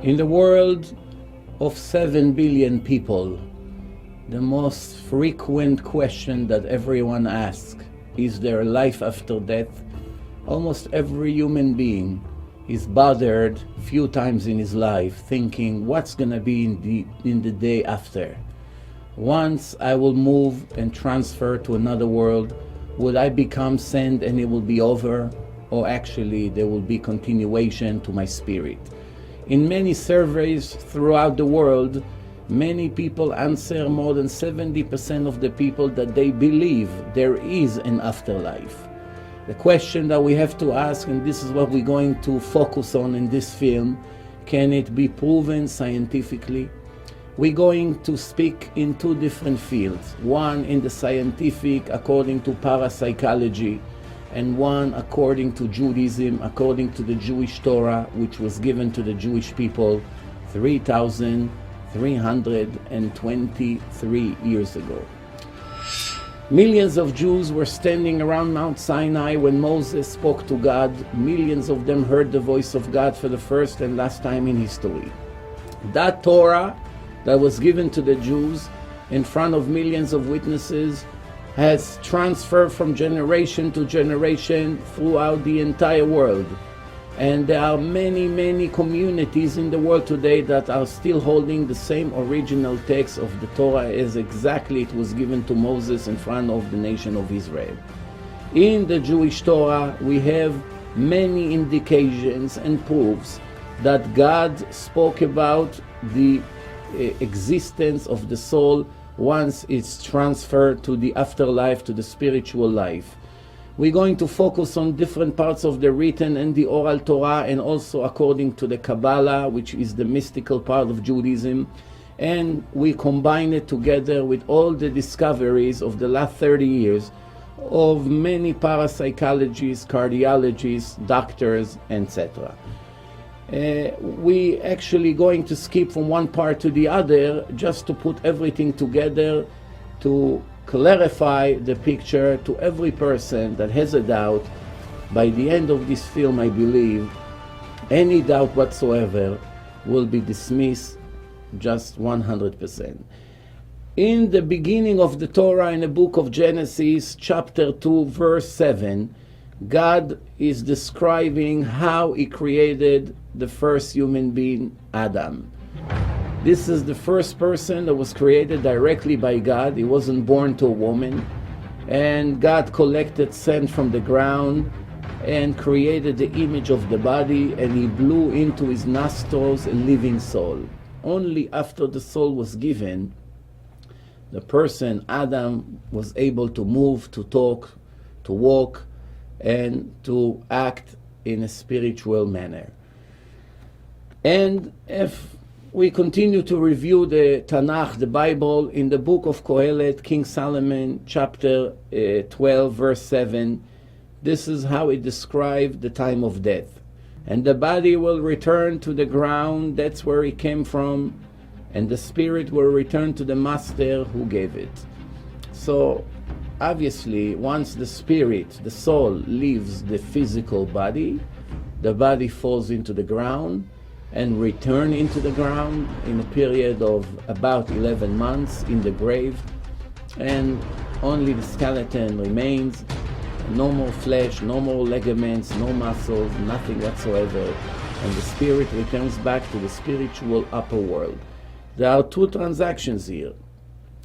In the world of 7 billion people, the most frequent question that everyone asks, is there life after death? Almost every human being is bothered a few times in his life thinking what's gonna be in the day after. Once I will move and transfer to another world, would I become sent and it will be over? Or actually there will be continuation to my spirit? In many surveys throughout the world, many people answer, more than 70% of the people, that they believe there is an afterlife. The question that we have to ask, and this is what we're going to focus on in this film, can it be proven scientifically? We're going to speak in two different fields. One in the scientific, according to parapsychology, and one according to Judaism, according to the Jewish Torah, which was given to the Jewish people 3,323 years ago. Millions of Jews were standing around Mount Sinai when Moses spoke to God. Millions of them heard the voice of God for the first and last time in history. That Torah that was given to the Jews in front of millions of witnesses has transferred from generation to generation throughout the entire world. And there are many communities in the world today that are still holding the same original text of the Torah as exactly it was given to Moses in front of the nation of Israel. In the Jewish Torah, we have many indications and proofs that God spoke about the existence of the soul once it's transferred to the afterlife, to the spiritual life. We're going to focus on different parts of the written and the oral Torah, and also according to the Kabbalah, which is the mystical part of Judaism. And we combine it together with all the discoveries of the last 30 years of many parapsychologists, cardiologists, doctors, etc. We actually going to skip from one part to the other just to put everything together to clarify the picture to every person that has a doubt. By the end of this film, I believe any doubt whatsoever will be dismissed just 100%. In the beginning of the Torah, in the book of Genesis, chapter 2, verse 7, God is describing how he created the first human being, Adam. This is the first person that was created directly by God. He wasn't born to a woman. And God collected sand from the ground and created the image of the body, and he blew into his nostrils a living soul. Only after the soul was given, the person, Adam, was able to move, to talk, to walk, and to act in a spiritual manner. And if we continue to review the Tanakh, the Bible, in the book of Kohelet, King Solomon, chapter 12, verse 7, this is how it described the time of death. And the body will return to the ground, that's where it came from, and the spirit will return to the master who gave it. So, obviously, once the spirit, the soul, leaves the physical body, the body falls into the ground, and return into the ground in a period of about 11 months in the grave, and only the skeleton remains, no more flesh, no more ligaments, no muscles, nothing whatsoever, and the spirit returns back to the spiritual upper world. There are two transactions here.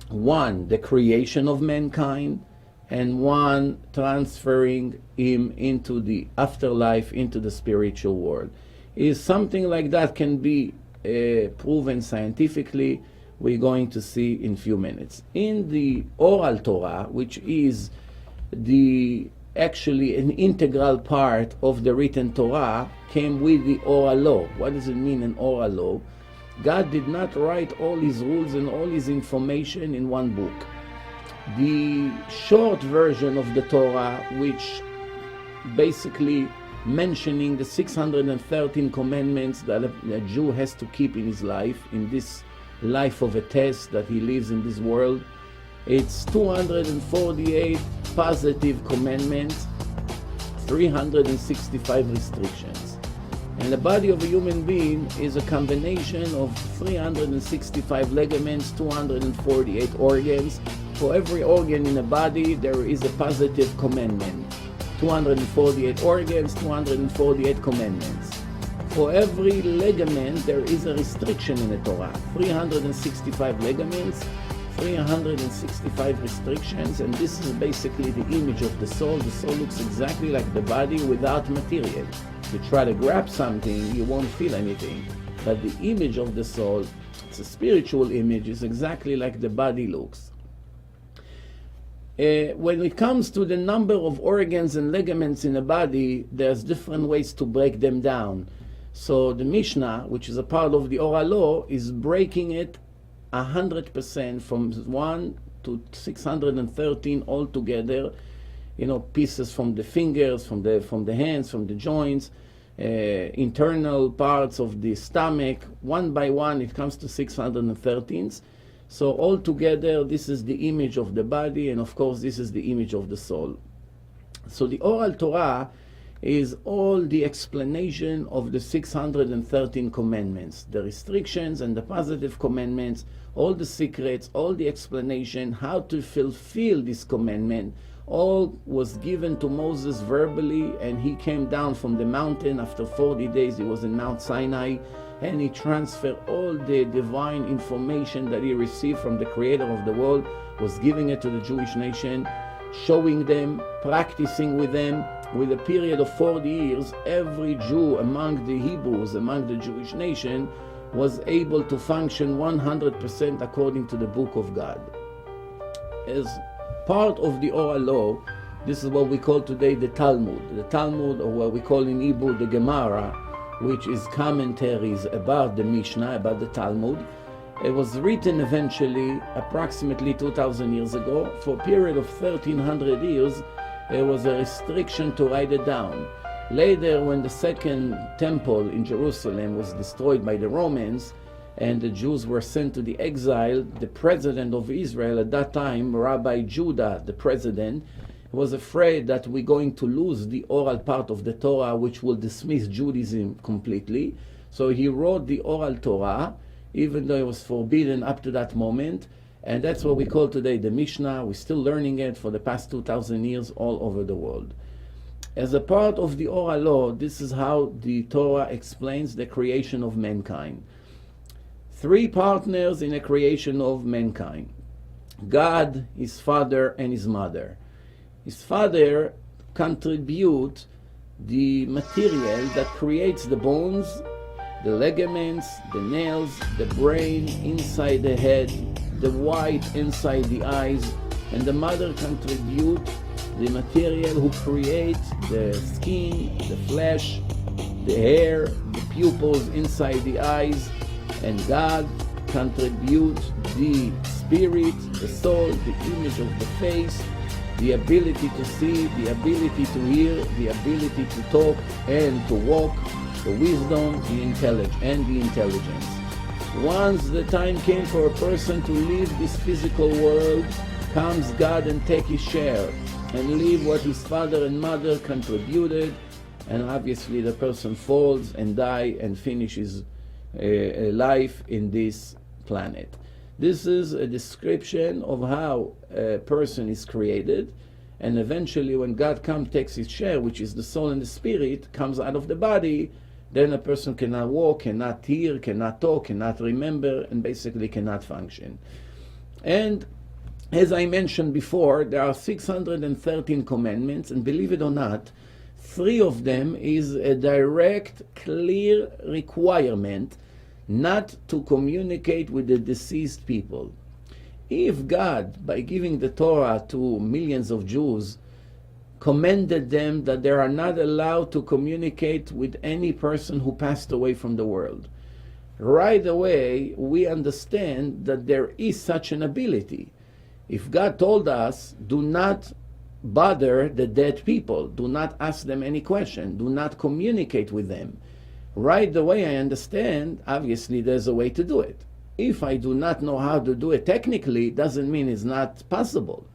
One, the creation of mankind, and one, transferring him into the afterlife, into the spiritual world. Is something like that can be proven scientifically, we're going to see in a few minutes. In the oral Torah, which is actually an integral part of the written Torah, came with the oral law. What does it mean, an oral law? God did not write all his rules and all his information in one book. The short version of the Torah, which basically mentioning the 613 commandments that a Jew has to keep in his life, in this life of a test that he lives in this world. It's 248 positive commandments, 365 restrictions. And the body of a human being is a combination of 365 ligaments, 248 organs. For every organ in the body, there is a positive commandment. 248 organs, 248 commandments. For every ligament, there is a restriction in the Torah. 365 ligaments, 365 restrictions, and this is basically the image of the soul. The soul looks exactly like the body without material. If you try to grab something, you won't feel anything. But the image of the soul, it's a spiritual image, is exactly like the body looks. When it comes to the number of organs and ligaments in the body, there's different ways to break them down. So the Mishnah, which is a part of the oral law, is breaking it 100% from 1 to 613 altogether. Pieces from the fingers, from the hands, from the joints, internal parts of the stomach. One by one, it comes to 613. So altogether, this is the image of the body, and of course, this is the image of the soul. So the oral Torah is all the explanation of the 613 commandments, the restrictions and the positive commandments, all the secrets, all the explanation, how to fulfill this commandment. All was given to Moses verbally, and he came down from the mountain. After 40 days, he was in Mount Sinai, and he transferred all the divine information that he received from the creator of the world, was giving it to the Jewish nation, showing them, practicing with them. With a period of 40 years, every Jew among the Hebrews, among the Jewish nation, was able to function 100% according to the book of God. As part of the oral law, this is what we call today the Talmud. The Talmud, or what we call in Hebrew the Gemara, which is commentaries about the Mishnah, about the Talmud. It was written eventually, approximately 2,000 years ago. For a period of 1,300 years, there was a restriction to write it down. Later, when the second temple in Jerusalem was destroyed by the Romans, and the Jews were sent to the exile, the president of Israel at that time, Rabbi Judah, the president, was afraid that we're going to lose the oral part of the Torah, which will dismiss Judaism completely. So he wrote the oral Torah, even though it was forbidden up to that moment. And that's what we call today the Mishnah. We're still learning it for the past 2,000 years all over the world. As a part of the oral law, this is how the Torah explains the creation of mankind. 3 partners in the creation of mankind: God, his father, and his mother. His father contributes the material that creates the bones, the ligaments, the nails, the brain inside the head, the white inside the eyes, and the mother contributes the material who creates the skin, the flesh, the hair, the pupils inside the eyes, and God contributes the spirit, the soul, the image of the face, the ability to see, the ability to hear, the ability to talk and to walk, the wisdom, the intelligence. Once the time came for a person to leave this physical world, comes God and take his share and leave what his father and mother contributed, and obviously the person falls and dies and finishes life in this planet. This is a description of how a person is created, and eventually when God comes, takes his share, which is the soul and the spirit, comes out of the body, then a person cannot walk, cannot hear, cannot talk, cannot remember, and basically cannot function. And as I mentioned before, there are 613 commandments, and believe it or not, 3 of them is a direct, clear requirement not to communicate with the deceased people. If God, by giving the Torah to millions of Jews, commanded them that they are not allowed to communicate with any person who passed away from the world, right away we understand that there is such an ability. If God told us, do not bother the dead people, do not ask them any question, do not communicate with them, right away I understand, obviously there's a way to do it. If I do not know how to do it technically, it doesn't mean it's not possible.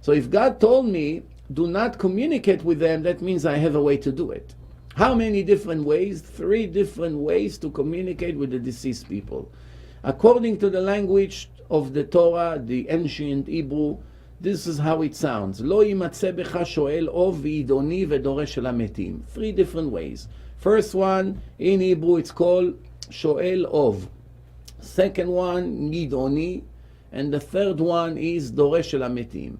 So if God told me, do not communicate with them, that means I have a way to do it. How many different ways? 3 different ways to communicate with the deceased people. According to the language of the Torah, the ancient Hebrew, this is how it sounds. Lo yimatze becha shoel ov v'idoni v'doresh el hametim. 3 different ways. First one, in Hebrew, it's called shoel ov. Second one, Gidoni. And the third one is Doresh el Hametim.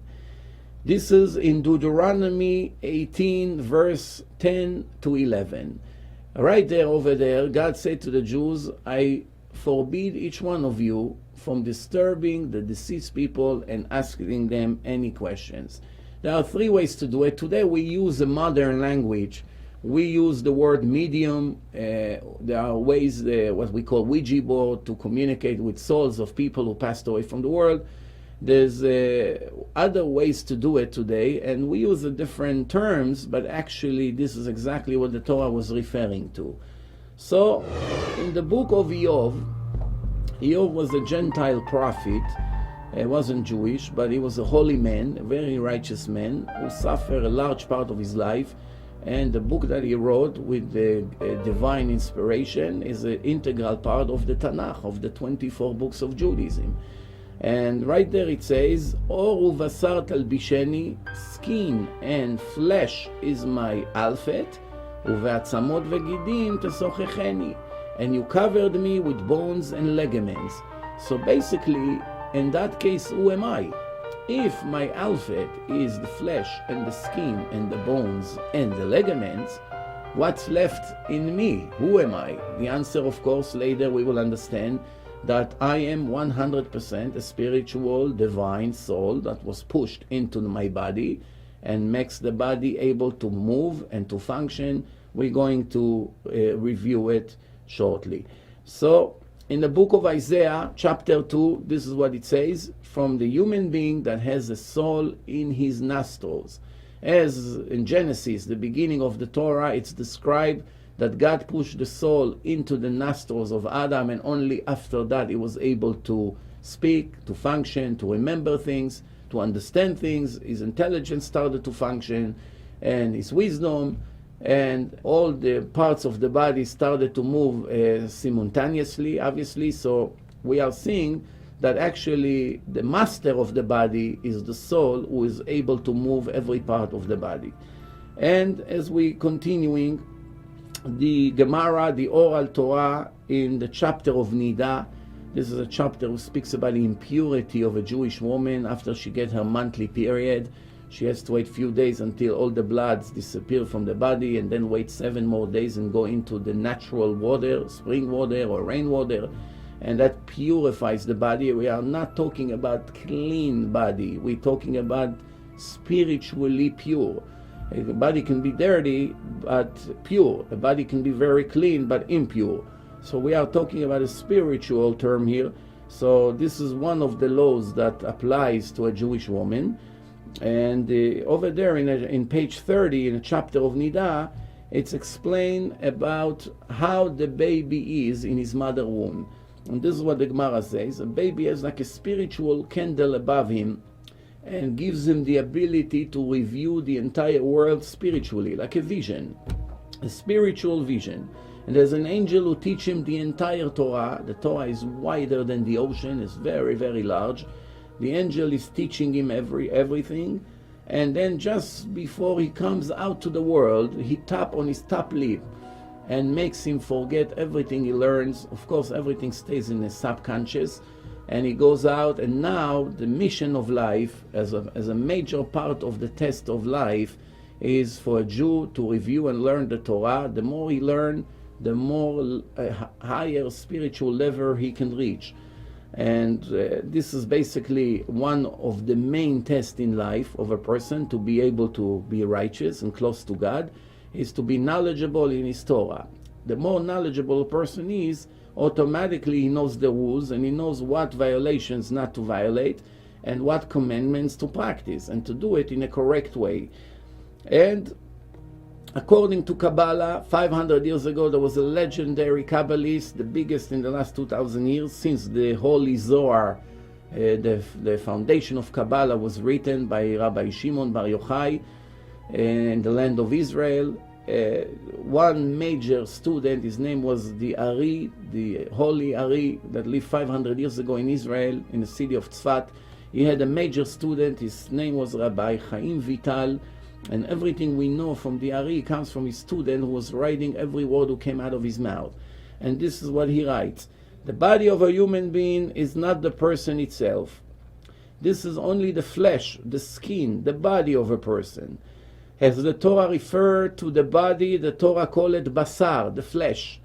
This is in Deuteronomy 18, verse 10 to 11. Right there, over there, God said to the Jews, I forbid each one of you from disturbing the deceased people and asking them any questions. There are 3 ways to do it. Today we use a modern language. We use the word medium. There are ways, what we call Ouija board, to communicate with souls of people who passed away from the world. There's other ways to do it today, and we use different terms, but actually this is exactly what the Torah was referring to. So, in the book of Iyov, Iyov was a Gentile prophet. He wasn't Jewish, but he was a holy man, a very righteous man, who suffered a large part of his life. And the book that he wrote with the divine inspiration is an integral part of the Tanakh, of the 24 books of Judaism. And right there it says, Or uvasar talbisheni, skin and flesh is my alphet, uveatzamot vegidim tesochecheni, and you covered me with bones and ligaments. So basically, in that case, who am I? If my alphabet is the flesh and the skin and the bones and the ligaments, what's left in me? Who am I? The answer, of course, later we will understand that I am 100% a spiritual, divine soul that was pushed into my body and makes the body able to move and to function. We're going to review it shortly. So, in the book of Isaiah, chapter 2, this is what it says, from the human being that has a soul in his nostrils. As in Genesis, the beginning of the Torah, it's described that God pushed the soul into the nostrils of Adam, and only after that he was able to speak, to function, to remember things, to understand things. His intelligence started to function, and his wisdom, and all the parts of the body started to move simultaneously, obviously. So we are seeing that actually the master of the body is the soul, who is able to move every part of the body. And as we continuing, the Gemara, the oral Torah, in the chapter of Nida, this is a chapter who speaks about the impurity of a Jewish woman after she gets her monthly period. She has to wait a few days until all the bloods disappear from the body, and then wait 7 more days and go into the natural water, spring water or rainwater, and that purifies the body. We are not talking about clean body. We're talking about spiritually pure. A body can be dirty but pure. A body can be very clean but impure. So we are talking about a spiritual term here. So this is one of the laws that applies to a Jewish woman. And over there in page 30 in the chapter of Nida, it's explained about how the baby is in his mother womb. And this is what the Gemara says. A baby has like a spiritual candle above him and gives him the ability to review the entire world spiritually, like a vision, a spiritual vision. And there's an angel who teaches him the entire Torah. The Torah is wider than the ocean, it's very, very large. The angel is teaching him everything, and then just before he comes out to the world, he taps on his top lip and makes him forget everything he learns. Of course, everything stays in his subconscious, and he goes out, and now the mission of life, as a major part of the test of life, is for a Jew to review and learn the Torah. The more he learns, the more higher spiritual level he can reach. And this is basically one of the main tests in life of a person to be able to be righteous and close to God, is to be knowledgeable in his Torah. The more knowledgeable a person is, automatically he knows the rules, and he knows what violations not to violate and what commandments to practice, and to do it in a correct way. And according to Kabbalah, 500 years ago, there was a legendary Kabbalist, the biggest in the last 2,000 years, since the Holy Zohar, the foundation of Kabbalah, was written by Rabbi Shimon Bar Yochai in the land of Israel. one major student, his name was the Ari, the holy Ari that lived 500 years ago in Israel, in the city of Tzfat. He had a major student, his name was Rabbi Chaim Vital, and everything we know from the Ari comes from his student who was writing every word who came out of his mouth. And this is what he writes. The body of a human being is not the person itself. This is only the flesh, the skin, the body of a person. As the Torah referred to the body, the Torah called it basar, the flesh,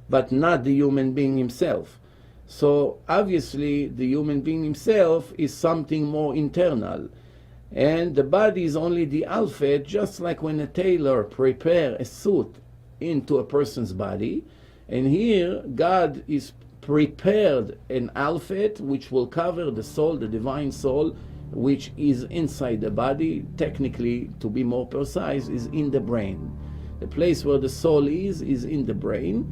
but not the human being himself. So obviously the human being himself is something more internal. And the body is only the outfit, just like when a tailor prepares a suit into a person's body. And here God is prepared an outfit which will cover the soul, the divine soul, which is inside the body. Technically, to be more precise, is in the brain. The place where the soul is in the brain.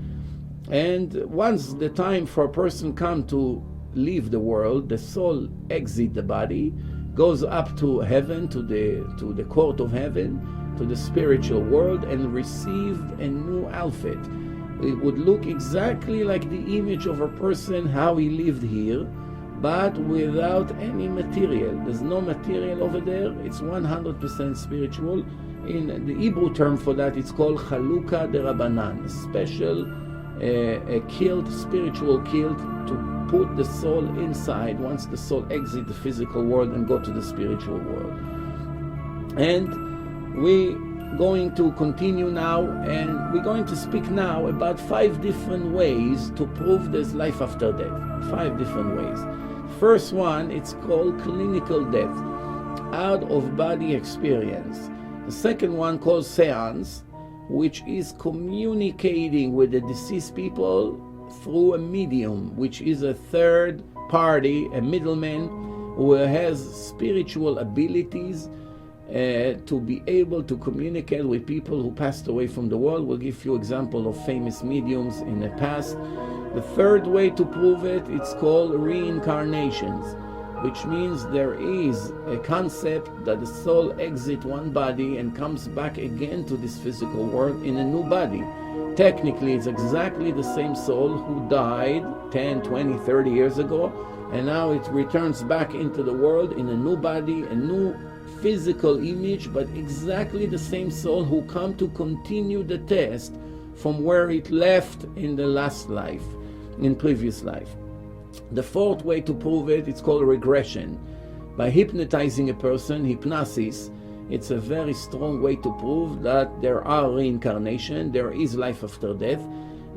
And once the time for a person comes to leave the world, the soul exits the body, goes up to heaven, to the court of heaven, to the spiritual world, and received a new outfit. It would look exactly like the image of a person, how he lived here, but without any material. There's no material over there. It's 100% spiritual. In the Hebrew term for that, it's called Chaluka de Rabbanan, a special a kilt, spiritual kilt, to put the soul inside once the soul exits the physical world and go to the spiritual world. And we're going to continue now, and we're going to speak now about 5 different ways to prove there's life after death. 5 different ways. First one, it's called clinical death, out of body experience. The second one called seance, which is communicating with the deceased people through a medium, which is a third party, a middleman who has spiritual abilities to be able to communicate with people who passed away from the world. We'll give you example of famous mediums in the past. The third way to prove it, it's called reincarnations, which means there is a concept that the soul exits one body and comes back again to this physical world in a new body. Technically, it's exactly the same soul who died 10, 20, 30 years ago, and now it returns back into the world in a new body, a new physical image, but exactly the same soul who come to continue the test from where it left in the last life, in previous life. The fourth way to prove it, it's called regression. By hypnotizing a person, hypnosis, it's a very strong way to prove that there are reincarnation, there is life after death.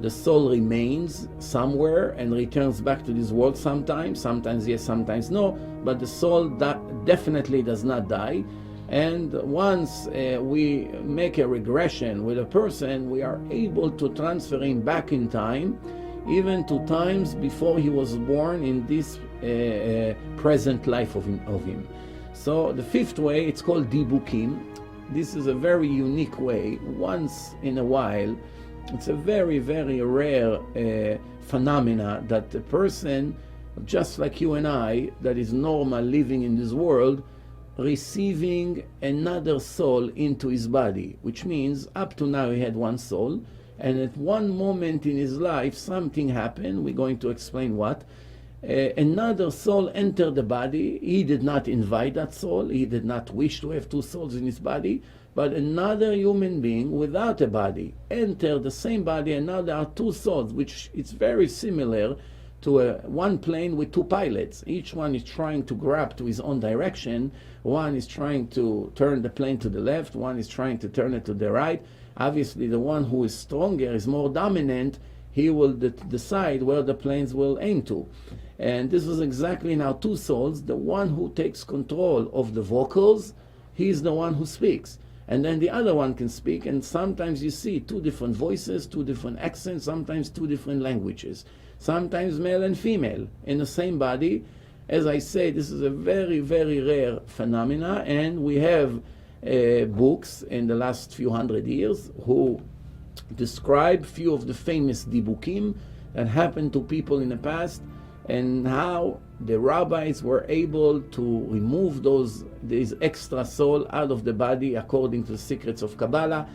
The soul remains somewhere and returns back to this world sometimes yes, sometimes no, but the soul definitely does not die. And once we make a regression with a person, we are able to transfer him back in time, even to times before he was born in this present life of him. So the fifth way, it's called dibukim. This is a very unique way. Once in a while, it's a very, very rare phenomena that a person, just like you and I, that is normal living in this world, receiving another soul into his body, which means up to now he had one soul, and at one moment in his life something happened. We're going to explain what. Another soul entered the body. He did not invite that soul. He did not wish to have 2 souls in his body, but another human being without a body entered the same body, and now there are 2 souls, which is very similar to one plane with 2 pilots. Each one is trying to grab to his own direction. One is trying to turn the plane to the left, one is trying to turn it to the right. Obviously the one who is stronger, is more dominant, he will decide where the planes will aim to. And this is exactly now 2 souls. The one who takes control of the vocals, he's the one who speaks. And then the other one can speak, and sometimes you see 2 different voices, 2 different accents, sometimes 2 different languages. Sometimes male and female in the same body. As I say, this is a very, very rare phenomena, and we have books in the last few hundred years who describe few of the famous dibukim that happened to people in the past, and how the rabbis were able to remove these extra soul out of the body according to the secrets of Kabbalah.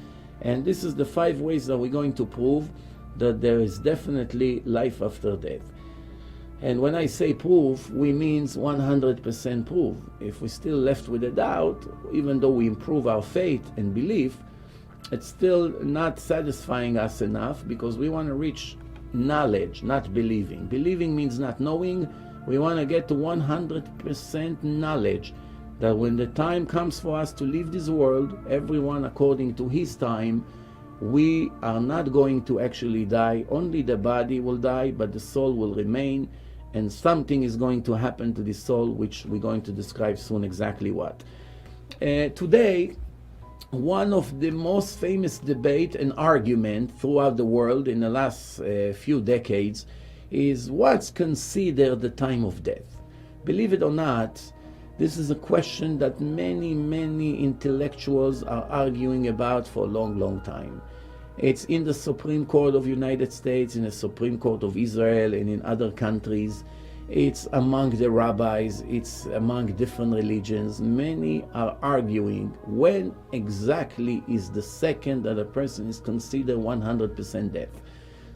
And this is the 5 ways that we're going to prove that there is definitely life after death. And when I say proof, we means 100% proof. If we're still left with a doubt, even though we improve our faith and belief, it's still not satisfying us enough, because we want to reach knowledge, not believing. Believing means not knowing. We want to get to 100% knowledge, that when the time comes for us to leave this world, everyone according to his time, we are not going to actually die. Only the body will die, but the soul will remain, and something is going to happen to the soul, which we're going to describe soon exactly what. Today, one of the most famous debate and argument throughout the world in the last few decades is what's considered the time of death. Believe it or not, this is a question that many intellectuals are arguing about for a long time. It's in the Supreme Court of the United States, in the Supreme Court of Israel, and in other countries. It's among the rabbis, it's among different religions. Many are arguing when exactly is the second that a person is considered 100% dead.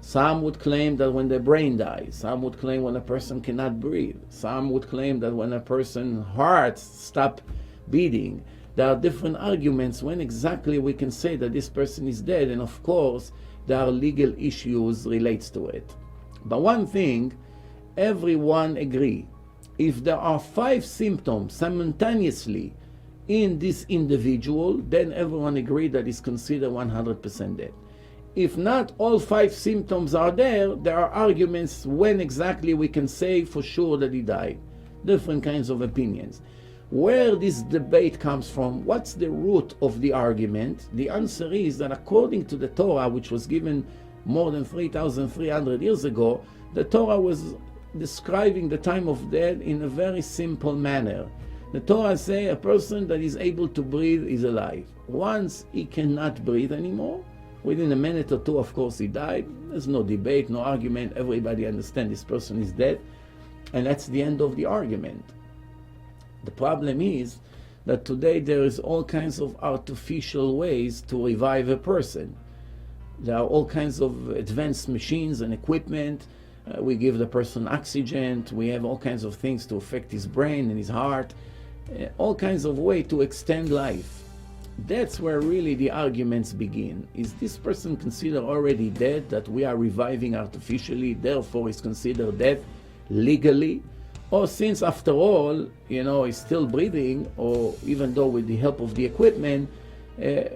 Some would claim that when the brain dies. Some would claim when a person cannot breathe. Some would claim that when a person's heart stops beating. There are different arguments when exactly we can say that this person is dead, and of course there are legal issues relates to it. But one thing, everyone agree, if there are 5 symptoms simultaneously in this individual, then everyone agree that is considered 100% dead. If not all 5 symptoms are there, there are arguments when exactly we can say for sure that he died. Different kinds of opinions. Where this debate comes from, what's the root of the argument? The answer is that according to the Torah, which was given more than 3,300 years ago, the Torah was describing the time of death in a very simple manner. The Torah says a person that is able to breathe is alive. Once he cannot breathe anymore, within a minute or two, of course, he died. There's no debate, no argument. Everybody understands this person is dead, and that's the end of the argument. The problem is that today there is all kinds of artificial ways to revive a person. There are all kinds of advanced machines and equipment. We give the person oxygen. We have all kinds of things to affect his brain and his heart. All kinds of ways to extend life. That's where really the arguments begin. Is this person considered already dead, that we are reviving artificially, therefore is considered dead legally? Or since after all, he's still breathing, or even though with the help of the equipment,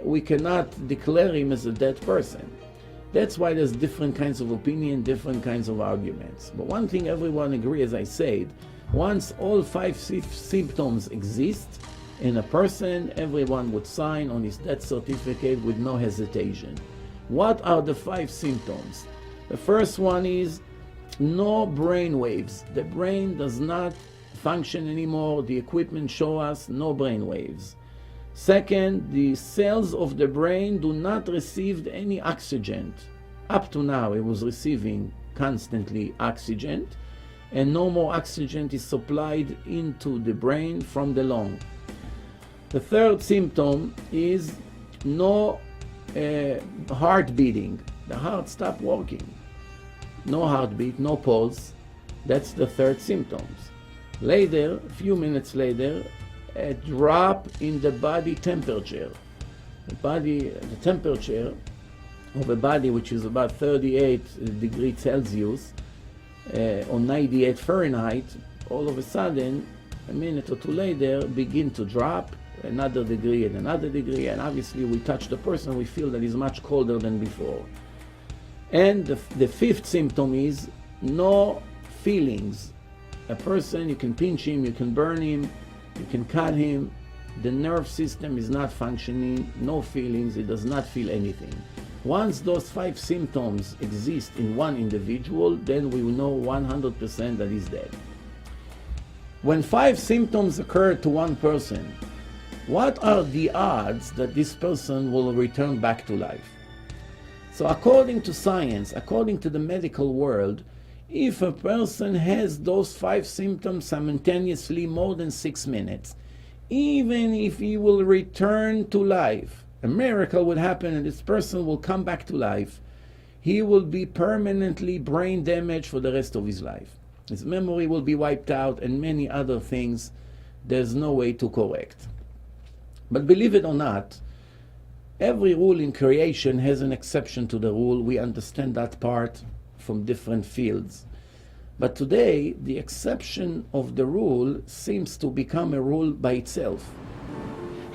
we cannot declare him as a dead person. That's why there's different kinds of opinion, different kinds of arguments. But one thing everyone agree, as I said, once all 5 symptoms exist in a person, everyone would sign on his death certificate with no hesitation. What are the 5 symptoms? The first one is no brain waves. The brain does not function anymore. The equipment show us no brain waves. Second, the cells of the brain do not receive any oxygen. Up to now, it was receiving constantly oxygen, and no more oxygen is supplied into the brain from the lung. The third symptom is no heart beating. The heart stopped working. No heartbeat, no pulse. That's the third symptoms. Later, a few minutes later, a drop in the body temperature. The temperature of a body which is about 38 degrees Celsius or 98 Fahrenheit, all of a sudden, a minute or two later, begin to drop another degree and another degree, and obviously we touch the person, we feel that he's much colder than before. And the fifth symptom is no feelings. A person, you can pinch him, you can burn him, you can cut him, the nerve system is not functioning, no feelings, it does not feel anything. Once those 5 symptoms exist in one individual, then we will know 100% that he's dead. When 5 symptoms occur to one person, what are the odds that this person will return back to life? So according to science, according to the medical world, if a person has those 5 symptoms simultaneously more than 6 minutes, even if he will return to life, a miracle would happen and this person will come back to life, he will be permanently brain damaged for the rest of his life. His memory will be wiped out and many other things there's no way to correct. But believe it or not, every rule in creation has an exception to the rule. We understand that part from different fields. But today, the exception of the rule seems to become a rule by itself.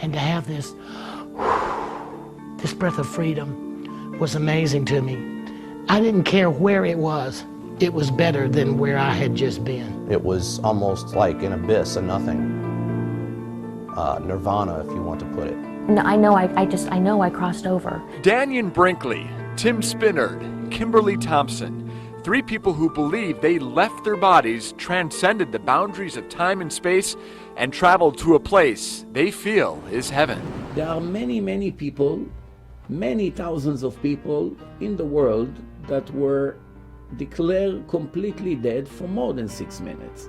And to have this breath of freedom was amazing to me. I didn't care where it was. It was better than where I had just been. It was almost like an abyss, a nothing. Nirvana, if you want to put it. No, I know I crossed over. Danyon Brinkley, Tim Spinnard, Kimberly Thompson, 3 people who believe they left their bodies, transcended the boundaries of time and space, and traveled to a place they feel is heaven. There are many, many people, many thousands of people in the world that were declared completely dead for more than 6 minutes.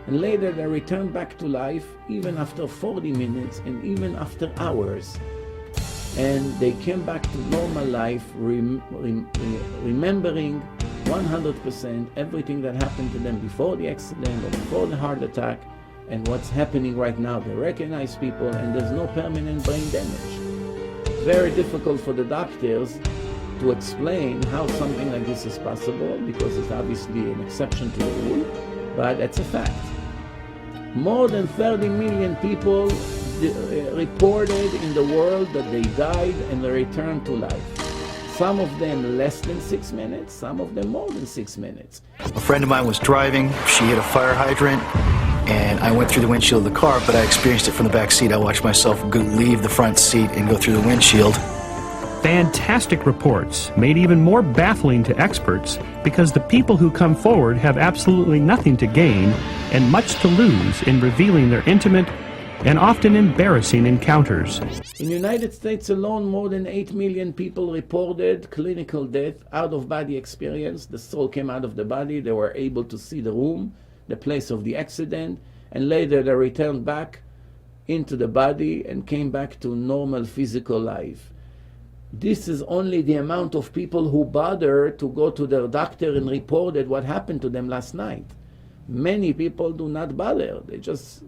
And later they returned back to life even after 40 minutes and even after hours. And they came back to normal life, remembering 100% everything that happened to them before the accident or before the heart attack and what's happening right now. They recognize people and there's no permanent brain damage. Very difficult for the doctors to explain how something like this is possible because it's obviously an exception to the rule, but it's a fact. More than 30 million people reported in the world that they died and they returned to life. Some of them less than 6 minutes, some of them more than 6 minutes. A friend of mine was driving, she hit a fire hydrant, and I went through the windshield of the car, but I experienced it from the back seat. I watched myself leave the front seat and go through the windshield. Fantastic reports, made even more baffling to experts because the people who come forward have absolutely nothing to gain and much to lose in revealing their intimate and often embarrassing encounters. In the United States alone, more than 8 million people reported clinical death, out-of-body experience. The soul came out of the body, they were able to see the room, the place of the accident, and later they returned back into the body and came back to normal physical life. This is only the amount of people who bother to go to their doctor and reported what happened to them last night. Many people do not bother. They just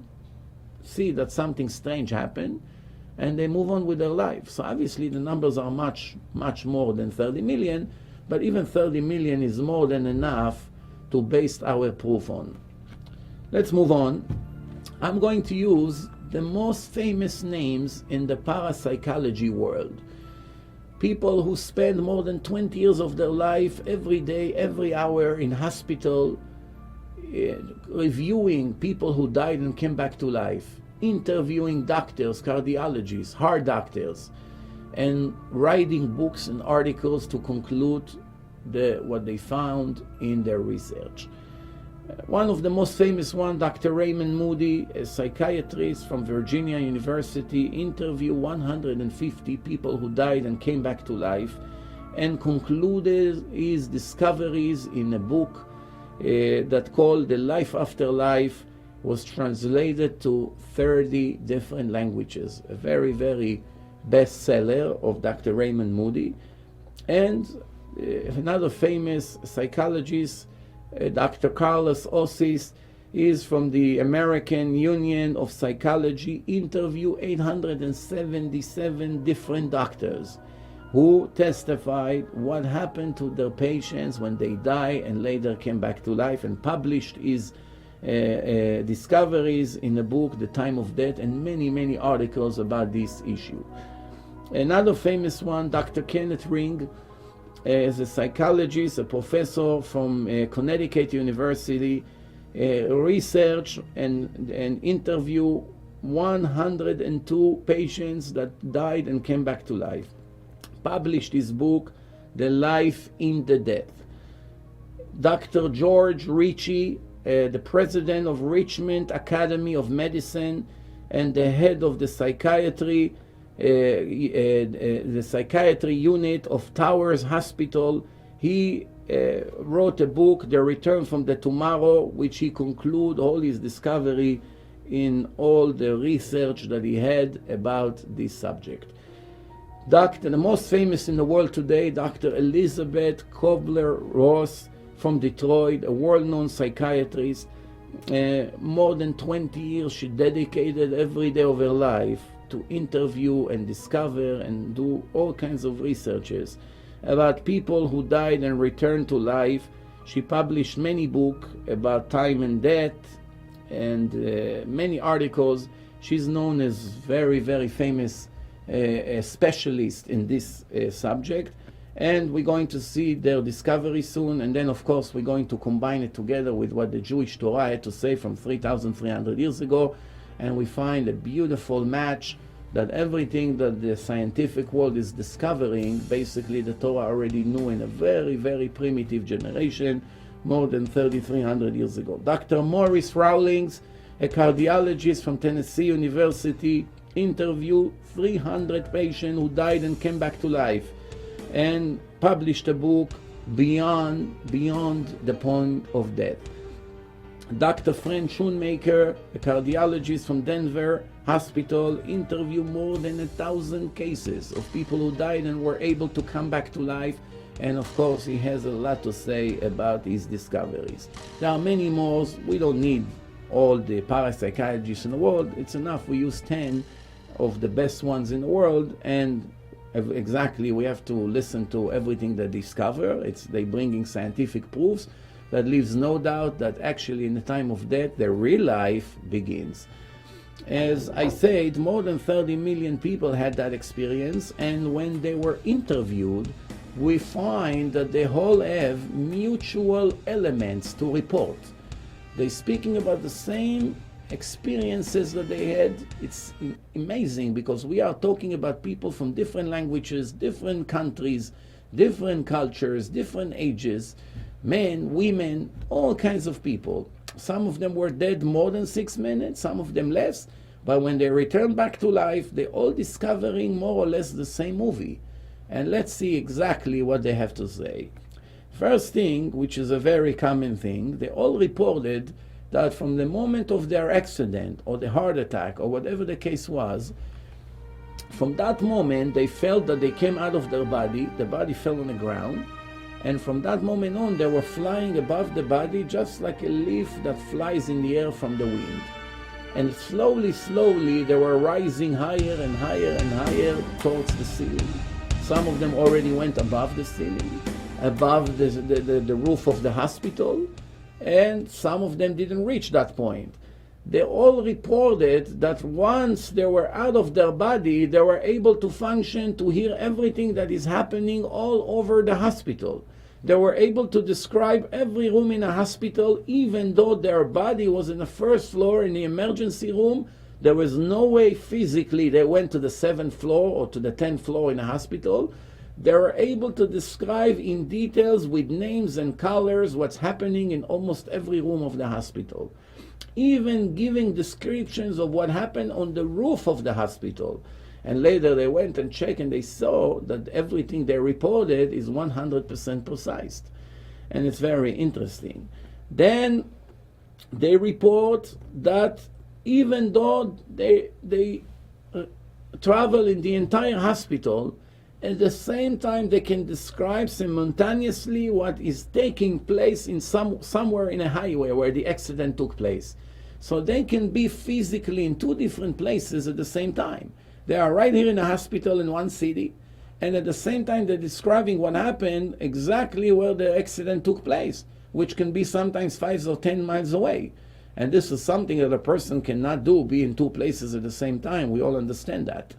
see that something strange happened and they move on with their life. So obviously the numbers are much, much more than 30 million, but even 30 million is more than enough to base our proof on. Let's move on. I'm going to use the most famous names in the parapsychology world. People who spend more than 20 years of their life every day, every hour in hospital, reviewing people who died and came back to life, interviewing doctors, cardiologists, heart doctors, and writing books and articles to conclude what they found in their research. One of the most famous one, Dr. Raymond Moody, a psychiatrist from Virginia University, interviewed 150 people who died and came back to life and concluded his discoveries in a book that called The Life After Life, was translated to 30 different languages. A very, very bestseller of Dr. Raymond Moody. And another famous psychologist, Dr. Carlos Osis, is from the American Union of Psychology, interviewed 877 different doctors who testified what happened to their patients when they died and later came back to life, and published his discoveries in a book, The Time of Death, and many, many articles about this issue. Another famous one, Dr. Kenneth Ring, is a psychologist, a professor from Connecticut University, research and interview 102 patients that died and came back to life. Published his book, The Life in the Death. Dr. George Ritchie, the president of Richmond Academy of Medicine and the head of the psychiatry unit of Towers Hospital, he wrote a book, The Return from the Tomorrow, which he concluded all his discovery in all the research that he had about this subject. The most famous in the world today, Dr. Elizabeth Kobler-Ross from Detroit, a world-known psychiatrist. More than 20 years she dedicated every day of her life to interview and discover and do all kinds of researches about people who died and returned to life. She published many books about time and death and many articles. She's known as very, very famous specialist in this subject, and we're going to see their discovery soon, and then of course we're going to combine it together with what the Jewish Torah had to say from 3,300 years ago, and we find a beautiful match that everything that the scientific world is discovering, basically the Torah already knew in a very, very primitive generation, more than 3,300 years ago. Dr. Maurice Rawlings, a cardiologist from Tennessee University, interviewed 300 patients who died and came back to life, and published a book, Beyond the Point of Death. Dr. Fran Schoonmaker, a cardiologist from Denver Hospital, interviewed more than 1,000 cases of people who died and were able to come back to life. And of course, he has a lot to say about his discoveries. There are many more. We don't need all the parapsychologists in the world. It's enough we use 10 of the best ones in the world, and exactly we have to listen to everything they discover. They bringing scientific proofs that leaves no doubt that actually in the time of death their real life begins. As I said, more than 30 million people had that experience, and when they were interviewed, we find that they all have mutual elements to report. They're speaking about the same experiences that they had. It's amazing because we are talking about people from different languages, different countries, different cultures, different ages, men, women, all kinds of people. Some of them were dead more than 6 minutes, some of them less, but when they returned back to life, they're all discovering more or less the same movie. And let's see exactly what they have to say. First thing, which is a very common thing, they all reported that from the moment of their accident or the heart attack or whatever the case was, from that moment they felt that they came out of their body, the body fell on the ground, and from that moment on they were flying above the body just like a leaf that flies in the air from the wind. And slowly, slowly they were rising higher and higher and higher towards the ceiling. Some of them already went above the ceiling, above the roof of the hospital, and some of them didn't reach that point. They all reported that once they were out of their body, they were able to function, to hear everything that is happening all over the hospital. They were able to describe every room in a hospital, even though their body was in the first floor in the emergency room. There was no way physically they went to the 7th floor or to the 10th floor in a hospital. They were able to describe in details with names and colors what's happening in almost every room of the hospital. Even giving descriptions of what happened on the roof of the hospital. And later they went and checked and they saw that everything they reported is 100% precise. And it's very interesting. Then they report that even though they travel in the entire hospital, at the same time they can describe simultaneously what is taking place in somewhere in a highway where the accident took place. So they can be physically in 2 different places at the same time. They are right here in a hospital in one city, and at the same time they're describing what happened exactly where the accident took place, which can be sometimes 5 or 10 miles away. And this is something that a person cannot do, be in 2 places at the same time. We all understand that.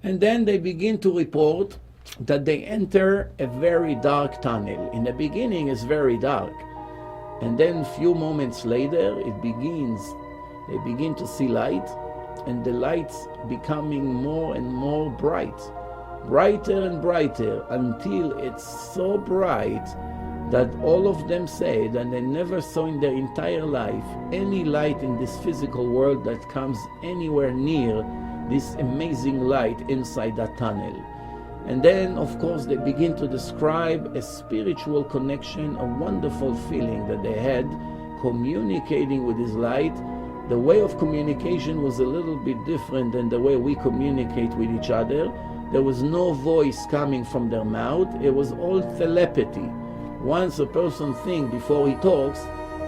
And then they begin to report that they enter a very dark tunnel. In the beginning it's very dark, and then a few moments later they begin to see light, and the light's becoming more and more brighter and brighter, until it's so bright that all of them say that they never saw in their entire life any light in this physical world that comes anywhere near this amazing light inside that tunnel. And then, of course, they begin to describe a spiritual connection, a wonderful feeling that they had communicating with this light. The way of communication was a little bit different than the way we communicate with each other, There was no voice coming from their mouth. It was all telepathy. Once a person thinks before he talks,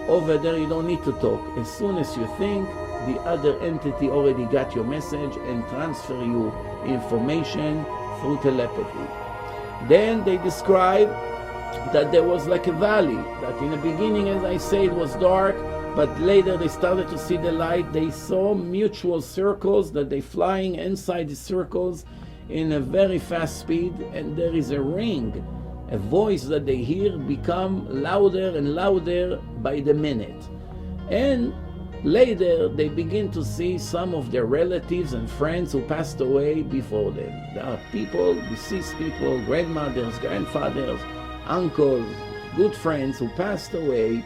over there you don't need to talk. As soon as you think, the other entity already got your message and transfer you information through telepathy. Then they describe that there was like a valley, that in the beginning, as I say, it was dark, but later they started to see the light. They saw mutual circles, that they flying inside the circles in a very fast speed, and there is a ring, a voice that they hear become louder and louder by the minute. And later they begin to see some of their relatives and friends who passed away before them. There are people, deceased people, grandmothers, grandfathers, uncles, good friends who passed away,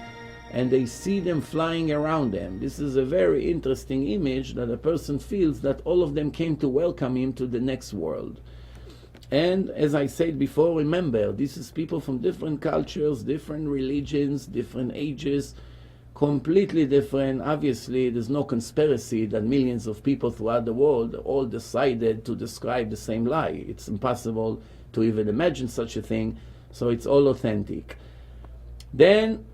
and they see them flying around them. This is a very interesting image, that a person feels that all of them came to welcome him to the next world. And as I said before, remember, this is people from different cultures, different religions, different ages, completely different. Obviously, there's no conspiracy that millions of people throughout the world all decided to describe the same lie. It's impossible to even imagine such a thing, so it's all authentic. Then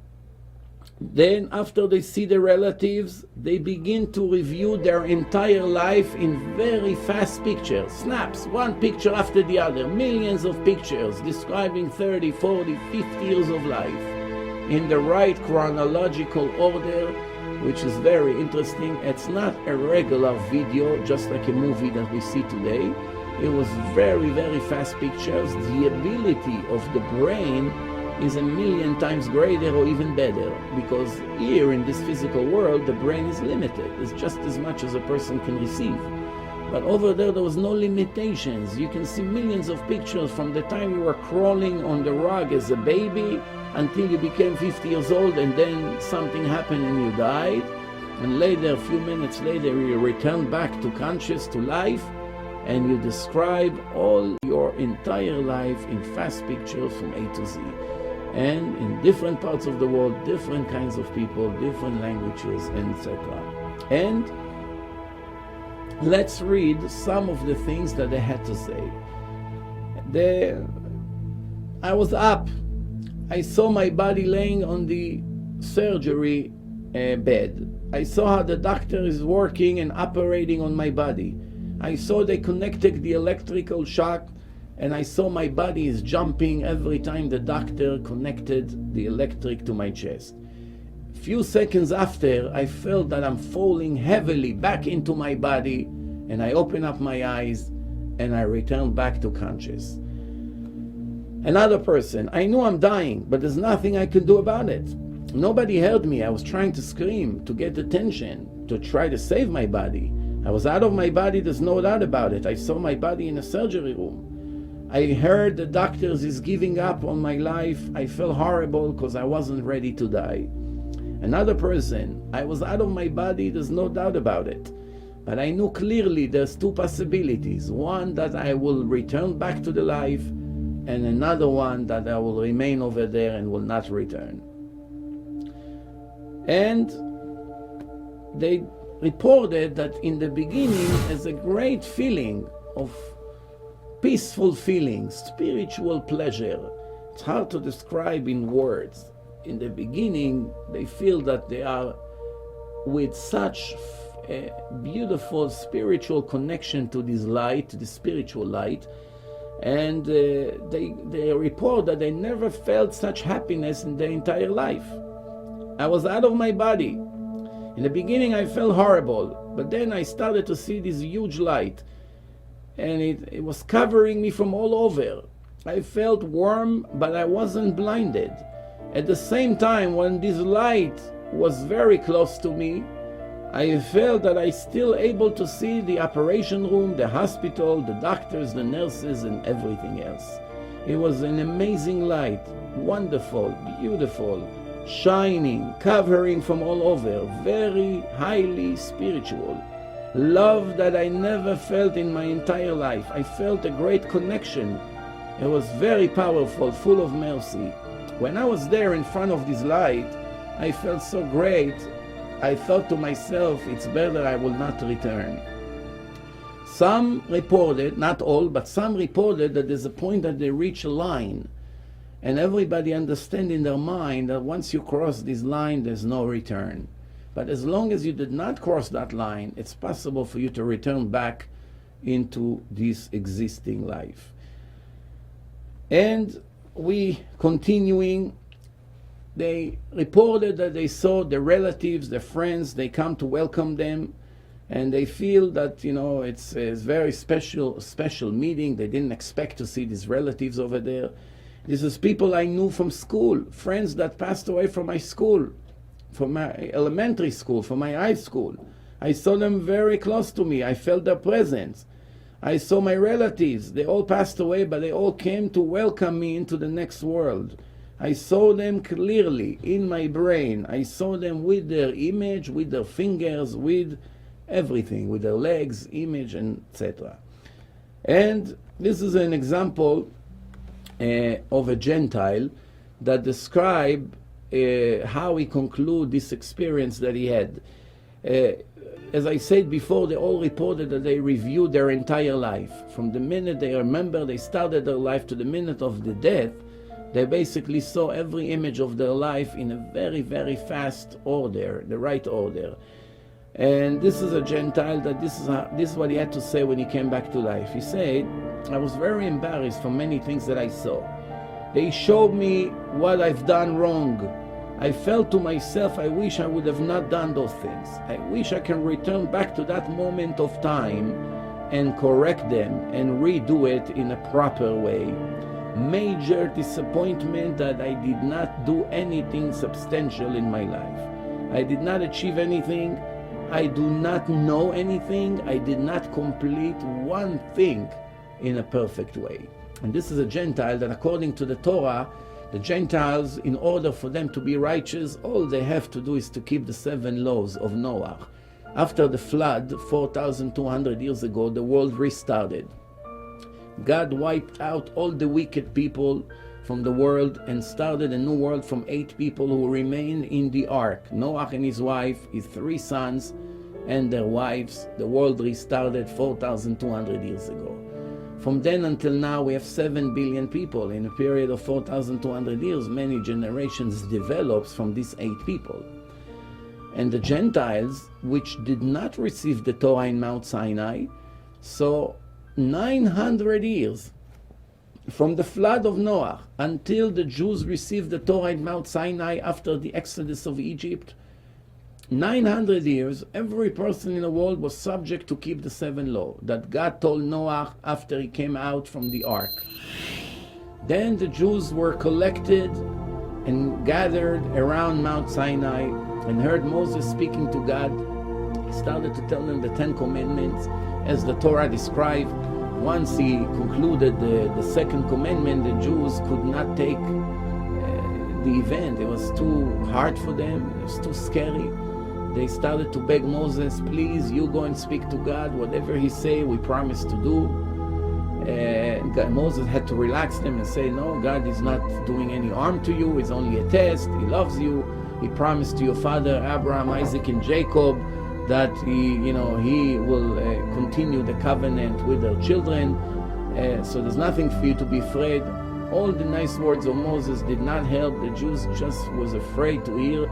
after they see the relatives, they begin to review their entire life in very fast pictures, snaps, one picture after the other, millions of pictures describing 30, 40, 50 years of life in the right chronological order, which is very interesting. It's not a regular video, just like a movie that we see today. It was very, very fast pictures. The ability of the brain is 1,000,000 times greater or even better, because here in this physical world the brain is limited. It's just as much as a person can receive. But over there was no limitations. You can see millions of pictures from the time you were crawling on the rug as a baby until you became 50 years old, and then something happened and you died, and later, a few minutes later, you returned back to conscious, to life, and you describe all your entire life in fast pictures from A to Z. And in different parts of the world, different kinds of people, different languages, etc. And let's read some of the things that they had to say. I was up. I saw my body laying on the surgery bed. I saw how the doctor is working and operating on my body. I saw they connected the electrical shock, and I saw my body is jumping every time the doctor connected the electric to my chest. A few seconds after, I felt that I'm falling heavily back into my body, and I opened up my eyes and I returned back to conscious. Another person, I knew I'm dying, but there's nothing I could do about it. Nobody heard me. I was trying to scream, to get attention, to try to save my body. I was out of my body, there's no doubt about it. I saw my body in a surgery room. I heard the doctors is giving up on my life. I felt horrible because I wasn't ready to die. Another person, I was out of my body, there's no doubt about it. But I knew clearly there's two possibilities. One, that I will return back to the life, and another one, that I will remain over there and will not return. And they reported that in the beginning, there's a great feeling of peaceful feeling, spiritual pleasure. It's hard to describe in words. In the beginning, they feel that they are with such a beautiful spiritual connection to this light, to the spiritual light, and they report that they never felt such happiness in their entire life. I was out of my body. In the beginning, I felt horrible, but then I started to see this huge light, and it was covering me from all over. I felt warm, but I wasn't blinded. At the same time, when this light was very close to me, I felt that I still able to see the operation room, the hospital, the doctors, the nurses, and everything else. It was an amazing light, wonderful, beautiful, shining, covering from all over, very highly spiritual. Love that I never felt in my entire life. I felt a great connection. It was very powerful, full of mercy. When I was there in front of this light, I felt so great. I thought to myself, it's better I will not return. Some reported, not all, but some reported that there's a point that they reach a line, and everybody understands in their mind that once you cross this line, there's no return. But as long as you did not cross that line, it's possible for you to return back into this existing life. And we continuing, they reported that they saw their relatives, their friends, they come to welcome them, and they feel that, you know, it's a very special meeting. They didn't expect to see these relatives over there. This is people I knew from school, friends that passed away from my school, from my elementary school, from my high school. I saw them very close to me. I felt their presence. I saw my relatives. They all passed away, but they all came to welcome me into the next world. I saw them clearly in my brain. I saw them with their image, with their fingers, with everything, with their legs, image, and etc. And this is an example of a Gentile that describe how he concluded this experience that he had. As I said before, they all reported that they reviewed their entire life. From the minute they remember they started their life to the minute of the death, they basically saw every image of their life in a very, very fast order, the right order. And this is a Gentile that this is what he had to say when he came back to life. He said, I was very embarrassed for many things that I saw. They showed me what I've done wrong. I felt to myself, I wish I would have not done those things. I wish I can return back to that moment of time and correct them and redo it in a proper way. Major disappointment that I did not do anything substantial in my life. I did not achieve anything. I do not know anything. I did not complete one thing in a perfect way. And this is a Gentile that, according to the Torah, the Gentiles, in order for them to be righteous, all they have to do is to keep the 7 laws of Noah. After the flood, 4,200 years ago, the world restarted. God wiped out all the wicked people from the world and started a new world from 8 people who remained in the ark. Noah and his wife, his 3 sons, and their wives. The world restarted 4,200 years ago. From then until now, we have 7 billion people. In a period of 4,200 years, many generations developed from these 8 people. And the Gentiles, which did not receive the Torah in Mount Sinai, so 900 years from the flood of Noah until the Jews received the Torah in Mount Sinai after the exodus of Egypt, 900 years, every person in the world was subject to keep the 7 laws that God told Noah after he came out from the ark. Then the Jews were collected and gathered around Mount Sinai and heard Moses speaking to God. He started to tell them the 10 commandments as the Torah described. Once he concluded the 2nd commandment, the Jews could not take the event. It was too hard for them. It was too scary. They started to beg Moses, please, you go and speak to God. Whatever he say, we promise to do. Moses had to relax them and say, no, God is not doing any harm to you. It's only a test. He loves you. He promised to your father, Abraham, Isaac, and Jacob, that he will continue the covenant with their children. So there's nothing for you to be afraid. All the nice words of Moses did not help. The Jews just was afraid to hear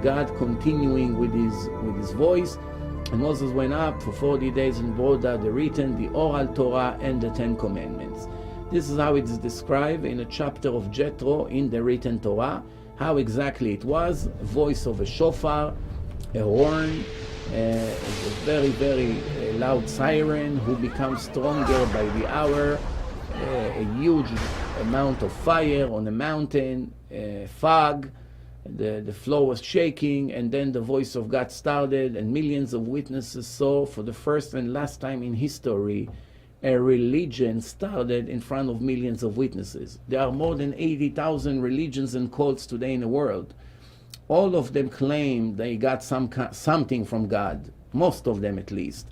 God continuing with his voice. And Moses went up for 40 days and brought out the written, the oral Torah, and the 10 commandments. This is how it is described in a chapter of Jethro in the written Torah, how exactly it was: a voice of a shofar, a horn, a very, very loud siren who becomes stronger by the hour, a huge amount of fire on a mountain, fog, the floor was shaking, and then the voice of God started, and millions of witnesses saw for the first and last time in history a religion started in front of millions of witnesses. There are more than 80,000 religions and cults today in the world. All of them claim they got something from God, most of them at least.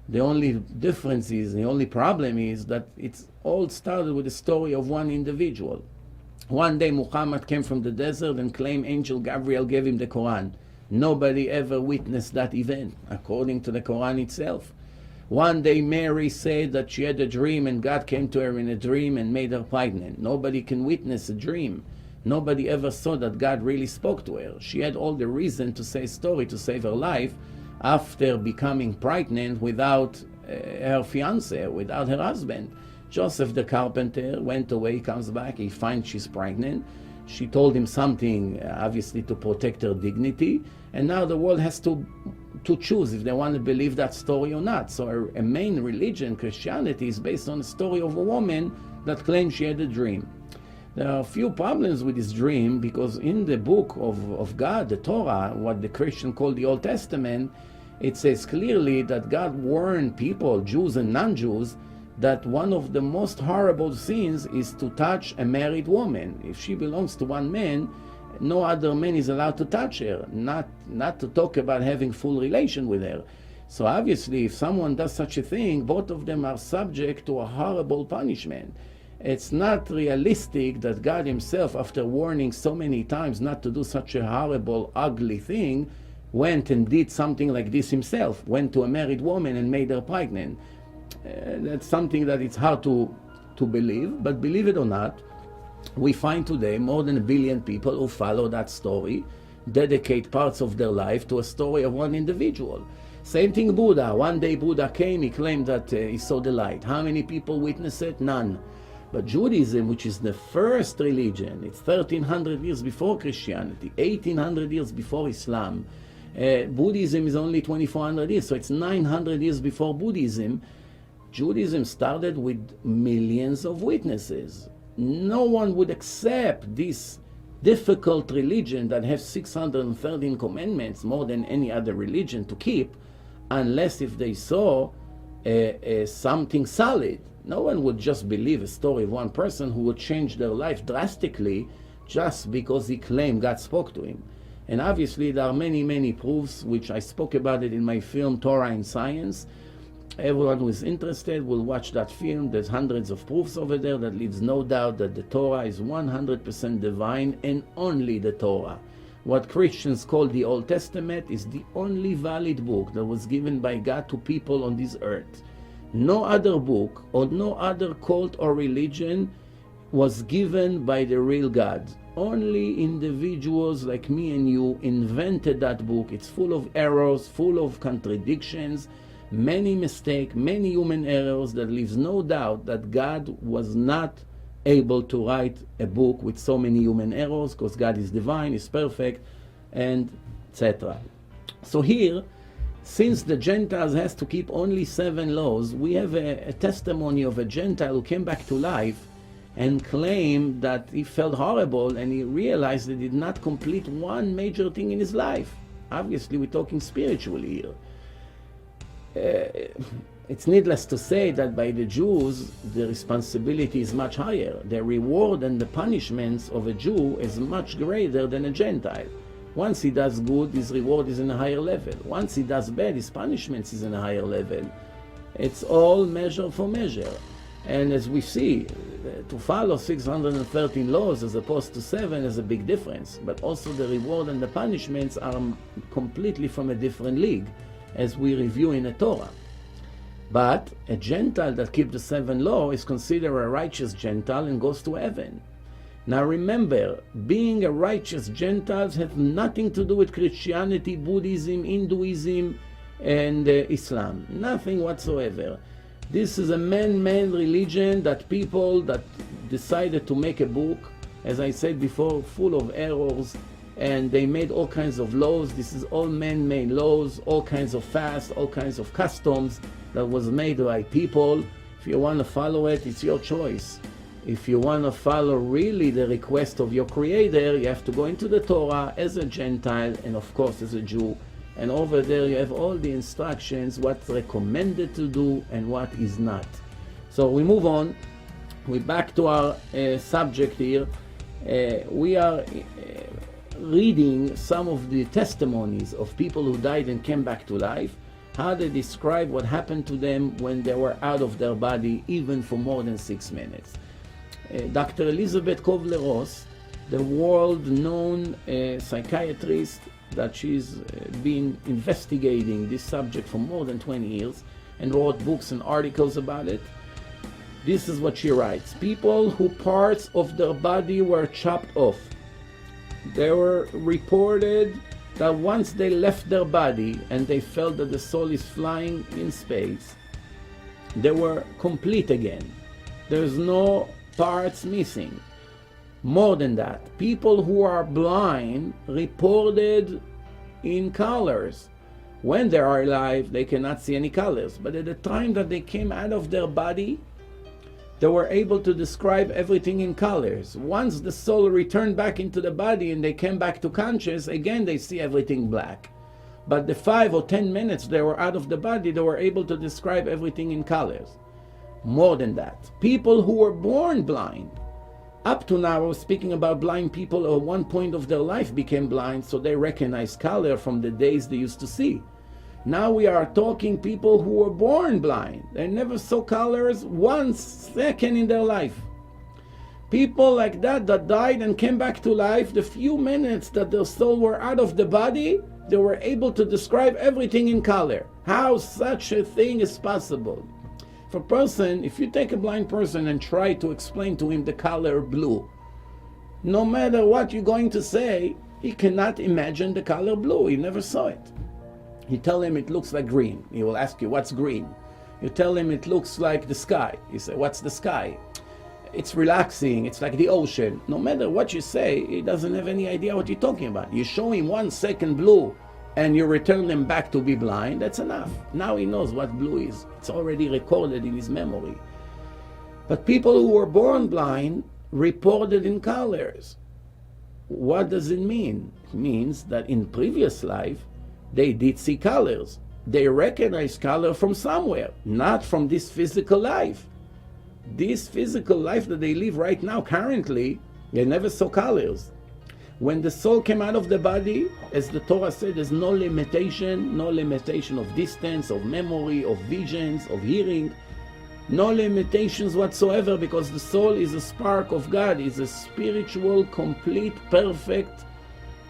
The only difference is, the only problem is that it's all started with the story of one individual. One day Muhammad came from the desert and claimed Angel Gabriel gave him the Quran. Nobody ever witnessed that event, according to the Quran itself. One day Mary said that she had a dream and God came to her in a dream and made her pregnant. Nobody can witness a dream. Nobody ever saw that God really spoke to her. She had all the reason to say a story to save her life after becoming pregnant without her fiancé, without her husband. Joseph the carpenter went away, comes back, he finds she's pregnant. She told him something, obviously to protect her dignity, and now the world has to choose if they want to believe that story or not. So a main religion, Christianity, is based on the story of a woman that claims she had a dream. There are a few problems with this dream, because in the book of God, the Torah, what the Christian call the Old Testament, it says clearly that God warned people, Jews and non-Jews, that one of the most horrible sins is to touch a married woman. If she belongs to one man, no other man is allowed to touch her, not to talk about having full relation with her. So obviously, if someone does such a thing, both of them are subject to a horrible punishment. It's not realistic that God himself, after warning so many times not to do such a horrible, ugly thing, went and did something like this himself, went to a married woman and made her pregnant. That's something that it's hard to believe, but believe it or not, we find today more than 1 billion people who follow that story, dedicate parts of their life to a story of one individual. Same thing Buddha. One day Buddha came, he claimed that he saw the light. How many people witnessed it? None. But Judaism, which is the first religion, it's 1300 years before Christianity, 1800 years before Islam. Buddhism is only 2400 years, so it's 900 years before Buddhism. Judaism started with millions of witnesses. No one would accept this difficult religion that has 613 commandments, more than any other religion to keep, unless if they saw something solid. No one would just believe a story of one person who would change their life drastically just because he claimed God spoke to him. And obviously there are many, many proofs, which I spoke about it in my film Torah and Science. Everyone who is interested will watch that film. There's hundreds of proofs over there that leaves no doubt that the Torah is 100% divine, and only the Torah. What Christians call the Old Testament is the only valid book that was given by God to people on this earth. No other book or no other cult or religion was given by the real God. Only individuals like me and you invented that book. It's full of errors, full of contradictions, many mistakes, many human errors that leaves no doubt that God was not able to write a book with so many human errors, because God is divine, is perfect, and etc. So here, since the Gentiles has to keep only 7 laws, we have a testimony of a Gentile who came back to life and claimed that he felt horrible and he realized that he did not complete one major thing in his life. Obviously, we're talking spiritually here. It's needless to say that by the Jews, the responsibility is much higher. The reward and the punishments of a Jew is much greater than a Gentile. Once he does good, his reward is in a higher level. Once he does bad, his punishments is in a higher level. It's all measure for measure. And as we see, to follow 613 laws as opposed to 7 is a big difference. But also the reward and the punishments are completely from a different league, as we review in the Torah. But a Gentile that keeps the 7 laws is considered a righteous Gentile and goes to heaven. Now remember, being a righteous Gentile has nothing to do with Christianity, Buddhism, Hinduism, and Islam. Nothing whatsoever. This is a man-made religion that people that decided to make a book, as I said before, full of errors, and they made all kinds of laws. This is all man-made laws, all kinds of fasts, all kinds of customs that was made by people. If you want to follow it, it's your choice. If you want to follow really the request of your Creator, you have to go into the Torah as a Gentile and of course as a Jew. And over there you have all the instructions, what's recommended to do and what is not. So we move on. We're back to our subject here. We are reading some of the testimonies of people who died and came back to life, how they describe what happened to them when they were out of their body, even for more than 6 minutes. Dr. Elizabeth Kovler-Ross, the world-known psychiatrist, that she's been investigating this subject for more than 20 years, and wrote books and articles about it. This is what she writes. People who parts of their body were chopped off. They were reported that once they left their body and they felt that the soul is flying in space, they were complete again. There's no parts missing. More than that, people who are blind reported in colors. When they are alive, they cannot see any colors. But at the time that they came out of their body, they were able to describe everything in colors. Once the soul returned back into the body and they came back to conscious, again they see everything black. But the 5 or 10 minutes they were out of the body, they were able to describe everything in colors. More than that, people who were born blind. Up to now, I was speaking about blind people who at one point of their life became blind, so they recognized color from the days they used to see. Now we are talking people who were born blind. They never saw colors 1 second in their life. People like that died and came back to life, the few minutes that their soul were out of the body, they were able to describe everything in color. How such a thing is possible? For a person, if you take a blind person and try to explain to him the color blue, no matter what you're going to say, he cannot imagine the color blue. He never saw it. You tell him it looks like green. He will ask you, what's green? You tell him it looks like the sky. He say, what's the sky? It's relaxing. It's like the ocean. No matter what you say, he doesn't have any idea what you're talking about. You show him 1 second blue and you return him back to be blind, that's enough. Now he knows what blue is. It's already recorded in his memory. But people who were born blind reported in colors. What does it mean? It means that in previous life, they did see colors. They recognized color from somewhere, not from this physical life. This physical life that they live right now, currently, they never saw colors. When the soul came out of the body, as the Torah said, there's no limitation of distance, of memory, of visions, of hearing, no limitations whatsoever, because the soul is a spark of God, is a spiritual, complete, perfect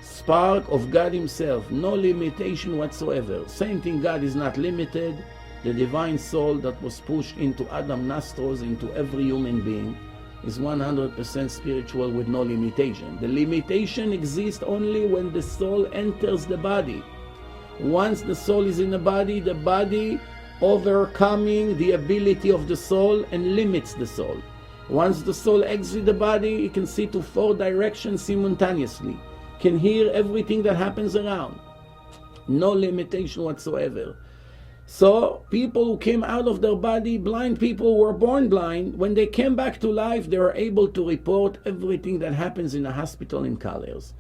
spark of God Himself. No limitation whatsoever. Same thing, God is not limited. The divine soul that was pushed into Adam's nostrils, into every human being, is 100% spiritual with no limitation. The limitation exists only when the soul enters the body. Once the soul is in the body overcoming the ability of the soul and limits the soul. Once the soul exits the body, it can see to 4 directions simultaneously, can hear everything that happens around. No limitation whatsoever. So people who came out of their body, blind people who were born blind, when they came back to life, they were able to report everything that happens in a hospital in colors.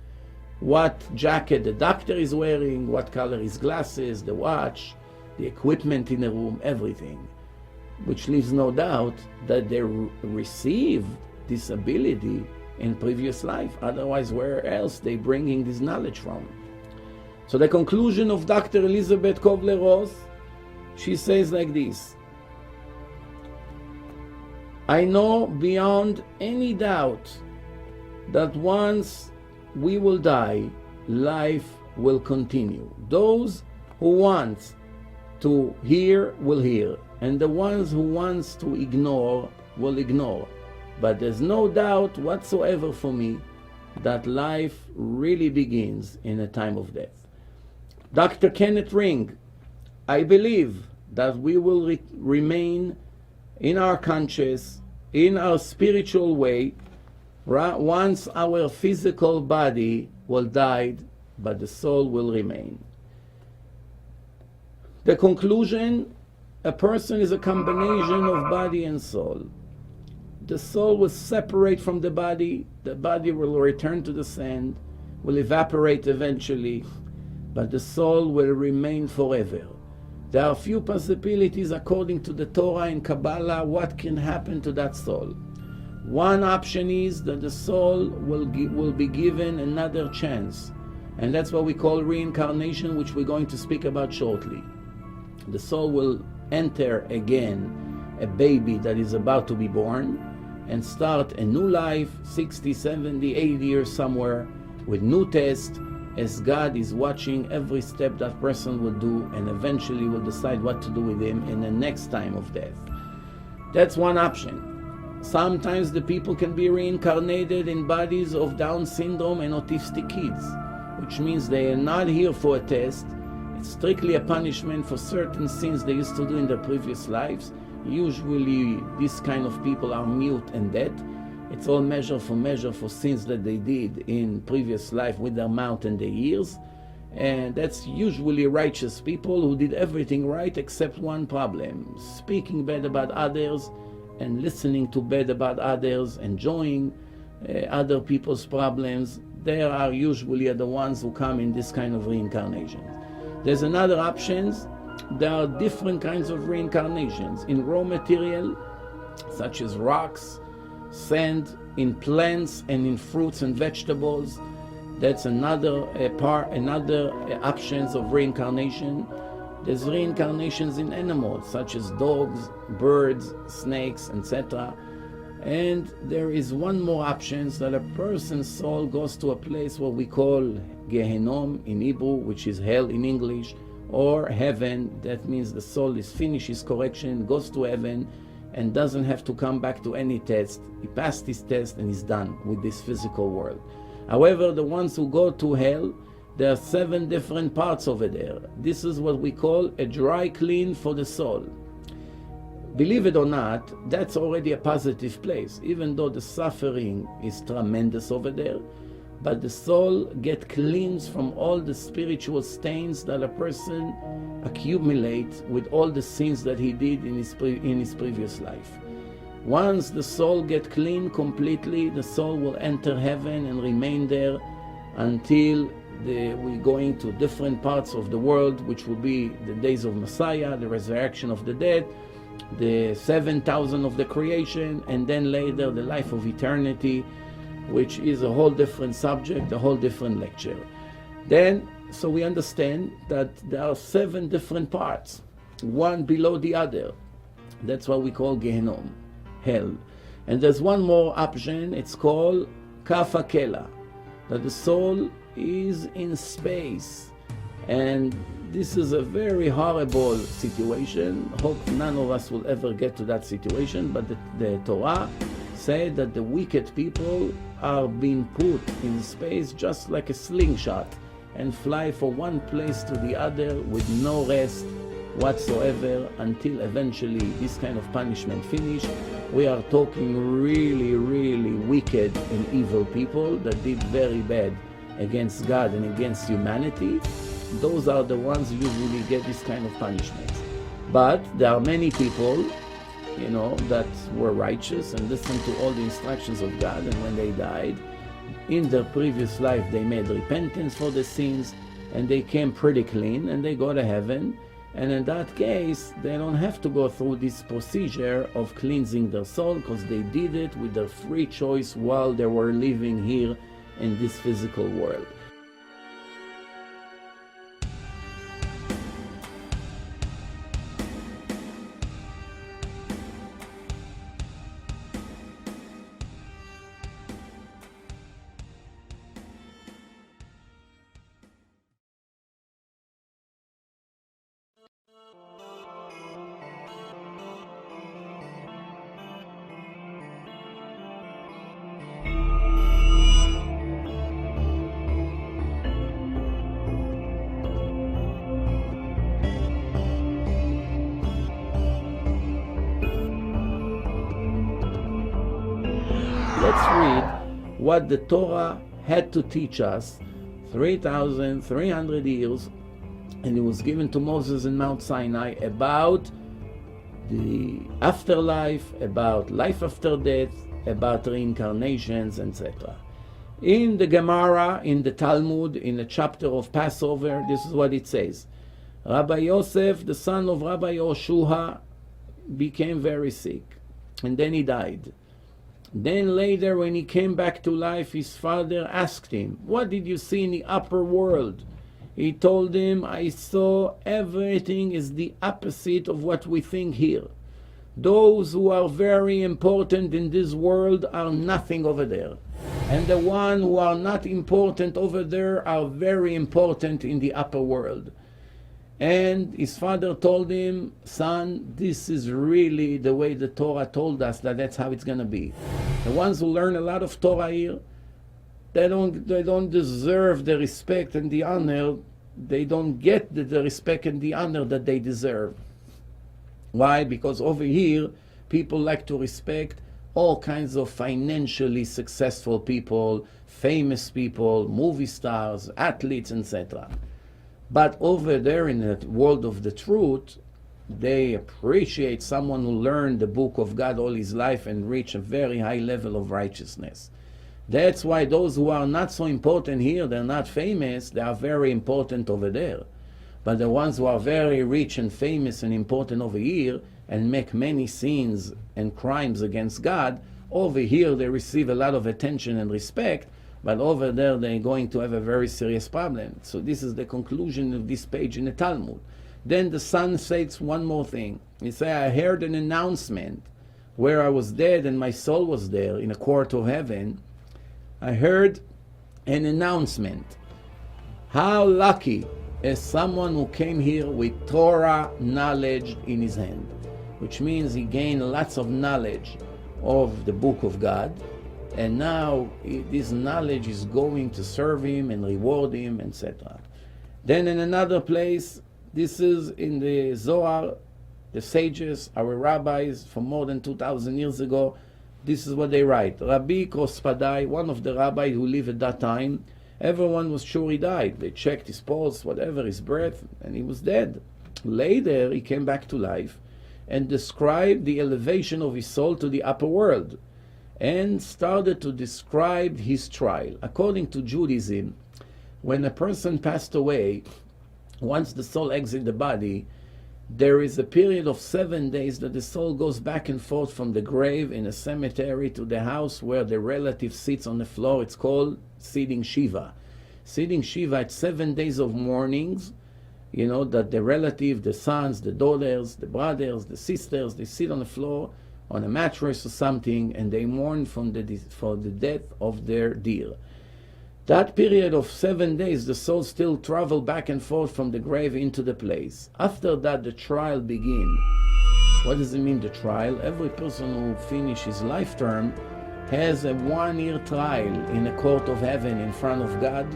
What jacket the doctor is wearing, what color his glasses, the watch, the equipment in the room, everything. Which leaves no doubt that they received this ability in previous life. Otherwise, where else they bringing this knowledge from? So the conclusion of Dr. Elizabeth Kovler-Ross, she says like this: I know beyond any doubt that once we will die, life will continue. Those who want to hear will hear, and the ones who want to ignore will ignore. But there's no doubt whatsoever for me that life really begins in a time of death. Dr. Kenneth Ring, I believe that we will remain in our conscious, in our spiritual way, once our physical body will die, but the soul will remain. The conclusion: a person is a combination of body and soul. The soul will separate from the body will return to the sand, will evaporate eventually, but the soul will remain forever. There are few possibilities according to the Torah and Kabbalah what can happen to that soul. One option is that the soul will be given another chance, and that's what we call reincarnation, which we're going to speak about shortly. The soul will enter again a baby that is about to be born and start a new life 60, 70, 80 years somewhere with new tests, as God is watching every step that person will do and eventually will decide what to do with him in the next time of death. That's one option. Sometimes the people can be reincarnated in bodies of Down syndrome and autistic kids, which means they are not here for a test. It's strictly a punishment for certain sins they used to do in their previous lives. Usually these kind of people are mute and dead. It's all measure for sins that they did in previous life with their mouth and their ears. And that's usually righteous people who did everything right except one problem: speaking bad about others and listening to bad about others, enjoying other people's problems. They are usually the ones who come in this kind of reincarnations. There's another options. There are different kinds of reincarnations in raw material, such as rocks, sand, in plants and in fruits and vegetables. That's another options of reincarnation. There's reincarnations in animals, such as dogs, birds, snakes, etc. And there is one more option, that a person's soul goes to a place what we call Gehenom in Hebrew, which is hell in English, or heaven. That means the soul is finished his correction, goes to heaven, and doesn't have to come back to any test. He passed his test and he's done with this physical world. However, the ones who go to hell, there are 7 different parts over there. This is what we call a dry clean for the soul. Believe it or not, that's already a positive place, even though the suffering is tremendous over there. But the soul gets cleansed from all the spiritual stains that a person accumulates with all the sins that he did in his previous life. Once the soul gets clean completely, the soul will enter heaven and remain there until we're going to different parts of the world, which will be the days of Messiah, the resurrection of the dead, the 7,000 of the creation, and then later the life of eternity, which is a whole different subject, a whole different lecture. Then, so we understand that there are 7 different parts, one below the other. That's what we call Gehenom, hell. And there's one more option, it's called Kaf HaKela, that the soul is in space. And this is a very horrible situation. Hope none of us will ever get to that situation, but the Torah said that the wicked people are being put in space just like a slingshot and fly from one place to the other with no rest whatsoever until eventually this kind of punishment finish. We are talking really, really wicked and evil people that did very bad against God and against humanity. Those are the ones who usually get this kind of punishment. But there are many people, that were righteous and listened to all the instructions of God, and when they died, in their previous life they made repentance for the sins and they came pretty clean and they go to heaven. And in that case, they don't have to go through this procedure of cleansing their soul, because they did it with their free choice while they were living here in this physical world. Let's read what the Torah had to teach us 3,300 years, and it was given to Moses in Mount Sinai, about the afterlife, about life after death, about reincarnations, etc. In the Gemara, in the Talmud, in the chapter of Passover, this is what it says. Rabbi Yosef, the son of Rabbi Yoshua, became very sick, and then he died. Then later, when he came back to life, his father asked him, "What did you see in the upper world?" He told him, "I saw everything is the opposite of what we think here. Those who are very important in this world are nothing over there. And the ones who are not important over there are very important in the upper world. And his father told him, son, this is really the way the Torah told us that that's how it's going to be. The ones who learn a lot of Torah here, they don't deserve the respect and the honor. They don't get the respect and the honor that they deserve. Why? Because over here, people like to respect all kinds of financially successful people, famous people, movie stars, athletes, etc. But over there in the world of the truth, they appreciate someone who learned the book of God all his life and reached a very high level of righteousness. That's why those who are not so important here, they're not famous, they are very important over there. But the ones who are very rich and famous and important over here and make many sins and crimes against God, over here they receive a lot of attention and respect, but over there they're going to have a very serious problem. So this is the conclusion of this page in the Talmud. Then the son says one more thing. He says, I heard an announcement where I was dead and my soul was there in a court of heaven. I heard an announcement. How lucky is someone who came here with Torah knowledge in his hand, which means he gained lots of knowledge of the book of God, and now this knowledge is going to serve him and reward him, etc. Then in another place, this is in the Zohar, the sages, our rabbis from more than 2,000 years ago, this is what they write. Rabbi Krospadai, one of the rabbis who lived at that time, everyone was sure he died. They checked his pulse, whatever, his breath, and he was dead. Later, he came back to life and described the elevation of his soul to the upper world and started to describe his trial. According to Judaism, when a person passed away, once the soul exits the body, there is a period of 7 days that the soul goes back and forth from the grave in a cemetery to the house where the relative sits on the floor. It's called sitting Shiva. Sitting Shiva, it's 7 days of mournings, you know, that the relative, the sons, the daughters, the brothers, the sisters, they sit on the floor on a mattress or something and they mourn for the death of their dear. That period of 7 days, the soul still travel back and forth from the grave into the place. After that, the trial begins. What does it mean, the trial? Every person who finishes his life term has a 1-year trial in the court of heaven in front of God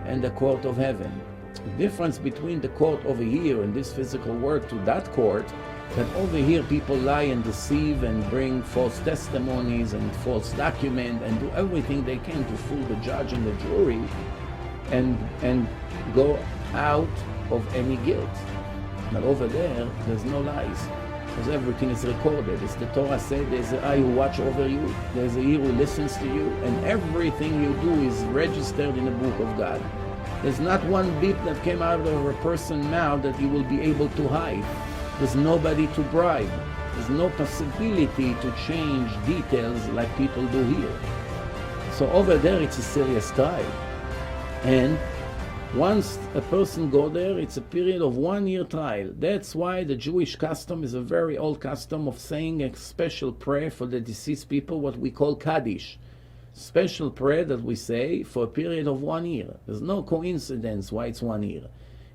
and the court of heaven. The difference between the court over here and this physical world to that court, that over here people lie and deceive and bring false testimonies and false documents and do everything they can to fool the judge and the jury and go out of any guilt. But over there, there's no lies, because everything is recorded. As the Torah said, there's an eye who watch over you, there's a ear who listens to you, and everything you do is registered in the book of God. There's not one beep that came out of a person's mouth that he will be able to hide. There's nobody to bribe. There's no possibility to change details like people do here. So over there, it's a serious trial. And once a person go there, it's a period of 1-year trial. That's why the Jewish custom is a very old custom of saying a special prayer for the deceased people, what we call Kaddish. Special prayer that we say for a period of 1 year. There's no coincidence why it's 1 year.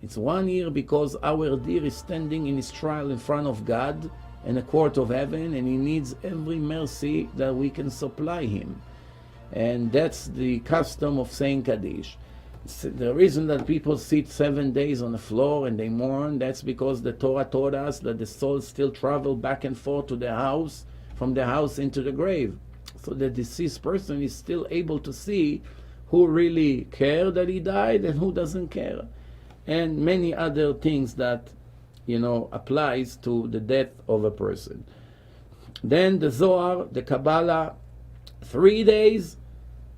It's 1 year because our dear is standing in his trial in front of God in a court of heaven, and he needs every mercy that we can supply him. And that's the custom of saying Kaddish. The reason that people sit 7 days on the floor and they mourn, that's because the Torah taught us that the souls still travel back and forth to the house, from the house into the grave. So the deceased person is still able to see who really cared that he died and who doesn't care. And many other things that, you know, applies to the death of a person. Then the Zohar, the Kabbalah, 3 days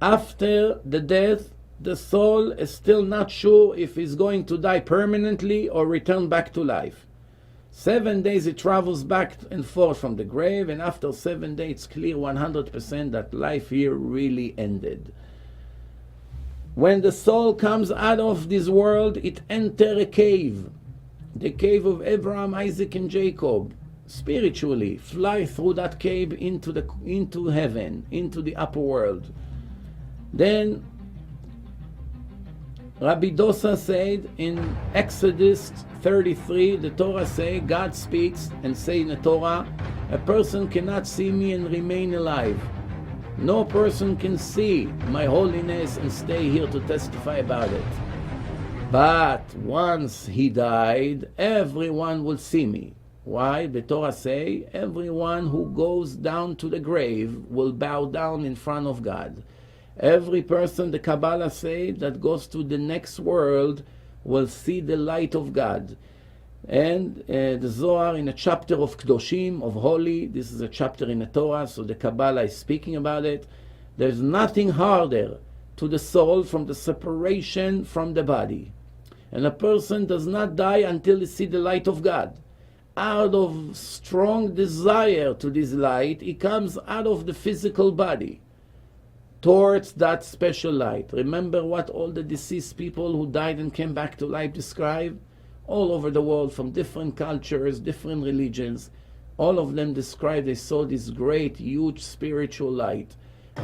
after the death, the soul is still not sure if he's going to die permanently or return back to life. 7 days it travels back and forth from the grave, and after 7 days it's clear 100% that life here really ended. When the soul comes out of this world, it enters a cave. The cave of Abraham, Isaac, and Jacob. Spiritually, fly through that cave into heaven, into the upper world. Then Rabbi Dosa said in Exodus 33, the Torah say, God speaks and say in the Torah, a person cannot see me and remain alive. No person can see my holiness and stay here to testify about it. But once he died, everyone will see me. Why? The Torah say, everyone who goes down to the grave will bow down in front of God. Every person, the Kabbalah say, that goes to the next world will see the light of God. And the Zohar in a chapter of Kedoshim, of holy, this is a chapter in the Torah, so the Kabbalah is speaking about it. There's nothing harder to the soul from the separation from the body. And a person does not die until he sees the light of God. Out of strong desire to this light, he comes out of the physical body towards that special light. Remember what all the deceased people who died and came back to life describe? All over the world, from different cultures, different religions, all of them describe they saw this great, huge spiritual light.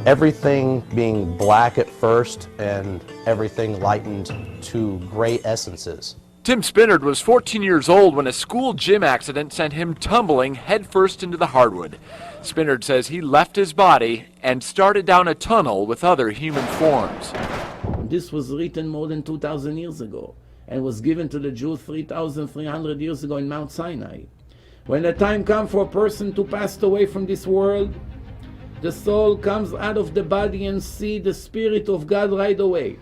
Everything being black at first and everything lightened to gray essences. Tim Spinnard was 14 years old when a school gym accident sent him tumbling headfirst into the hardwood. Spinnard says he left his body and started down a tunnel with other human forms. This was written more than 2,000 years ago and was given to the Jews 3,300 years ago in Mount Sinai. When the time comes for a person to pass away from this world, the soul comes out of the body and see the Spirit of God right away.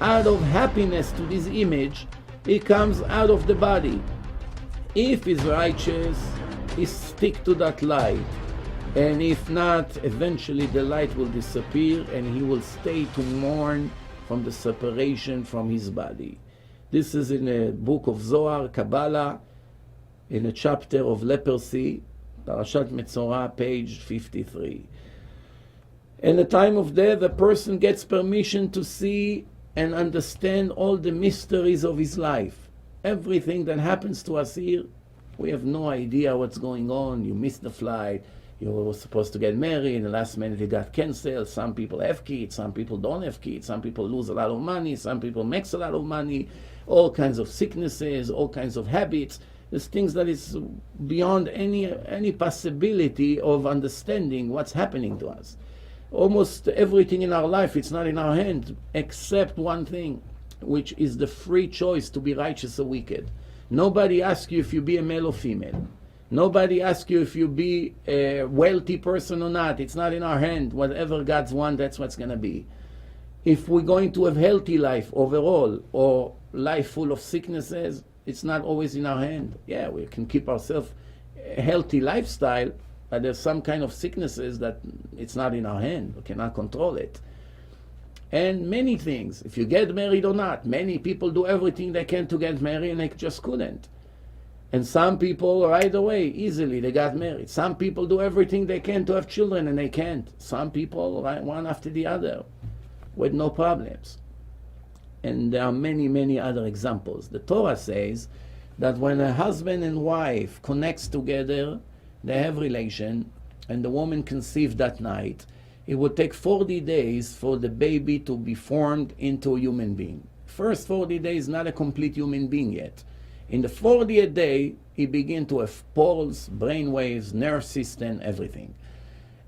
Out of happiness to this image, he comes out of the body. If he's righteous, he stick to that light. And if not, eventually the light will disappear and he will stay to mourn from the separation from his body. This is in a book of Zohar, Kabbalah, in a chapter of leprosy, Parashat Metzorah, page 53. In the time of death, the person gets permission to see and understand all the mysteries of his life. Everything that happens to us here, we have no idea what's going on. You missed the flight, you were supposed to get married, in the last minute it got canceled. Some people have kids, some people don't have kids, some people lose a lot of money, some people make a lot of money, all kinds of sicknesses, all kinds of habits. There's things that is beyond any possibility of understanding what's happening to us. Almost everything in our life, it's not in our hand, except one thing, which is the free choice to be righteous or wicked. Nobody asks you if you be a male or female. Nobody asks you if you be a wealthy person or not. It's not in our hand. Whatever God's want, that's what's going to be. If we're going to have healthy life overall, or life full of sicknesses, it's not always in our hand. Yeah, we can keep ourselves a healthy lifestyle, but there's some kind of sicknesses that it's not in our hand. We cannot control it. And many things, if you get married or not, many people do everything they can to get married and they just couldn't. And some people right away, easily, they got married. Some people do everything they can to have children and they can't. Some people, right, one after the other, with no problems. And there are many, many other examples. The Torah says that when a husband and wife connects together, they have relation, and the woman conceived that night, it would take 40 days for the baby to be formed into a human being. First 40 days, not a complete human being yet. In the 40th day, he began to have pulse, brain waves, nerve system, everything.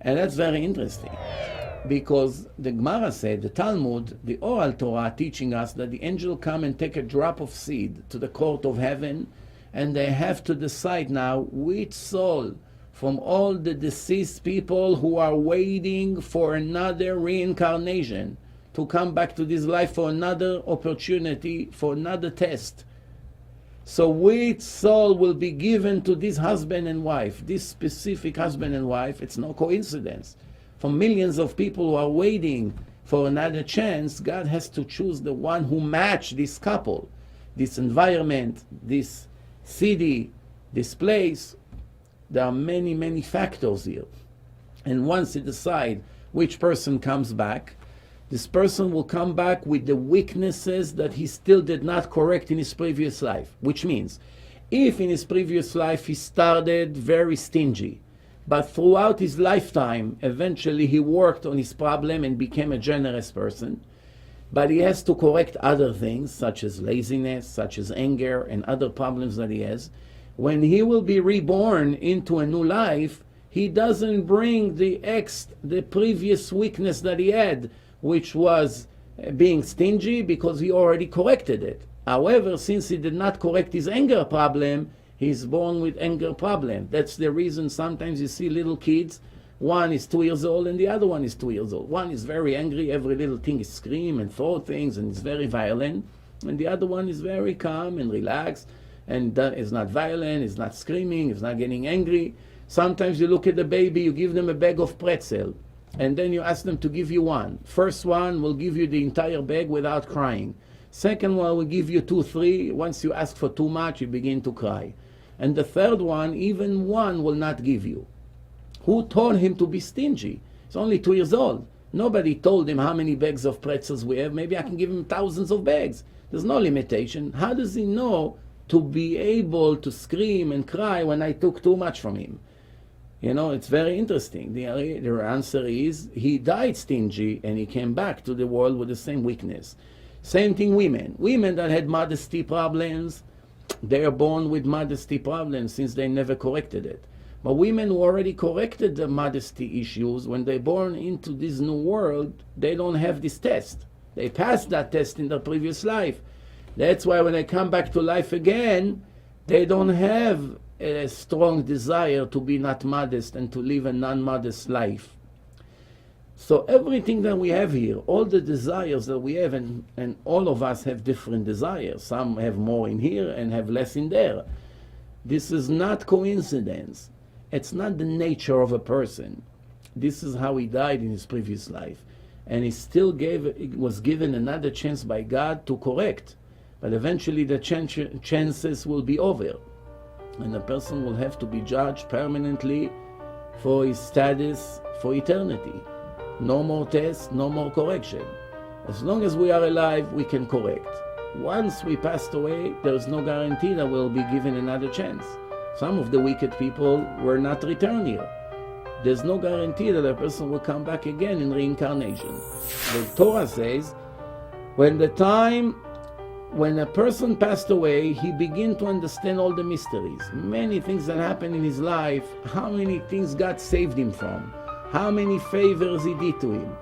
And that's very interesting, because the Gemara said, the Talmud, the oral Torah, teaching us that the angel come and take a drop of seed to the court of heaven, and they have to decide now which soul from all the deceased people who are waiting for another reincarnation to come back to this life for another opportunity, for another test. So which soul will be given to this husband and wife, this specific husband and wife? It's no coincidence. For millions of people who are waiting for another chance, God has to choose the one who match this couple, this environment, this city, this place. There are many, many factors here. And once you decide which person comes back, this person will come back with the weaknesses that he still did not correct in his previous life. Which means, if in his previous life he started very stingy, But throughout his lifetime, eventually he worked on his problem and became a generous person. But he has to correct other things, such as laziness, such as anger, and other problems that he has. When he will be reborn into a new life, he doesn't bring the previous weakness that he had, which was being stingy, because he already corrected it. However, since he did not correct his anger problem, he's born with anger problem. That's the reason sometimes you see little kids, one is 2 years old and the other one is 2 years old. One is very angry, every little thing is scream and throw things and is very violent. And the other one is very calm and relaxed and is not violent, is not screaming, is not getting angry. Sometimes you look at the baby, you give them a bag of pretzel, and then you ask them to give you one. First one will give you the entire bag without crying. Second one will give you 2, 3. Once you ask for too much, you begin to cry. And the third one, even one will not give you. Who told him to be stingy? He's only 2 years old. Nobody told him how many bags of pretzels we have. Maybe I can give him thousands of bags. There's no limitation. How does he know to be able to scream and cry when I took too much from him? You know, it's very interesting. The answer is he died stingy and he came back to the world with the same weakness. Same thing women. Women that had modesty problems, they are born with modesty problems since they never corrected it. But women who already corrected the modesty issues, when they're born into this new world, they don't have this test. They passed that test in their previous life. That's why when they come back to life again, they don't have a strong desire to be not modest and to live a non-modest life. So everything that we have here, all the desires that we have, and all of us have different desires. Some have more in here and have less in there. This is not coincidence. It's not the nature of a person. This is how he died in his previous life. And he still was given another chance by God to correct. But eventually the chances will be over. And the person will have to be judged permanently for his status for eternity. No more tests, no more correction. As long as we are alive, we can correct. Once we passed away, there is no guarantee that we'll be given another chance. Some of the wicked people were not returned here. There's no guarantee that a person will come back again in reincarnation. The Torah says, when a person passed away, he began to understand all the mysteries. Many things that happened in his life, how many things God saved him from, how many favors he did to him.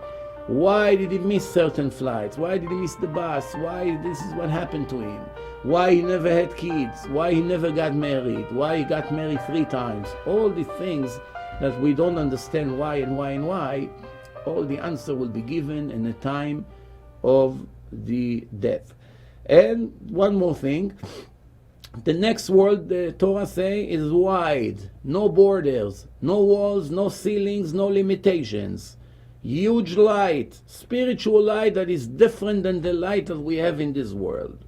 Why did he miss certain flights? Why did he miss the bus? Why this is what happened to him? Why he never had kids? Why he never got married? Why he got married 3 times? All the things that we don't understand why and why and why, all the answer will be given in the time of the death. And one more thing, the next world, the Torah say, is wide, no borders, no walls, no ceilings, no limitations. Huge light, spiritual light that is different than the light that we have in this world.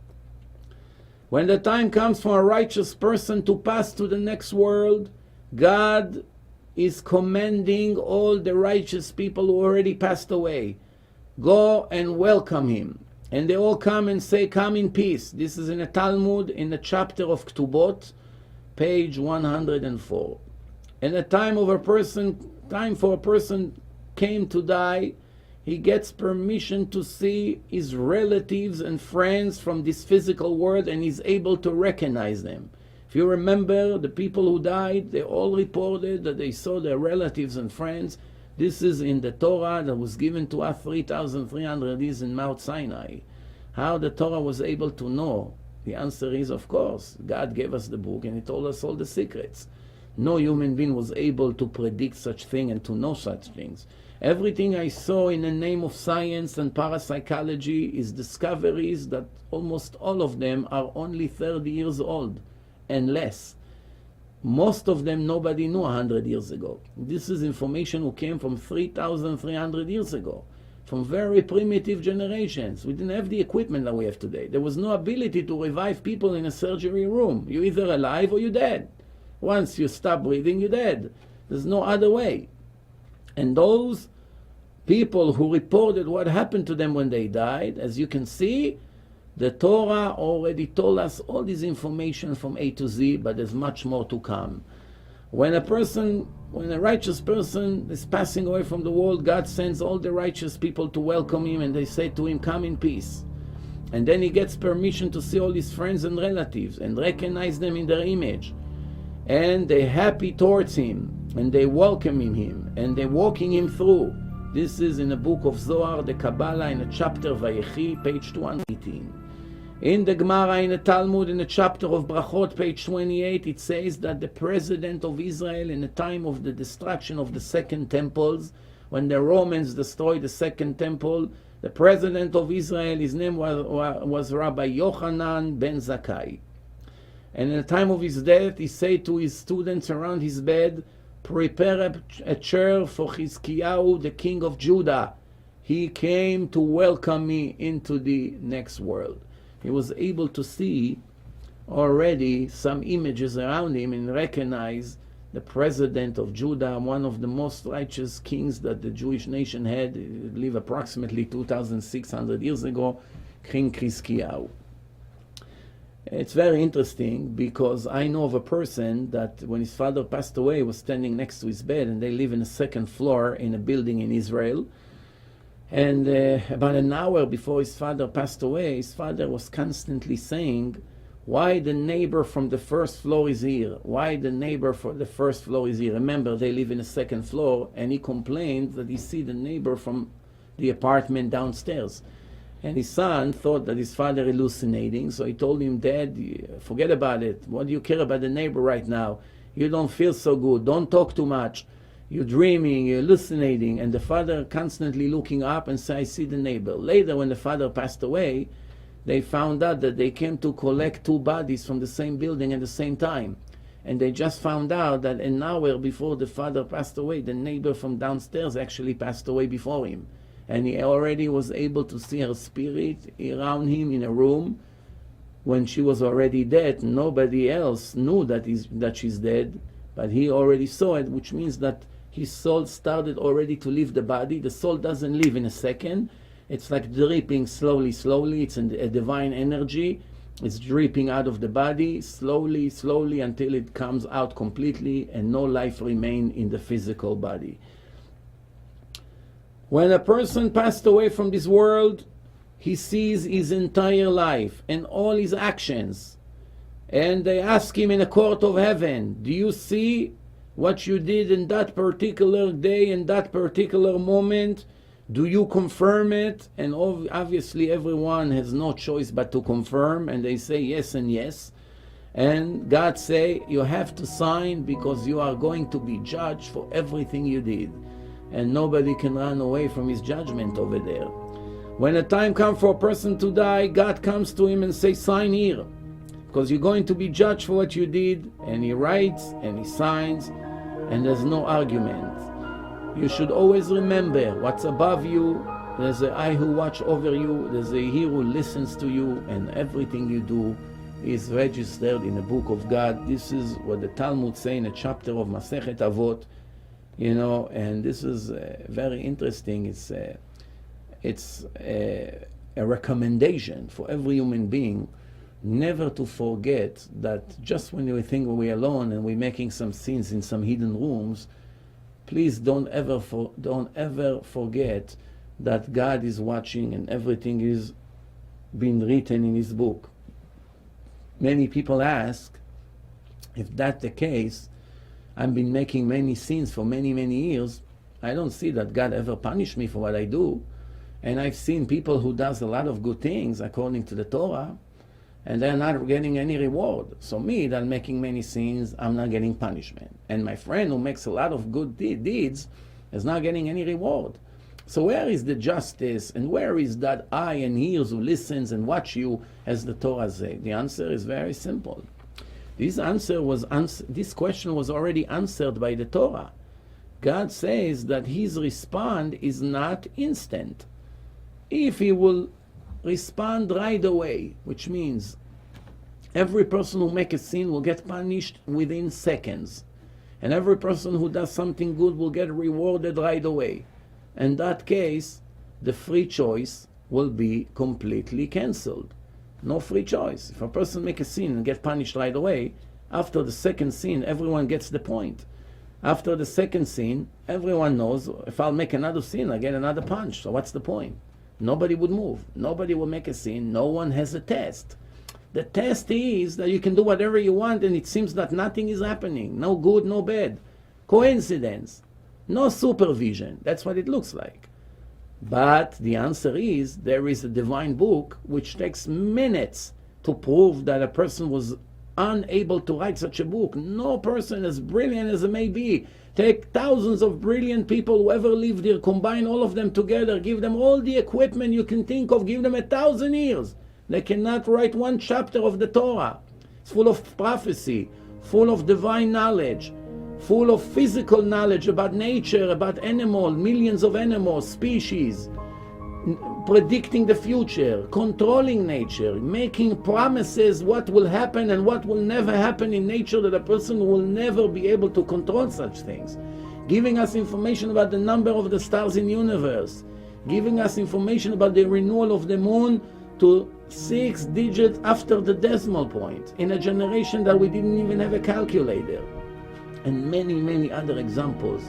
When the time comes for a righteous person to pass to the next world, God is commanding all the righteous people who already passed away, go and welcome him. And they all come and say, come in peace. This is in a Talmud, in the chapter of Ketubot, page 104. And the time for a person came to die, he gets permission to see his relatives and friends from this physical world, and he's able to recognize them. If you remember, the people who died, they all reported that they saw their relatives and friends. This is in the Torah that was given to us 3,300 years in Mount Sinai. How the Torah was able to know? The answer is, of course, God gave us the book and he told us all the secrets. No human being was able to predict such thing and to know such things. Everything I saw in the name of science and parapsychology is discoveries that almost all of them are only 30 years old and less. Most of them nobody knew 100 years ago. This is information who came from 3,300 years ago, from very primitive generations. We didn't have the equipment that we have today. There was no ability to revive people in a surgery room. You're either alive or you're dead. Once you stop breathing, you're dead. There's no other way. And those people who reported what happened to them when they died, as you can see, the Torah already told us all this information from A to Z, but there's much more to come. When a person when a righteous person is passing away from the world, God sends all the righteous people to welcome him, and they say to him, come in peace. And then he gets permission to see all his friends and relatives and recognize them in their image. And they're happy towards him, and they welcoming him, and they're walking him through. This is in the book of Zohar, the Kabbalah, in the chapter Vayechi, page 218. In the Gemara, in the Talmud, in the chapter of Brachot, page 28, it says that the president of Israel, in the time of the destruction of the second temples, when the Romans destroyed the second temple, the president of Israel, his name was Rabbi Yochanan ben Zakkai. And in the time of his death, he said to his students around his bed, prepare a chair for Chizkiyahu, the king of Judah. He came to welcome me into the next world. He was able to see already some images around him and recognize the president of Judah, one of the most righteous kings that the Jewish nation had, lived approximately 2,600 years ago, King Chizkiyahu. It's very interesting because I know of a person that when his father passed away was standing next to his bed, and they live in the second floor in a building in Israel. And about an hour before his father passed away, his father was constantly saying, why the neighbor from the first floor is here? Why the neighbor from the first floor is here? Remember, they live in the second floor, and he complained that he see the neighbor from the apartment downstairs. And his son thought that his father hallucinating, so he told him, Dad, forget about it. What do you care about the neighbor right now? You don't feel so good. Don't talk too much. You're dreaming, you're hallucinating. And the father constantly looking up and say, I see the neighbor. Later, when the father passed away, they found out that they came to collect two bodies from the same building at the same time. And they just found out that an hour before the father passed away, the neighbor from downstairs actually passed away before him. And he already was able to see her spirit around him in a room when she was already dead. Nobody else knew that she's dead, but he already saw it, which means that his soul started already to leave the body. The soul doesn't leave in a second. It's like dripping slowly, slowly. It's a divine energy. It's dripping out of the body slowly, slowly until it comes out completely and no life remains in the physical body. When a person passed away from this world, he sees his entire life and all his actions. And they ask him in a court of heaven, do you see what you did in that particular day, in that particular moment? Do you confirm it? And obviously everyone has no choice but to confirm, and they say yes and yes. And God say, you have to sign because you are going to be judged for everything you did. And nobody can run away from his judgment over there. When the time comes for a person to die, God comes to him and says, sign here, because you're going to be judged for what you did. And he writes and he signs, and there's no argument. You should always remember what's above you. There's an eye who watch over you. There's a ear who listens to you, and everything you do is registered in the book of God. This is what the Talmud say in a chapter of Masechet Avot. You know, and this is very interesting. It's a recommendation for every human being never to forget that just when we think we're alone and we're making some sins in some hidden rooms, please don't ever forget that God is watching and everything is being written in His book. Many people ask, if that's the case, I've been making many sins for many, many years. I don't see that God ever punished me for what I do. And I've seen people who does a lot of good things according to the Torah, and they're not getting any reward. So me, that I'm making many sins, I'm not getting punishment. And my friend who makes a lot of good deeds is not getting any reward. So where is the justice, and where is that eye and ears who listens and watch you, as the Torah says? The answer is very simple. This question was already answered by the Torah. God says that His response is not instant. If He will respond right away, which means every person who makes a sin will get punished within seconds, and every person who does something good will get rewarded right away. In that case, the free choice will be completely cancelled. No free choice. If a person makes a sin and gets punished right away, after the second sin, everyone gets the point. After the second scene, everyone knows if I'll make another scene, I get another punch. So what's the point? Nobody would move. Nobody will make a scene. No one has a test. The test is that you can do whatever you want and it seems that nothing is happening. No good, no bad. Coincidence. No supervision. That's what it looks like. But the answer is there is a divine book which takes minutes to prove that a person was unable to write such a book. No person as brilliant as it may be. Take thousands of brilliant people who ever lived here, combine all of them together, give them all the equipment you can think of, give them 1,000 years. They cannot write one chapter of the Torah. It's full of prophecy, full of divine knowledge, full of physical knowledge about nature, about animals, millions of animals, species, predicting the future, controlling nature, making promises what will happen and what will never happen in nature, that a person will never be able to control such things, giving us information about the number of the stars in the universe, giving us information about the renewal of the moon to 6 digits after the decimal point in a generation that we didn't even have a calculator, and many, many other examples.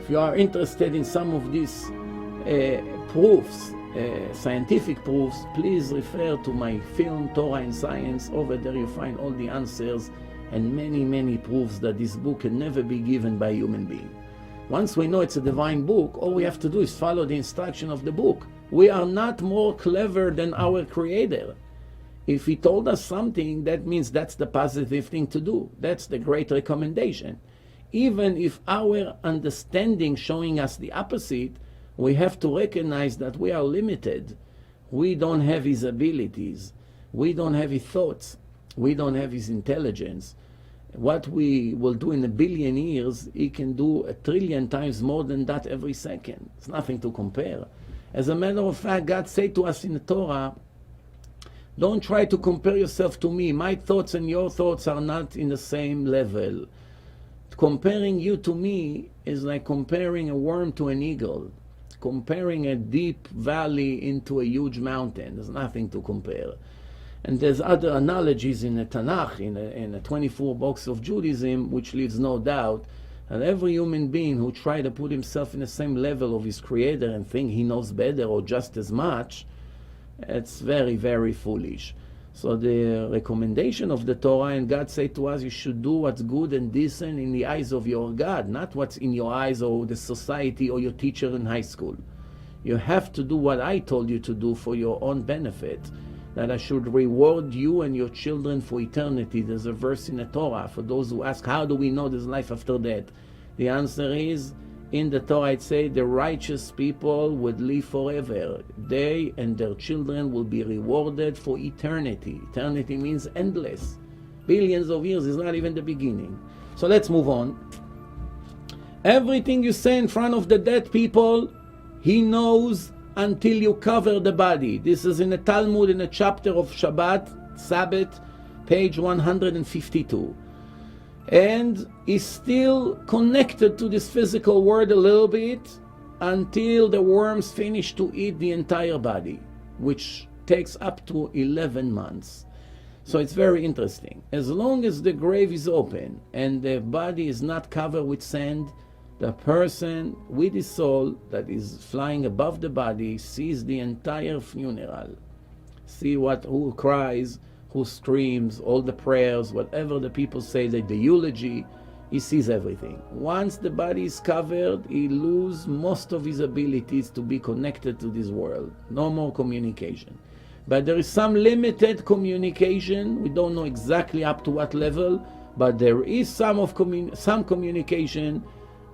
If you are interested in some of these proofs, scientific proofs, please refer to my film Torah and Science. Over there you find all the answers and many, many proofs that this book can never be given by a human being. Once we know it's a divine book, all we have to do is follow the instruction of the book. We are not more clever than our Creator. If He told us something, that means that's the positive thing to do. That's the great recommendation. Even if our understanding showing us the opposite, we have to recognize that we are limited. We don't have His abilities. We don't have His thoughts. We don't have His intelligence. What we will do in 1 billion years, He can do 1 trillion times more than that every second. It's nothing to compare. As a matter of fact, God said to us in the Torah, don't try to compare yourself to me. My thoughts and your thoughts are not in the same level. Comparing you to me is like comparing a worm to an eagle. Comparing a deep valley into a huge mountain. There's nothing to compare. And there's other analogies in the Tanakh, in the 24 books of Judaism, which leaves no doubt that every human being who tries to put himself in the same level of his Creator and think he knows better or just as much, it's very, very foolish. So the recommendation of the Torah, and God said to us, you should do what's good and decent in the eyes of your God, not what's in your eyes or the society or your teacher in high school. You have to do what I told you to do for your own benefit, that I should reward you and your children for eternity. There's a verse in the Torah for those who ask, how do we know there's life after death? The answer is, in the Torah it says, the righteous people would live forever. They and their children will be rewarded for eternity. Eternity means endless. Billions of years is not even the beginning. So let's move on. Everything you say in front of the dead people, He knows until you cover the body. This is in the Talmud, in the chapter of Sabbath, page 152. And is still connected to this physical world a little bit until the worms finish to eat the entire body, which takes up to 11 months. So it's very interesting. As long as the grave is open and the body is not covered with sand, the person with his soul that is flying above the body sees the entire funeral. See who cries, who screams, all the prayers, whatever the people say, the eulogy, he sees everything. Once the body is covered, he loses most of his abilities to be connected to this world. No more communication. But there is some limited communication. We don't know exactly up to what level, but there is some communication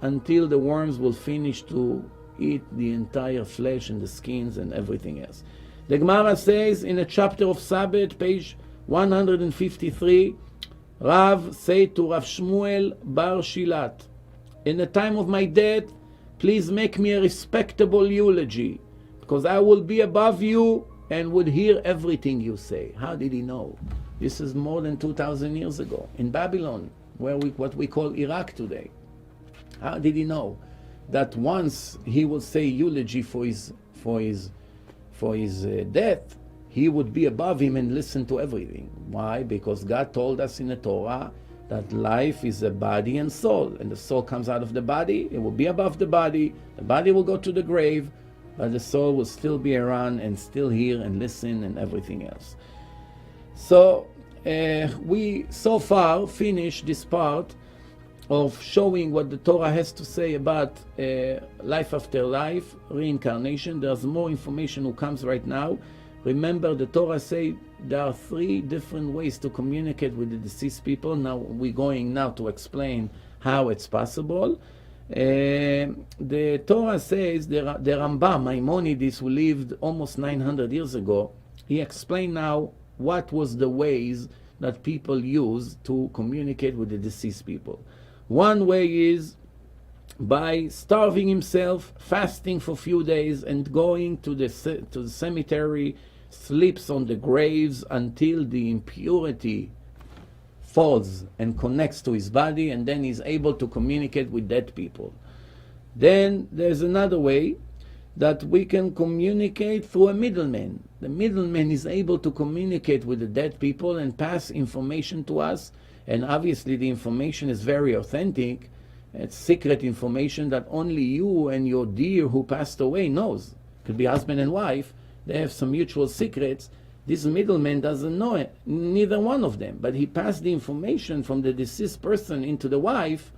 until the worms will finish to eat the entire flesh and the skins and everything else. The Gemara says in the chapter of Sabbath, page 153, Rav said to Rav Shmuel Bar Shilat, in the time of my death, please make me a respectable eulogy, because I will be above you and would hear everything you say. How did he know? This is more than 2,000 years ago, in Babylon, what we call Iraq today. How did he know that once he will say eulogy for his death, he would be above him and listen to everything? Why? Because God told us in the Torah, that life is a body and soul, and the soul comes out of the body, it will be above the body will go to the grave, but the soul will still be around and still hear and listen and everything else. So we so far finished this part of showing what the Torah has to say about life after life, reincarnation. There's more information who comes right now. Remember, the Torah say there are 3 different ways to communicate with the deceased people. Now we're going now to explain how it's possible. The Torah says, the Rambam, Maimonides, who lived almost 900 years ago, he explained now what was the ways that people use to communicate with the deceased people. One way is by starving himself, fasting for a few days, and going to the cemetery, sleeps on the graves until the impurity falls and connects to his body, and then he's able to communicate with dead people. Then there's another way that we can communicate through a middleman. The middleman is able to communicate with the dead people and pass information to us, and obviously the information is very authentic. It's secret information that only you and your dear who passed away knows. It could be husband and wife. They have some mutual secrets. This middleman doesn't know it, neither one of them, but he passed the information from the deceased person into the wife,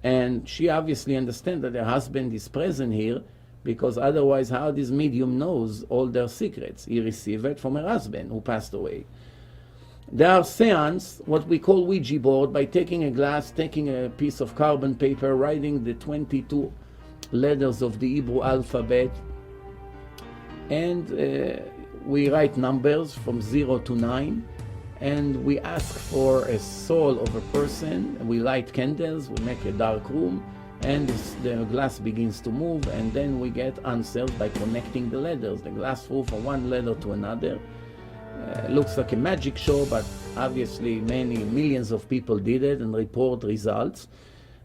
and she obviously understands that her husband is present here, because otherwise how this medium knows all their secrets? He received it from her husband who passed away. There are seance, what we call Ouija board, by taking a glass, taking a piece of carbon paper, writing the 22 letters of the Hebrew alphabet, and we write numbers from 0 to 9, and we ask for a soul of a person. We light candles, we make a dark room, and the glass begins to move, and then we get answers by connecting the letters. The glass moves from one letter to another. Looks like a magic show, but obviously millions of people did it and report results.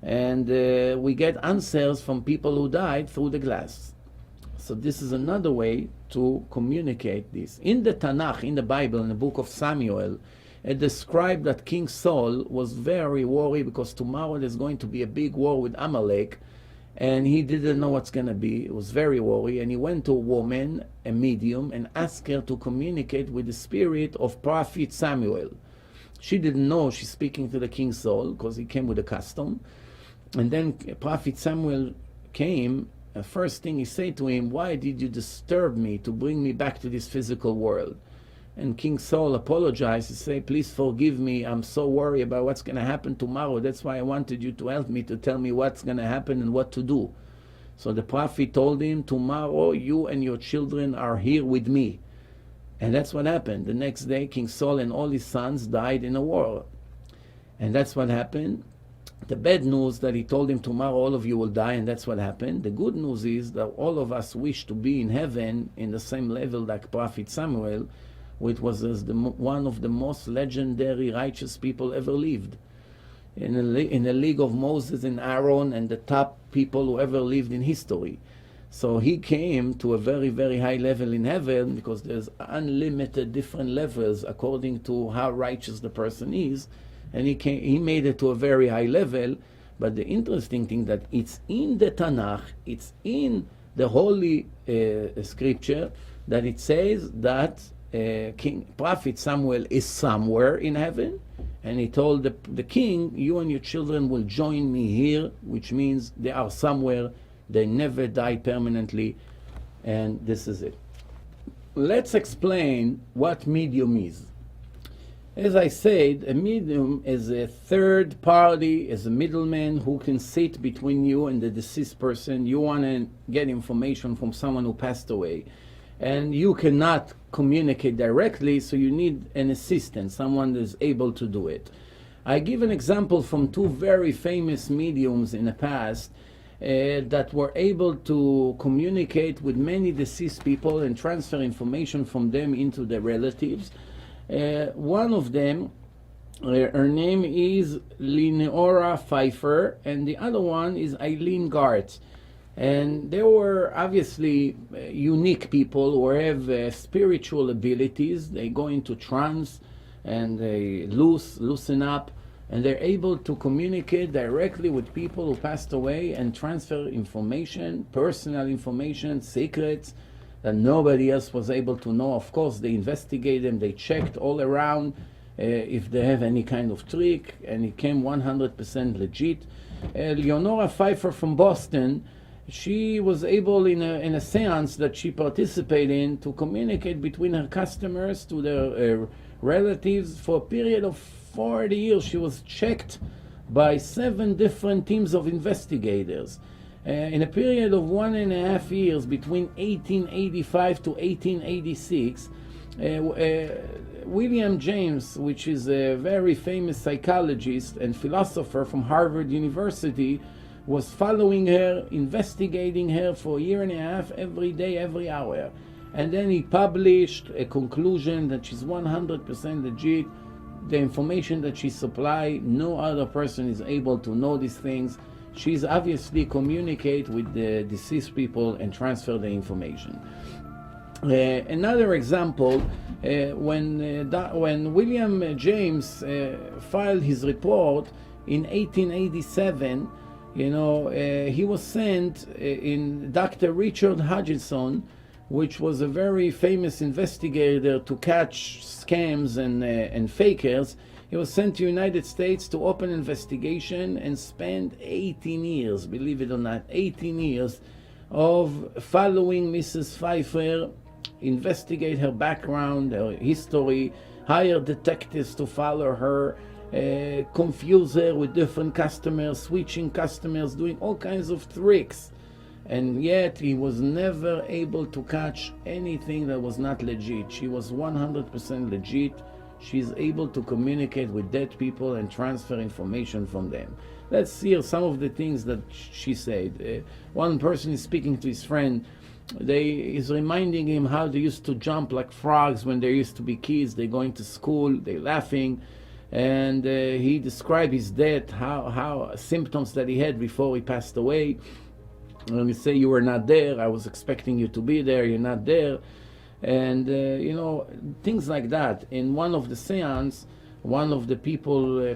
And we get answers from people who died through the glass. So this is another way to communicate this. In the Tanakh, in the Bible, in the book of Samuel, it described that King Saul was very worried because tomorrow there's going to be a big war with Amalek, and he didn't know what's going to be. He was very worried, and he went to a woman, a medium, and asked her to communicate with the spirit of Prophet Samuel. She didn't know she's speaking to the King Saul because he came with a custom. And then Prophet Samuel came. The first thing he said to him, "Why did you disturb me to bring me back to this physical world?" And King Saul apologized. He said, "Please forgive me. I'm so worried about what's going to happen tomorrow. That's why I wanted you to help me, to tell me what's going to happen and what to do." So the prophet told him, "Tomorrow you and your children are here with me." And that's what happened. The next day, King Saul and all his sons died in a war. And that's what happened. The bad news that he told him, tomorrow all of you will die, and that's what happened. The good news is that all of us wish to be in heaven in the same level like Prophet Samuel, which was one of the most legendary righteous people ever lived. In the league of Moses and Aaron, and the top people who ever lived in history. So he came to a very, very high level in heaven, because there's unlimited different levels according to how righteous the person is. And he made it to a very high level. But the interesting thing that it's in the Tanakh, it's in the Holy Scripture, that it says that Prophet Samuel is somewhere in heaven, and he told the king, "You and your children will join me here," which means they are somewhere. They never die permanently, and this is it. Let's explain what medium is. As I said, a medium is a third party, is a middleman who can sit between you and the deceased person. You want to get information from someone who passed away, and you cannot communicate directly, so you need an assistant, someone that is able to do it. I give an example from 2 very famous mediums in the past that were able to communicate with many deceased people and transfer information from them into their relatives. One of them, her name is Leonora Pfeiffer, and the other one is Eileen Gart. And they were obviously unique people who have spiritual abilities. They go into trance and they loosen up, and they're able to communicate directly with people who passed away and transfer information, personal information, secrets that nobody else was able to know. Of course, they investigated them, they checked all around if they have any kind of trick, and it came 100% legit. Leonora Pfeiffer from Boston, she was able in a seance that she participated in to communicate between her customers to their relatives for a period of 40 years. She was checked by 7 different teams of investigators. In a period of 1.5 years, between 1885 to 1886, William James, which is a very famous psychologist and philosopher from Harvard University, was following her, investigating her for 1.5 years, every day, every hour. And then he published a conclusion that she's 100% legit. The information that she supplied, no other person is able to know these things. She's obviously communicate with the deceased people and transfer the information. Another example, when William James filed his report in 1887, he was sent in Dr. Richard Hodgson, which was a very famous investigator to catch scams and fakers. He was sent to the United States to open investigation and spend 18 years, believe it or not, 18 years of following Mrs. Pfeiffer, investigate her background, her history, hire detectives to follow her, confuse her with different customers, switching customers, doing all kinds of tricks. And yet he was never able to catch anything that was not legit. She was 100% legit. She's able to communicate with dead people and transfer information from them. Let's hear some of the things that she said. One person is speaking to his friend. He's reminding him how they used to jump like frogs when there used to be kids. They're going to school, they're laughing. And he described his death, how symptoms that he had before he passed away. And he say, you were not there, I was expecting you to be there, you're not there. And things like that. In one of the seance, one of the people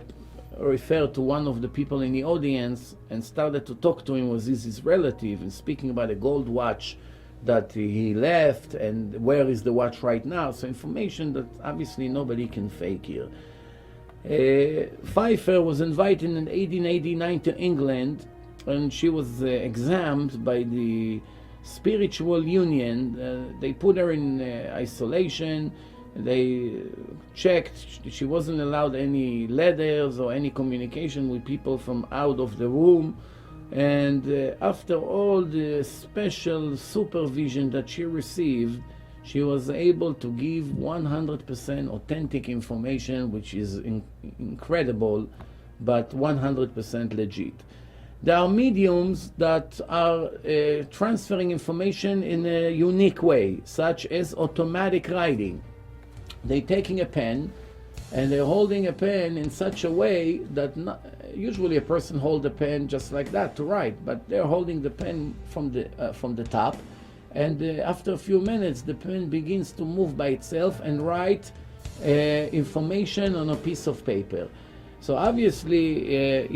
referred to one of the people in the audience and started to talk to him, was his relative, and speaking about a gold watch that he left and where is the watch right now. So information that obviously nobody can fake here. Pfeiffer was invited in 1889 to England, and she was examined by the Spiritual Union. They put her in isolation. They checked. She wasn't allowed any letters or any communication with people from out of the room. And after all the special supervision that she received, she was able to give 100% authentic information, which is incredible, but 100% legit. There are mediums that are transferring information in a unique way, such as automatic writing. They're taking a pen and they're holding a pen in such a way that usually a person holds a pen just like that to write, but they're holding the pen from the top, and after a few minutes the pen begins to move by itself and write information on a piece of paper. So obviously,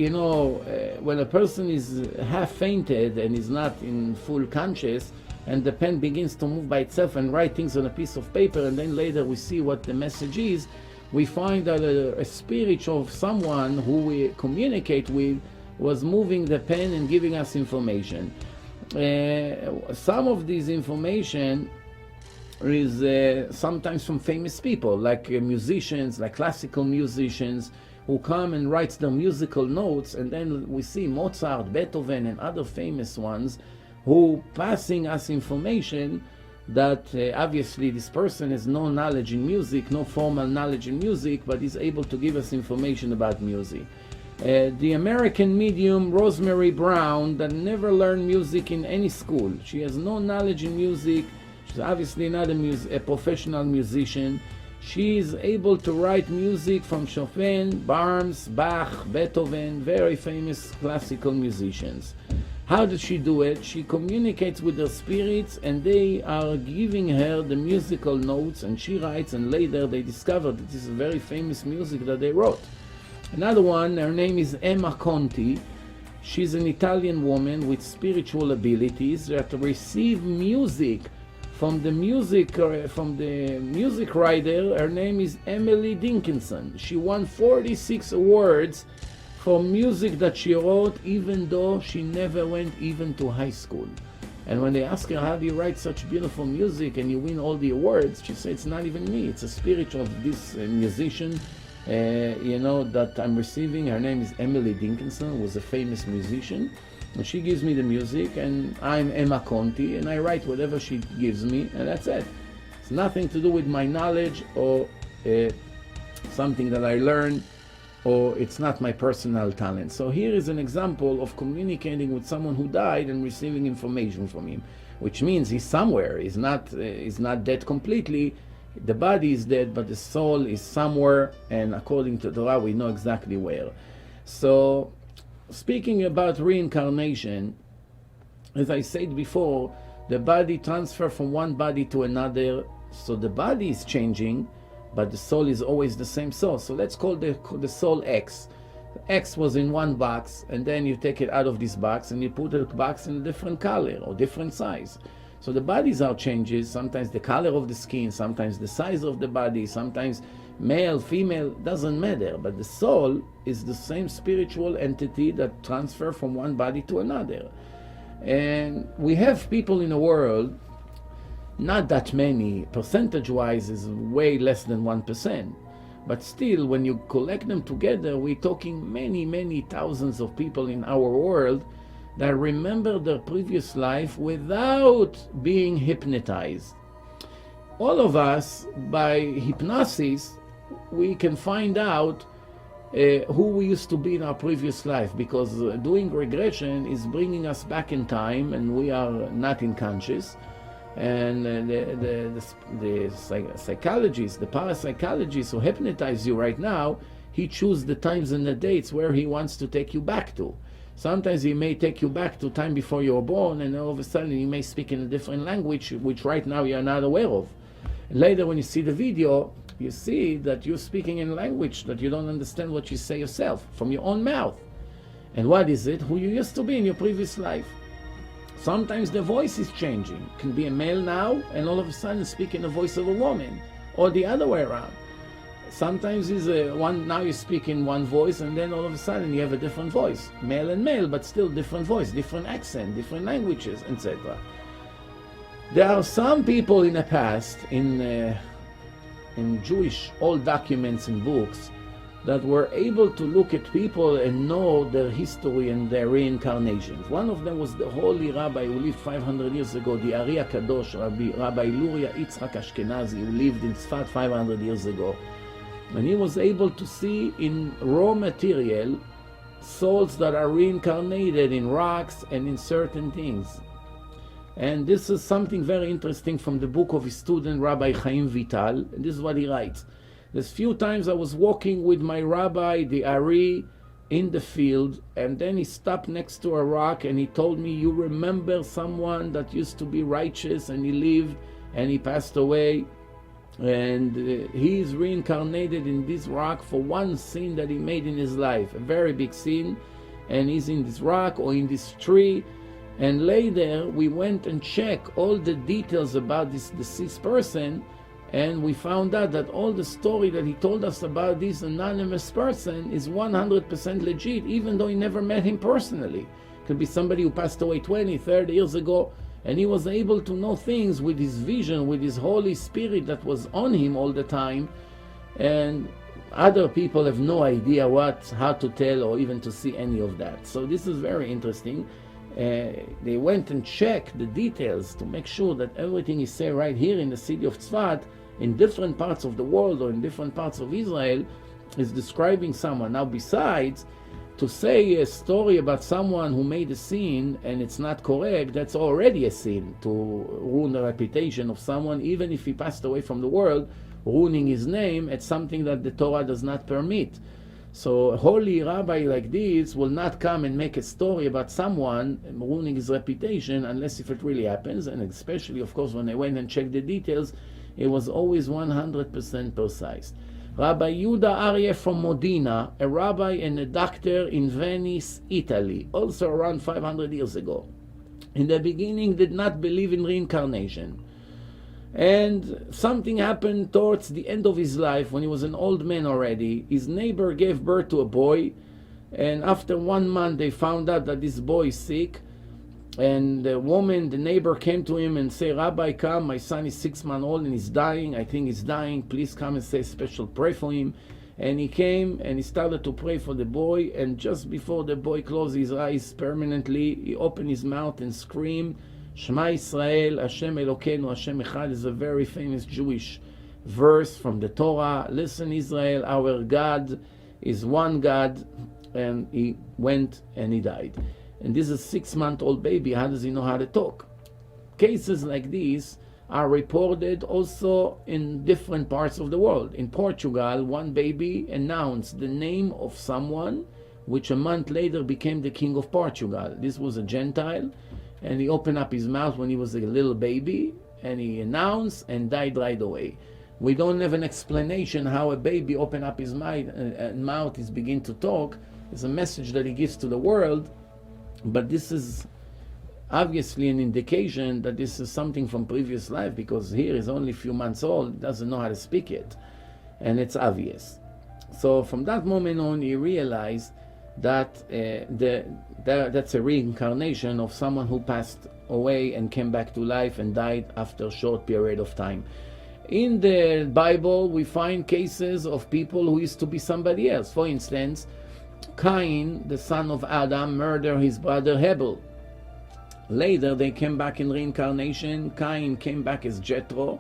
when a person is half fainted and is not in full conscious, and the pen begins to move by itself and write things on a piece of paper, and then later we see what the message is, we find that a spirit of someone who we communicate with was moving the pen and giving us information. Some of these information is sometimes from famous people, like musicians, like classical musicians, who come and writes their musical notes, and then we see Mozart, Beethoven, and other famous ones who passing us information that obviously this person has no knowledge in music, no formal knowledge in music, but is able to give us information about music. The American medium Rosemary Brown, that never learned music in any school. She has no knowledge in music. She's obviously not a professional musician. She is able to write music from Chopin, Brahms, Bach, Beethoven, very famous classical musicians. How does she do it? She communicates with her spirits, and they are giving her the musical notes, and she writes, and later they discover that this is very famous music that they wrote. Another one, her name is Emma Conti. She's an Italian woman with spiritual abilities that receive music from the music writer. Her name is Emily Dickinson. She won 46 awards for music that she wrote, even though she never went even to high school. And when they ask her, how do you write such beautiful music and you win all the awards, she said, it's not even me, it's a spirit of this musician that I'm receiving. Her name is Emily Dickinson, was a famous musician. And she gives me the music, and I'm Emma Conti, and I write whatever she gives me, and that's it. It's nothing to do with my knowledge or something that I learned, or it's not my personal talent. So here is an example of communicating with someone who died and receiving information from him, which means he's somewhere. He's not dead completely. The body is dead, but the soul is somewhere, and according to Torah, we know exactly where. So, speaking about reincarnation, as I said before, the body transfers from one body to another, so the body is changing, but the soul is always the same soul. So let's call the soul X. X was in one box, and then you take it out of this box and you put the box in a different color or different size. So the bodies are changes, sometimes the color of the skin, sometimes the size of the body, sometimes male, female, doesn't matter. But the soul is the same spiritual entity that transfers from one body to another. And we have people in the world, not that many, percentage-wise is way less than 1%. But still, when you collect them together, we're talking many, many thousands of people in our world that remember their previous life without being hypnotized. All of us, by hypnosis, we can find out who we used to be in our previous life, because doing regression is bringing us back in time, and we are not unconscious. And the psychologist, the parapsychologist who hypnotize you right now, he chooses the times and the dates where he wants to take you back to. Sometimes he may take you back to time before you were born, and all of a sudden he may speak in a different language, which right now you're not aware of. And later when you see the video, you see that you're speaking in a language that you don't understand what you say yourself, from your own mouth. And what is it? Who you used to be in your previous life. Sometimes the voice is changing. It can be a male now, and all of a sudden speak in the voice of a woman, or the other way around. Sometimes now you speak in one voice, and then all of a sudden you have a different voice, male and male, but still different voice, different accent, different languages, etc. There are some people in the past, in Jewish old documents and books, that were able to look at people and know their history and their reincarnations. One of them was the holy rabbi who lived 500 years ago, the Ari HaKadosh, Rabbi Luria Yitzchak Ashkenazi, who lived in Tzfat 500 years ago. And he was able to see in raw material souls that are reincarnated in rocks and in certain things. And this is something very interesting from the book of his student, Rabbi Chaim Vital. And this is what he writes. There's few times I was walking with my rabbi, the Ari, in the field, and then he stopped next to a rock and he told me, you remember someone that used to be righteous and he lived and he passed away, and he is reincarnated in this rock for one sin that he made in his life, a very big sin, and he's in this rock or in this tree. And later we went and checked all the details about this deceased person, and we found out that all the story that he told us about this anonymous person is 100% legit, even though he never met him personally. Could be somebody who passed away 20, 30 years ago, and he was able to know things with his vision, with his Holy Spirit that was on him all the time, and other people have no idea how to tell or even to see any of that. So this is very interesting. They went and checked the details to make sure that everything is said right here in the city of Tzfat, in different parts of the world or in different parts of Israel, is describing someone. Now, besides, to say a story about someone who made a sin and it's not correct, that's already a sin, to ruin the reputation of someone, even if he passed away from the world, ruining his name. It's something that the Torah does not permit. So a holy rabbi like this will not come and make a story about someone ruining his reputation unless if it really happens, and especially, of course, when I went and checked the details, it was always 100% precise. Rabbi Yehuda Aryeh from Modena, a rabbi and a doctor in Venice, Italy, also around 500 years ago. In the beginning did not believe in reincarnation. And something happened towards the end of his life when he was an old man already. His neighbor gave birth to a boy, and after 1 month they found out that this boy is sick. And the woman, the neighbor, came to him and said, Rabbi, come, my son is 6 months old and he's dying. I think he's dying. Please come and say a special prayer for him. And he came and he started to pray for the boy. And just before the boy closed his eyes permanently, he opened his mouth and screamed, Shema Yisrael, Hashem Elokeinu, Hashem Echad. Is a very famous Jewish verse from the Torah. Listen, Israel, our God is one God. And he went and he died. And this is a 6-month-old baby. How does he know how to talk? Cases like these are reported also in different parts of the world. In Portugal, one baby announced the name of someone which a month later became the king of Portugal. This was a Gentile, and he opened up his mouth when he was a little baby, and he announced and died right away. We don't have an explanation how a baby opened up his mouth, is begin to talk. It's a message that he gives to the world. But this is obviously an indication that this is something from previous life, because here is only a few months old, doesn't know how to speak it, and it's obvious. So from that moment on, he realized that that's a reincarnation of someone who passed away and came back to life and died after a short period of time. In the Bible, we find cases of people who used to be somebody else. For instance, Cain, the son of Adam, murdered his brother Hebel. Later, they came back in reincarnation. Cain came back as Jethro,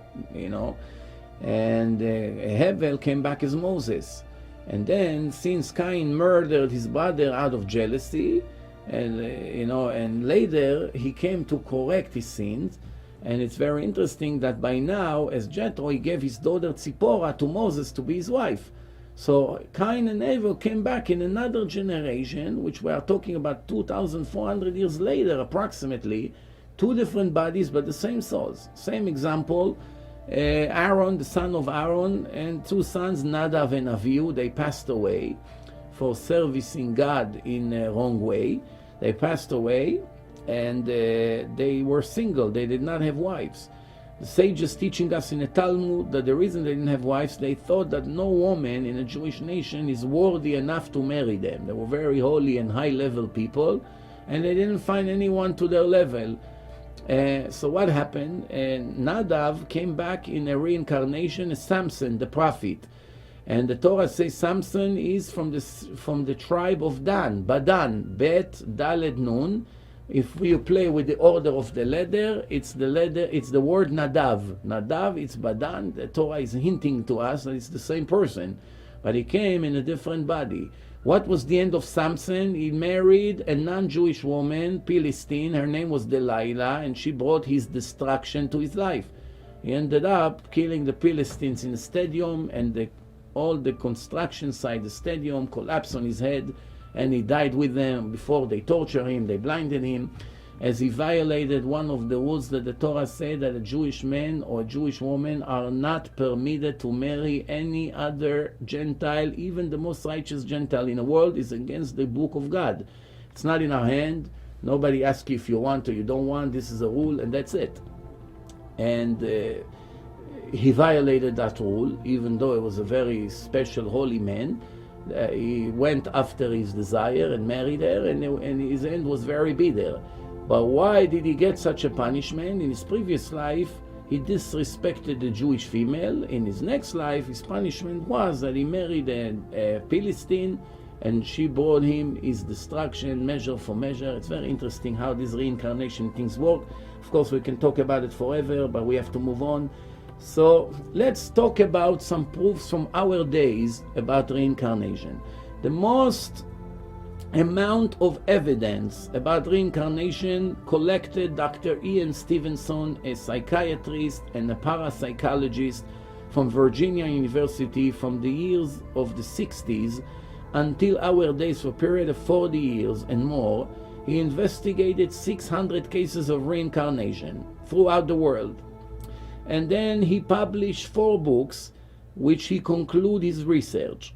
and Hebel came back as Moses. And then, since Cain murdered his brother out of jealousy, and later he came to correct his sins. And it's very interesting that by now, as Jethro, he gave his daughter Tzipporah to Moses to be his wife. So Cain and Abel came back in another generation, which we are talking about 2,400 years later, approximately. 2 different bodies, but the same souls. Same example, Aaron, the son of Aaron, and 2 sons, Nadav and Avihu, they passed away for servicing God in a wrong way. They passed away, and they were single. They did not have wives. The sages teaching us in the Talmud that the reason they didn't have wives, they thought that no woman in a Jewish nation is worthy enough to marry them. They were very holy and high-level people, and they didn't find anyone to their level. So what happened? Nadav came back in a reincarnation as Samson, the prophet. And the Torah says Samson is from the tribe of Dan, Badan, Bet, Daled, Nun. If we play with the order of the letter, it's the word Nadav. Nadav, it's Badan. The Torah is hinting to us that it's the same person, but he came in a different body. What was the end of Samson? He married a non-Jewish woman, Philistine. Her name was Delilah, and she brought his destruction to his life. He ended up killing the Philistines in the stadium, and all the construction site, the stadium, collapsed on his head. And he died with them. Before they tortured him, they blinded him, as he violated one of the rules that the Torah said, that a Jewish man or a Jewish woman are not permitted to marry any other Gentile. Even the most righteous Gentile in the world is against the book of God. It's not in our hand. Nobody asks you if you want or you don't want. This is a rule, and that's it. And he violated that rule, even though it was a very special holy man. He went after his desire and married her, and his end was very bitter. But why did he get such a punishment? In his previous life, he disrespected the Jewish female. In his next life, his punishment was that he married a Philistine, and she brought him his destruction, measure for measure. It's very interesting how these reincarnation things work. Of course, we can talk about it forever, but we have to move on. So let's talk about some proofs from our days about reincarnation. The most amount of evidence about reincarnation collected Dr. Ian Stevenson, a psychiatrist and a parapsychologist from Virginia University, from the years of the 60s until our days, for a period of 40 years and more. He investigated 600 cases of reincarnation throughout the world. And then he published 4 books which he concluded his research.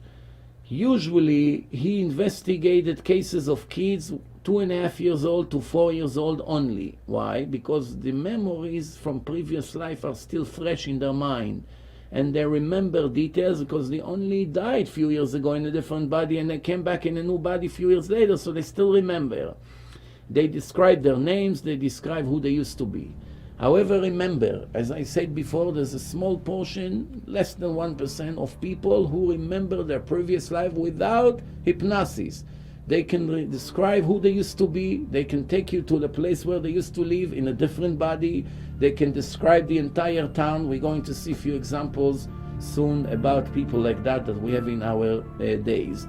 Usually, he investigated cases of kids 2.5 years old to 4 years old only. Why? Because the memories from previous life are still fresh in their mind. And they remember details because they only died a few years ago in a different body and they came back in a new body a few years later, so they still remember. They describe their names, they describe who they used to be. However, remember, as I said before, there's a small portion, less than 1% of people who remember their previous life without hypnosis. They can describe who they used to be, they can take you to the place where they used to live in a different body, they can describe the entire town. We're going to see a few examples soon about people like that we have in our days.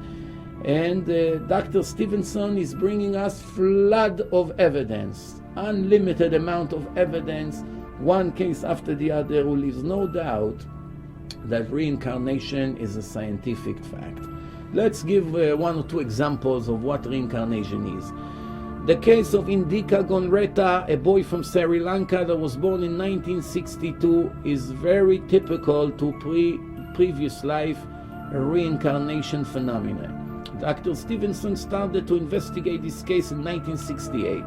And Dr. Stevenson is bringing us flood of evidence, unlimited amount of evidence, one case after the other, who leaves no doubt that reincarnation is a scientific fact. Let's give 1 or 2 examples of what reincarnation is. The case of Indika Gonreta, a boy from Sri Lanka that was born in 1962, is very typical to previous life reincarnation phenomena. Dr. Stevenson started to investigate this case in 1968.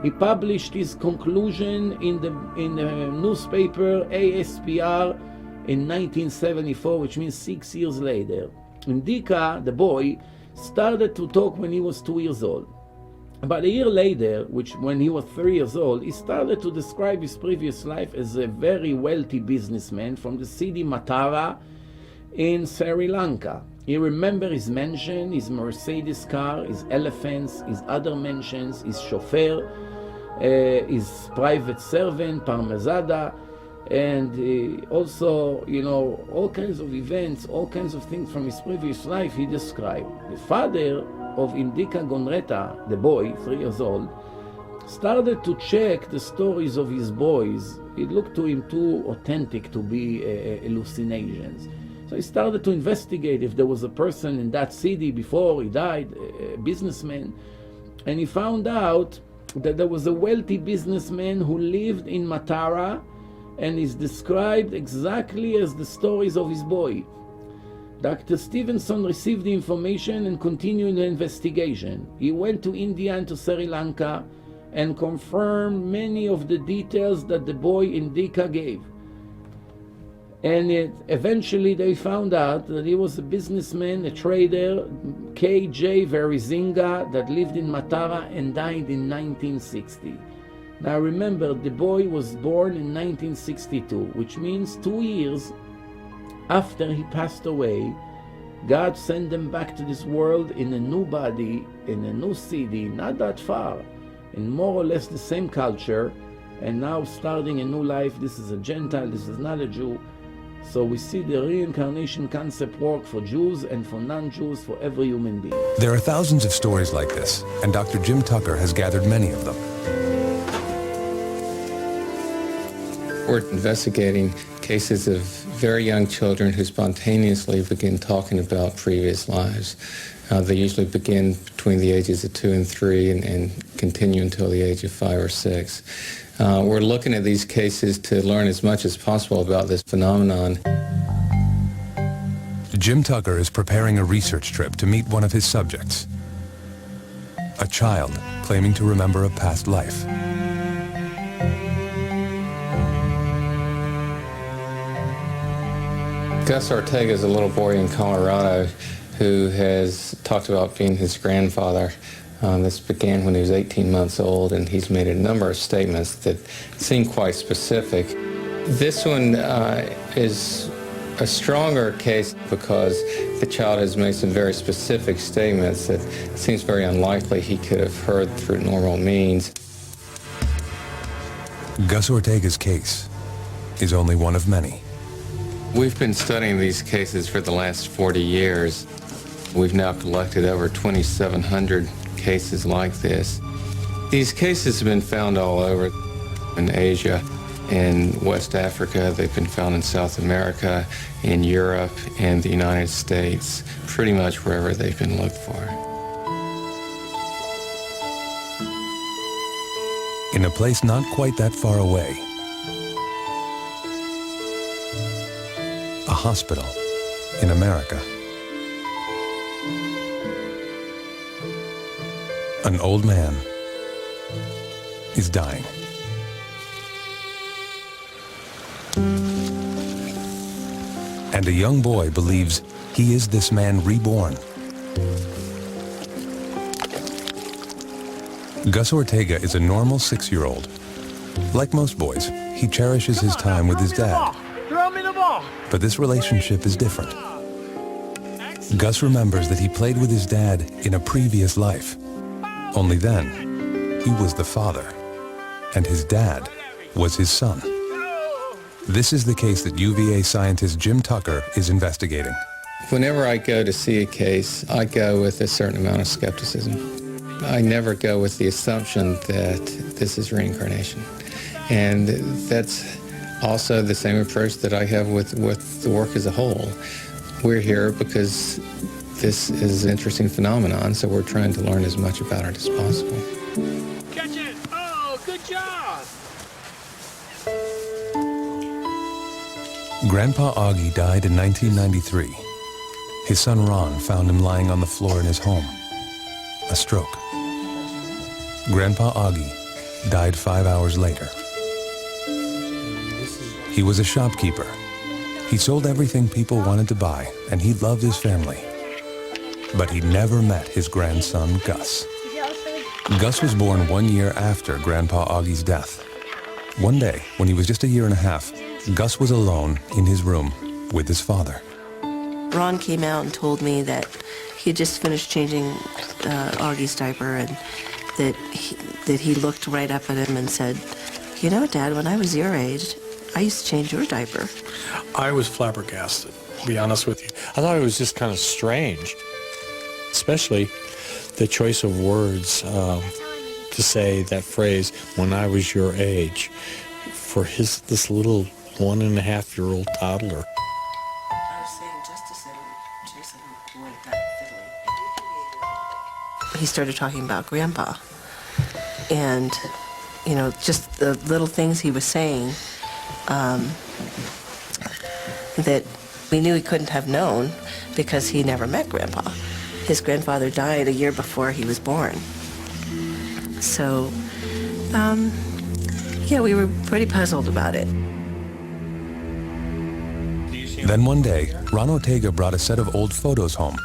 He published his conclusion in the newspaper ASPR in 1974, which means 6 years later. Indika, the boy, started to talk when he was 2 years old. About a year later, when he was 3 years old, he started to describe his previous life as a very wealthy businessman from the city Matara in Sri Lanka. He remembered his mansion, his Mercedes car, his elephants, his other mansions, his chauffeur, his private servant, Parmezada, and also, all kinds of events, all kinds of things from his previous life he described. The father of Indika Gonreta, the boy, 3 years old, started to check the stories of his boys. It looked to him too authentic to be hallucinations. So he started to investigate if there was a person in that city before he died, a businessman, and he found out that there was a wealthy businessman who lived in Matara and is described exactly as the stories of his boy. Dr. Stevenson received the information and continued the investigation. He went to India and to Sri Lanka and confirmed many of the details that the boy Indika gave. And eventually they found out that he was a businessman, a trader, K.J. Verizinga, that lived in Matara and died in 1960. Now remember, the boy was born in 1962, which means 2 years after he passed away. God sent them back to this world in a new body, in a new city, not that far, in more or less the same culture, and now starting a new life. This is a Gentile, this is not a Jew. So we see the reincarnation concept work for Jews and for non-Jews, for every human being. There are thousands of stories like this, and Dr. Jim Tucker has gathered many of them. We're investigating cases of very young children who spontaneously begin talking about previous lives. They usually begin between the ages of 2 and 3 and continue until the age of 5 or 6. We're looking at these cases to learn as much as possible about this phenomenon. Jim Tucker is preparing a research trip to meet one of his subjects, a child claiming to remember a past life. Gus Ortega is a little boy in Colorado who has talked about being his grandfather. This began when he was 18 months old, and he's made a number of statements that seem quite specific. This one is a stronger case because the child has made some very specific statements that it seems very unlikely he could have heard through normal means. Gus Ortega's case is only one of many. We've been studying these cases for the last 40 years. We've now collected over 2,700 cases like this. These cases have been found all over in Asia, in West Africa, they've been found in South America, in Europe, and the United States, pretty much wherever they've been looked for. In a place not quite that far away, a hospital in America. An old man is dying. And a young boy believes he is this man reborn. Gus Ortega is a normal 6-year-old. Like most boys, he cherishes his time with his dad. Throw me the ball. But this relationship is different. Gus remembers that he played with his dad in a previous life. Only then, he was the father, and his dad was his son. This is the case that UVA scientist Jim Tucker is investigating. Whenever I go to see a case, I go with a certain amount of skepticism. I never go with the assumption that this is reincarnation. And that's also the same approach that I have with the work as a whole. We're here because this is an interesting phenomenon, so we're trying to learn as much about it as possible. Catch it. Oh, good job. Grandpa Augie died in 1993. His son Ron found him lying on the floor in his home. A stroke. Grandpa Augie died 5 hours later. He was a shopkeeper. He sold everything people wanted to buy, and he loved his family. But he never met his grandson, Gus. Gus was born 1 year after Grandpa Augie's death. One day, when he was just a year and a half, Gus was alone in his room with his father. Ron came out and told me that he had just finished changing Augie's diaper, and that he looked right up at him and said, "You know, Dad, when I was your age, I used to change your diaper." I was flabbergasted, to be honest with you. I thought it was just kind of strange, especially the choice of words to say that phrase, "when I was your age," for this little 1.5-year-old toddler. I was saying Justice and Jason went that fiddly. He started talking about Grandpa, and just the little things he was saying that we knew he couldn't have known because he never met Grandpa. His grandfather died a year before he was born. So, we were pretty puzzled about it. Then one day, Ron Ortega brought a set of old photos home,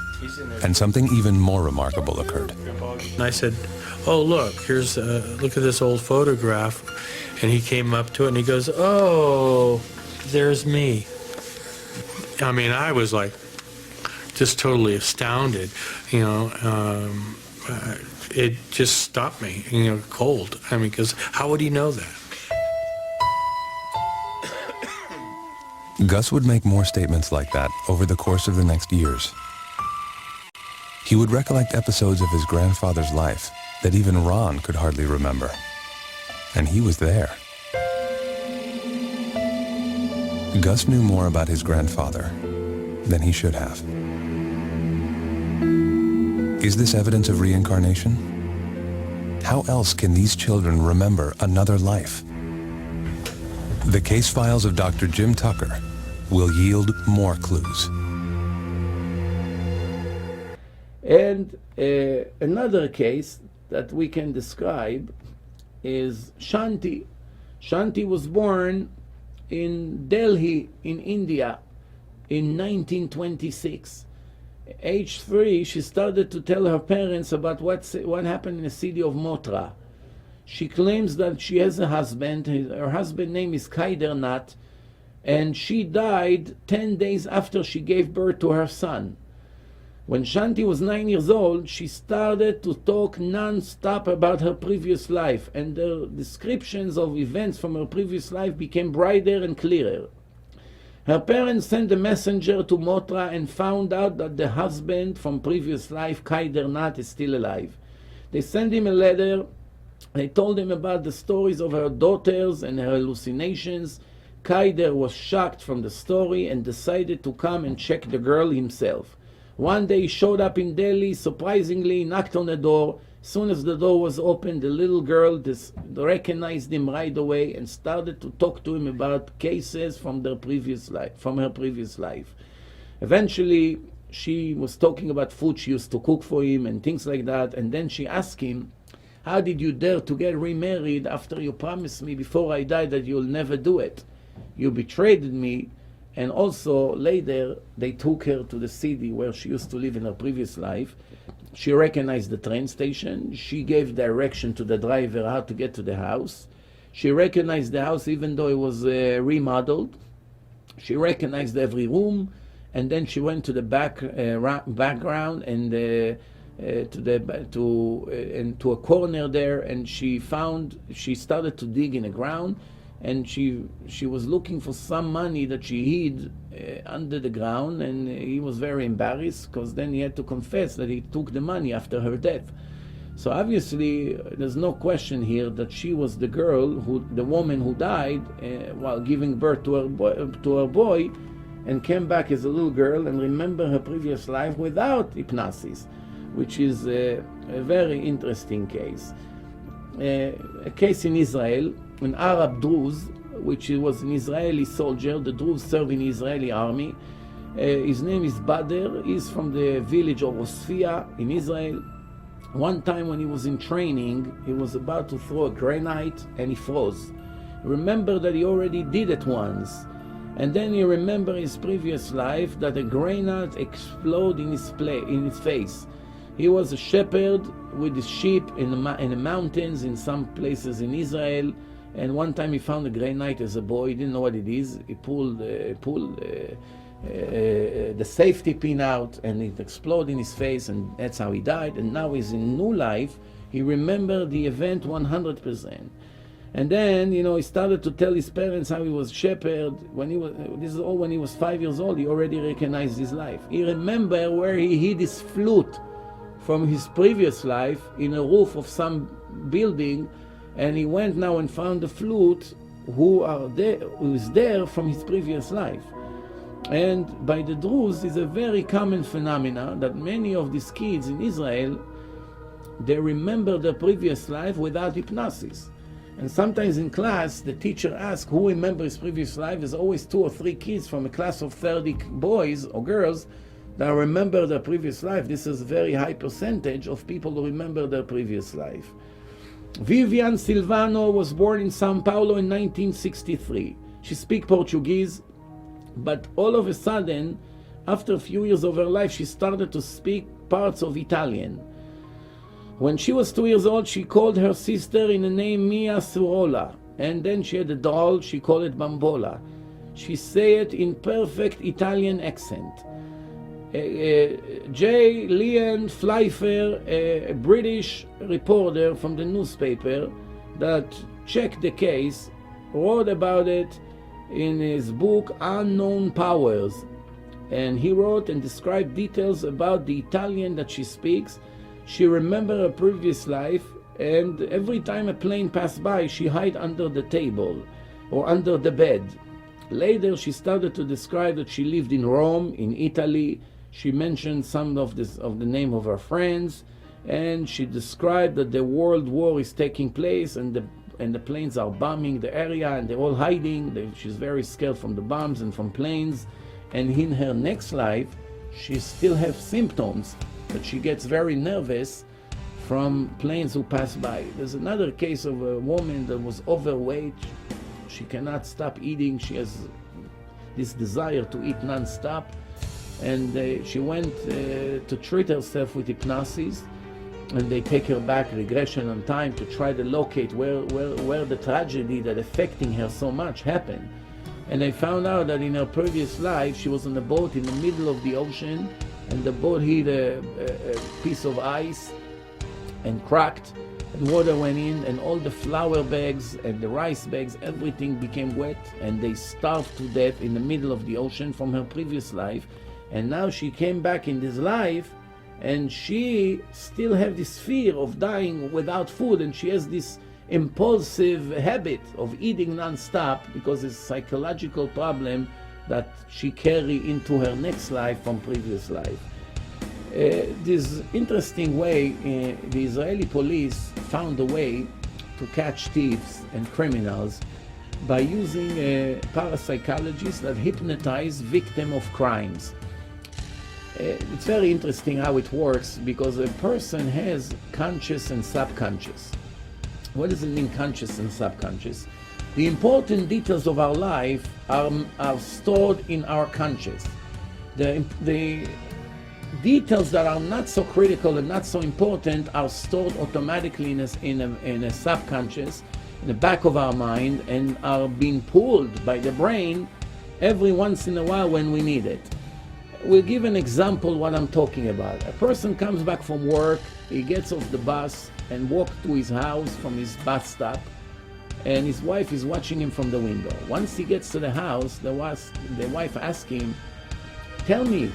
and something even more remarkable occurred. And I said, "Oh, look, look at this old photograph." And he came up to it and he goes, "Oh, there's me." I mean, I was like, just totally astounded, it just stopped me, cold. I mean, because how would he know that? Gus would make more statements like that over the course of the next years. He would recollect episodes of his grandfather's life that even Ron could hardly remember. And he was there. Gus knew more about his grandfather than he should have. Is this evidence of reincarnation? How else can these children remember another life? The case files of Dr. Jim Tucker will yield more clues. And another case that we can describe is Shanti. Shanti was born in Delhi, in India, in 1926. Age 3, she started to tell her parents about what happened in the city of Mothra. She claims that she has a husband. Her husband's name is Kaider Nat, and she died 10 days after she gave birth to her son. When Shanti was 9 years old, she started to talk non-stop about her previous life, and the descriptions of events from her previous life became brighter and clearer. Her parents sent a messenger to Mothra and found out that the husband from previous life, Kaider Nat, is still alive. They sent him a letter. They told him about the stories of her daughters and her hallucinations. Kaider was shocked from the story and decided to come and check the girl himself. One day he showed up in Delhi, surprisingly knocked on the door, As soon as the door was opened, the little girl recognized him right away and started to talk to him about cases from her previous life. Eventually, she was talking about food she used to cook for him and things like that, and then she asked him, how did you dare to get remarried after you promised me before I died that you'll never do it? You betrayed me. And also later they took her to the city where she used to live in her previous life. She recognized the train station. She gave direction to the driver how to get to the house. She recognized the house even though it was remodeled. She recognized every room, and then she went to the background and to a corner there, and she started to dig in the ground. And she was looking for some money that she hid under the ground, and he was very embarrassed because then he had to confess that he took the money after her death. So obviously there's no question here that she was the woman who died while giving birth to her boy, and came back as a little girl and remember her previous life without hypnosis, which is a very interesting case. A case in Israel. An Arab Druze, which was an Israeli soldier. The Druze served in the Israeli army. His name is Badr. He's from the village of Osfia in Israel. One time when he was in training, he was about to throw a grenade and he froze. Remember that he already did it once. And then he remembered his previous life that a grenade exploded in his face. He was a shepherd with his sheep in the mountains in some places in Israel. And one time he found a grenade as a boy. He didn't know what it is. He pulled the safety pin out, and it exploded in his face, and that's how he died. And now he's in new life. He remembered the event 100%. And then, he started to tell his parents how he was shepherd. This is all when he was 5 years old. He already recognized his life. He remembered where he hid his flute from his previous life in a roof of some building. And he went now and found the flute who is there from his previous life. And by the Druze is a very common phenomenon that many of these kids in Israel, they remember their previous life without hypnosis. And sometimes in class, the teacher asks who remembers his previous life. There's always 2 or 3 kids from a class of 30 boys or girls that remember their previous life. This is a very high percentage of people who remember their previous life. Vivian Silvano was born in Sao Paulo in 1963. She speaks Portuguese, but all of a sudden, after a few years of her life, she started to speak parts of Italian. When she was 2 years old, she called her sister in the name Mia Surola, and then she had a doll, she called it Bambola. She said it in perfect Italian accent. J. Leon Fleifer, a British reporter from the newspaper that checked the case, wrote about it in his book Unknown Powers. And he wrote and described details about the Italian that she speaks. She remembered her previous life, and every time a plane passed by, she hid under the table or under the bed. Later, she started to describe that she lived in Rome, in Italy. She mentioned some of the name of her friends, and she described that the world war is taking place, and the planes are bombing the area, and they're all hiding. She's very scared from the bombs and from planes. And in her next life, she still has symptoms, but she gets very nervous from planes who pass by. There's another case of a woman that was overweight. She cannot stop eating. She has this desire to eat non-stop. And she went to treat herself with hypnosis, and they take her back regression on time to try to locate where the tragedy that affecting her so much happened. And they found out that in her previous life she was on a boat in the middle of the ocean, and the boat hit a piece of ice and cracked, and water went in, and all the flour bags and the rice bags, everything became wet, and they starved to death in the middle of the ocean from her previous life. And now she came back in this life, and she still has this fear of dying without food, and she has this impulsive habit of eating non-stop because it's a psychological problem that she carry into her next life from previous life. This interesting way, the Israeli police found a way to catch thieves and criminals by using parapsychologists that hypnotize victims of crimes. It's very interesting how it works, because a person has conscious and subconscious. What does it mean, conscious and subconscious? The important details of our life are stored in our conscious. The details that are not so critical and not so important are stored automatically in a subconscious, in the back of our mind, and are being pulled by the brain every once in a while when we need it. We'll give an example what I'm talking about. A person comes back from work, he gets off the bus and walks to his house from his bus stop, and his wife is watching him from the window. Once he gets to the house, the wife asks him, "Tell me,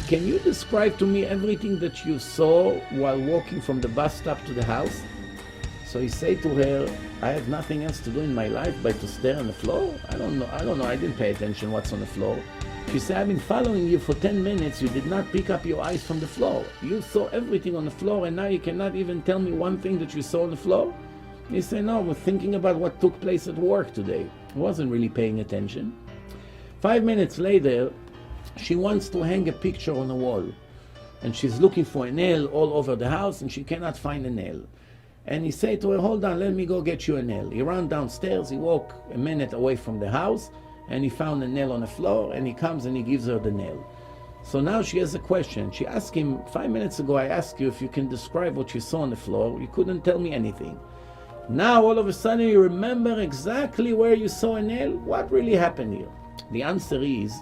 can you describe to me everything that you saw while walking from the bus stop to the house?" So he said to her, "I have nothing else to do in my life but to stare on the floor. I don't know, I didn't pay attention what's on the floor." She said, "I've been following you for 10 minutes. You did not pick up your eyes from the floor. You saw everything on the floor, and now you cannot even tell me one thing that you saw on the floor?" He said, "No, I was thinking about what took place at work today. I wasn't really paying attention." 5 minutes later, she wants to hang a picture on the wall, and she's looking for a nail all over the house, and she cannot find a nail. And he said to her, "Hold on, let me go get you a nail." He ran downstairs, he walked a minute away from the house, and he found a nail on the floor, and he comes and he gives her the nail. So now she has a question. She asked him, "5 minutes ago I asked you if you can describe what you saw on the floor. You couldn't tell me anything. Now all of a sudden you remember exactly where you saw a nail? What really happened here?" The answer is,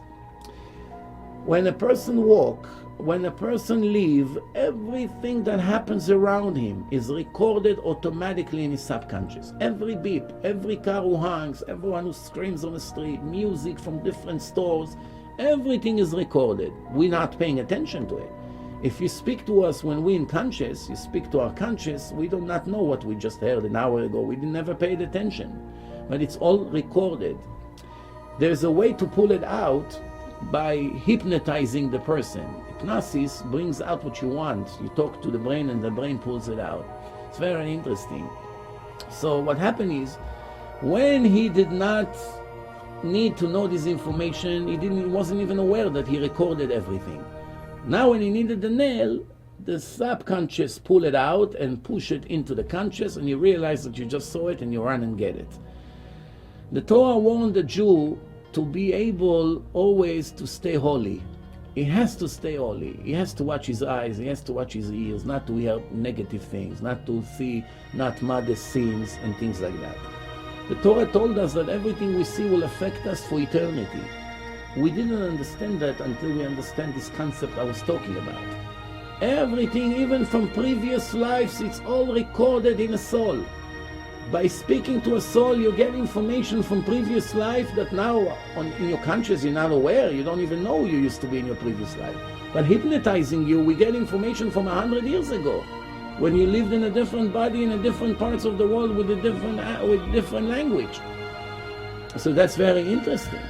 when a person walks, when a person lives, everything that happens around him is recorded automatically in his subconscious. Every beep, every car who honks, everyone who screams on the street, music from different stores, everything is recorded. We're not paying attention to it. If you speak to us when we're in conscious, you speak to our conscious, we do not know what we just heard an hour ago. We never paid attention. But it's all recorded. There's a way to pull it out by hypnotizing the person. Hypnosis brings out what you want. You talk to the brain and the brain pulls it out. It's very interesting. So what happened is, when he did not need to know this information, he wasn't even aware that he recorded everything. Now when he needed the nail, the subconscious pull it out and push it into the conscious, and you realize that you just saw it and you run and get it. The Torah warned the Jew to be able always to stay holy. He has to stay holy. He has to watch his eyes, he has to watch his ears, not to hear negative things, not to see not modest sins and things like that. The Torah told us that everything we see will affect us for eternity. We didn't understand that until we understand this concept I was talking about. Everything, even from previous lives, it's all recorded in a soul. By speaking to a soul, you get information from previous life that now in your conscious you're not aware. You don't even know you used to be in your previous life. But hypnotizing you, we get information from 100 years ago, when you lived in a different body in a different parts of the world with different language. So that's very interesting.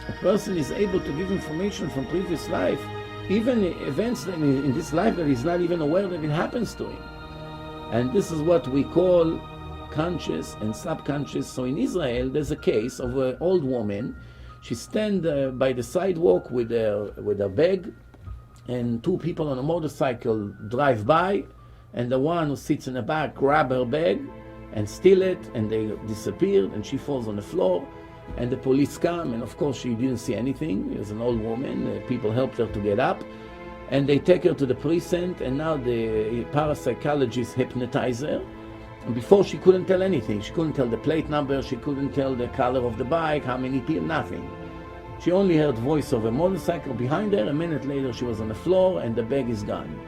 A person is able to give information from previous life, even events that in this life that he's not even aware that it happens to him. And this is what we call conscious and subconscious. So in Israel, there's a case of an old woman. She stands by the sidewalk with her bag, and two people on a motorcycle drive by, and the one who sits in the back grab her bag and steal it, and they disappear, and she falls on the floor, and the police come, and of course she didn't see anything. It was an old woman. People helped her to get up, and they take her to the precinct, and now the parapsychologist hypnotize her. And before, she couldn't tell anything. She couldn't tell the plate number, she couldn't tell the color of the bike, how many people, nothing. She only heard the voice of a motorcycle behind her. A minute later she was on the floor and the bag is gone.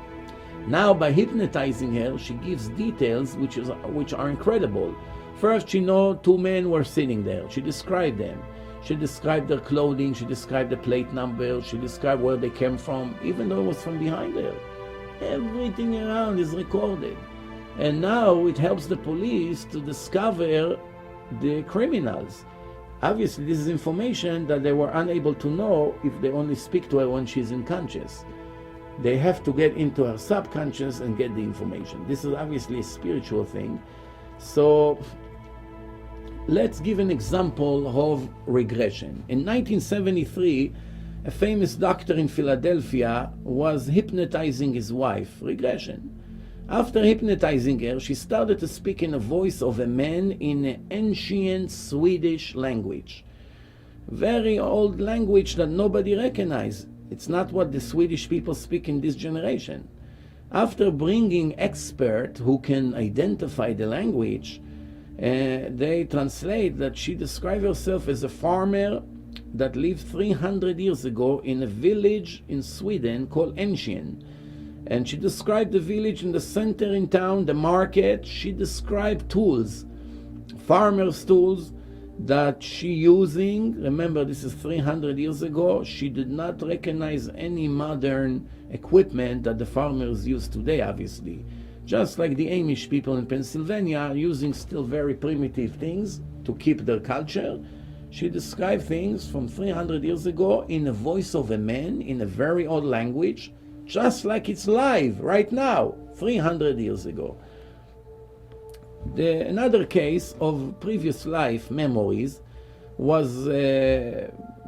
Now by hypnotizing her, she gives details which are incredible. First, she knows two men were sitting there. She described them. She described their clothing, she described the plate number, she described where they came from, even though it was from behind her. Everything around is recorded. And now it helps the police to discover the criminals. Obviously, this is information that they were unable to know if they only speak to her when she's unconscious. They have to get into her subconscious and get the information. This is obviously a spiritual thing. So let's give an example of regression. In 1973, a famous doctor in Philadelphia was hypnotizing his wife. Regression. After hypnotizing her, she started to speak in a voice of a man in an ancient Swedish language. Very old language that nobody recognized. It's not what the Swedish people speak in this generation. After bringing experts who can identify the language, they translate that she described herself as a farmer that lived 300 years ago in a village in Sweden called Ensien. And she described the village in the center in town, the market. She described tools, farmers' tools that she using. Remember, this is 300 years ago. She did not recognize any modern equipment that the farmers use today, obviously. Just like the Amish people in Pennsylvania are using still very primitive things to keep their culture. She described things from 300 years ago in the voice of a man in a very old language, just like it's live right now, 300 years ago. Another case of previous life memories was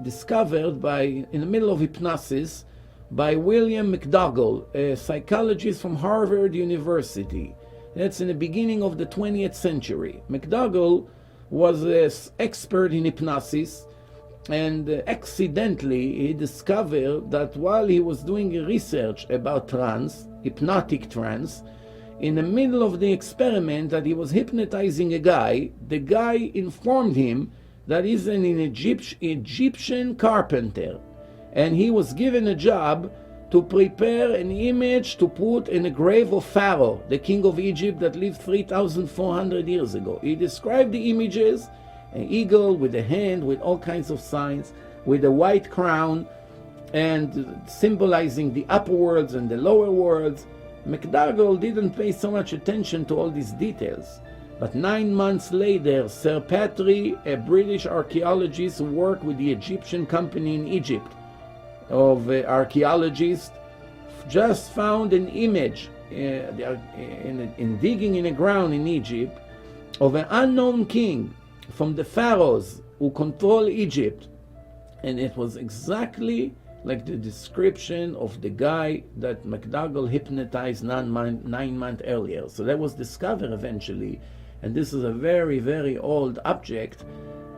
discovered in the middle of hypnosis by William McDougall, a psychologist from Harvard University. That's in the beginning of the 20th century. McDougall was an expert in hypnosis, and accidentally he discovered that while he was doing research about trance, hypnotic trance, in the middle of the experiment that he was hypnotizing a guy, the guy informed him that he's an Egyptian carpenter, and he was given a job to prepare an image to put in the grave of Pharaoh, the king of Egypt that lived 3,400 years ago. He described the images, an eagle with a hand, with all kinds of signs, with a white crown, and symbolizing the upper worlds and the lower worlds. McDougall didn't pay so much attention to all these details. But 9 months later, Sir Patry, a British archaeologist who worked with the Egyptian company in Egypt, of archaeologists, just found an image in digging in the ground in Egypt of an unknown king from the pharaohs who control Egypt. And it was exactly like the description of the guy that McDougall hypnotized 9 months earlier. So that was discovered eventually. And this is a very, very old object.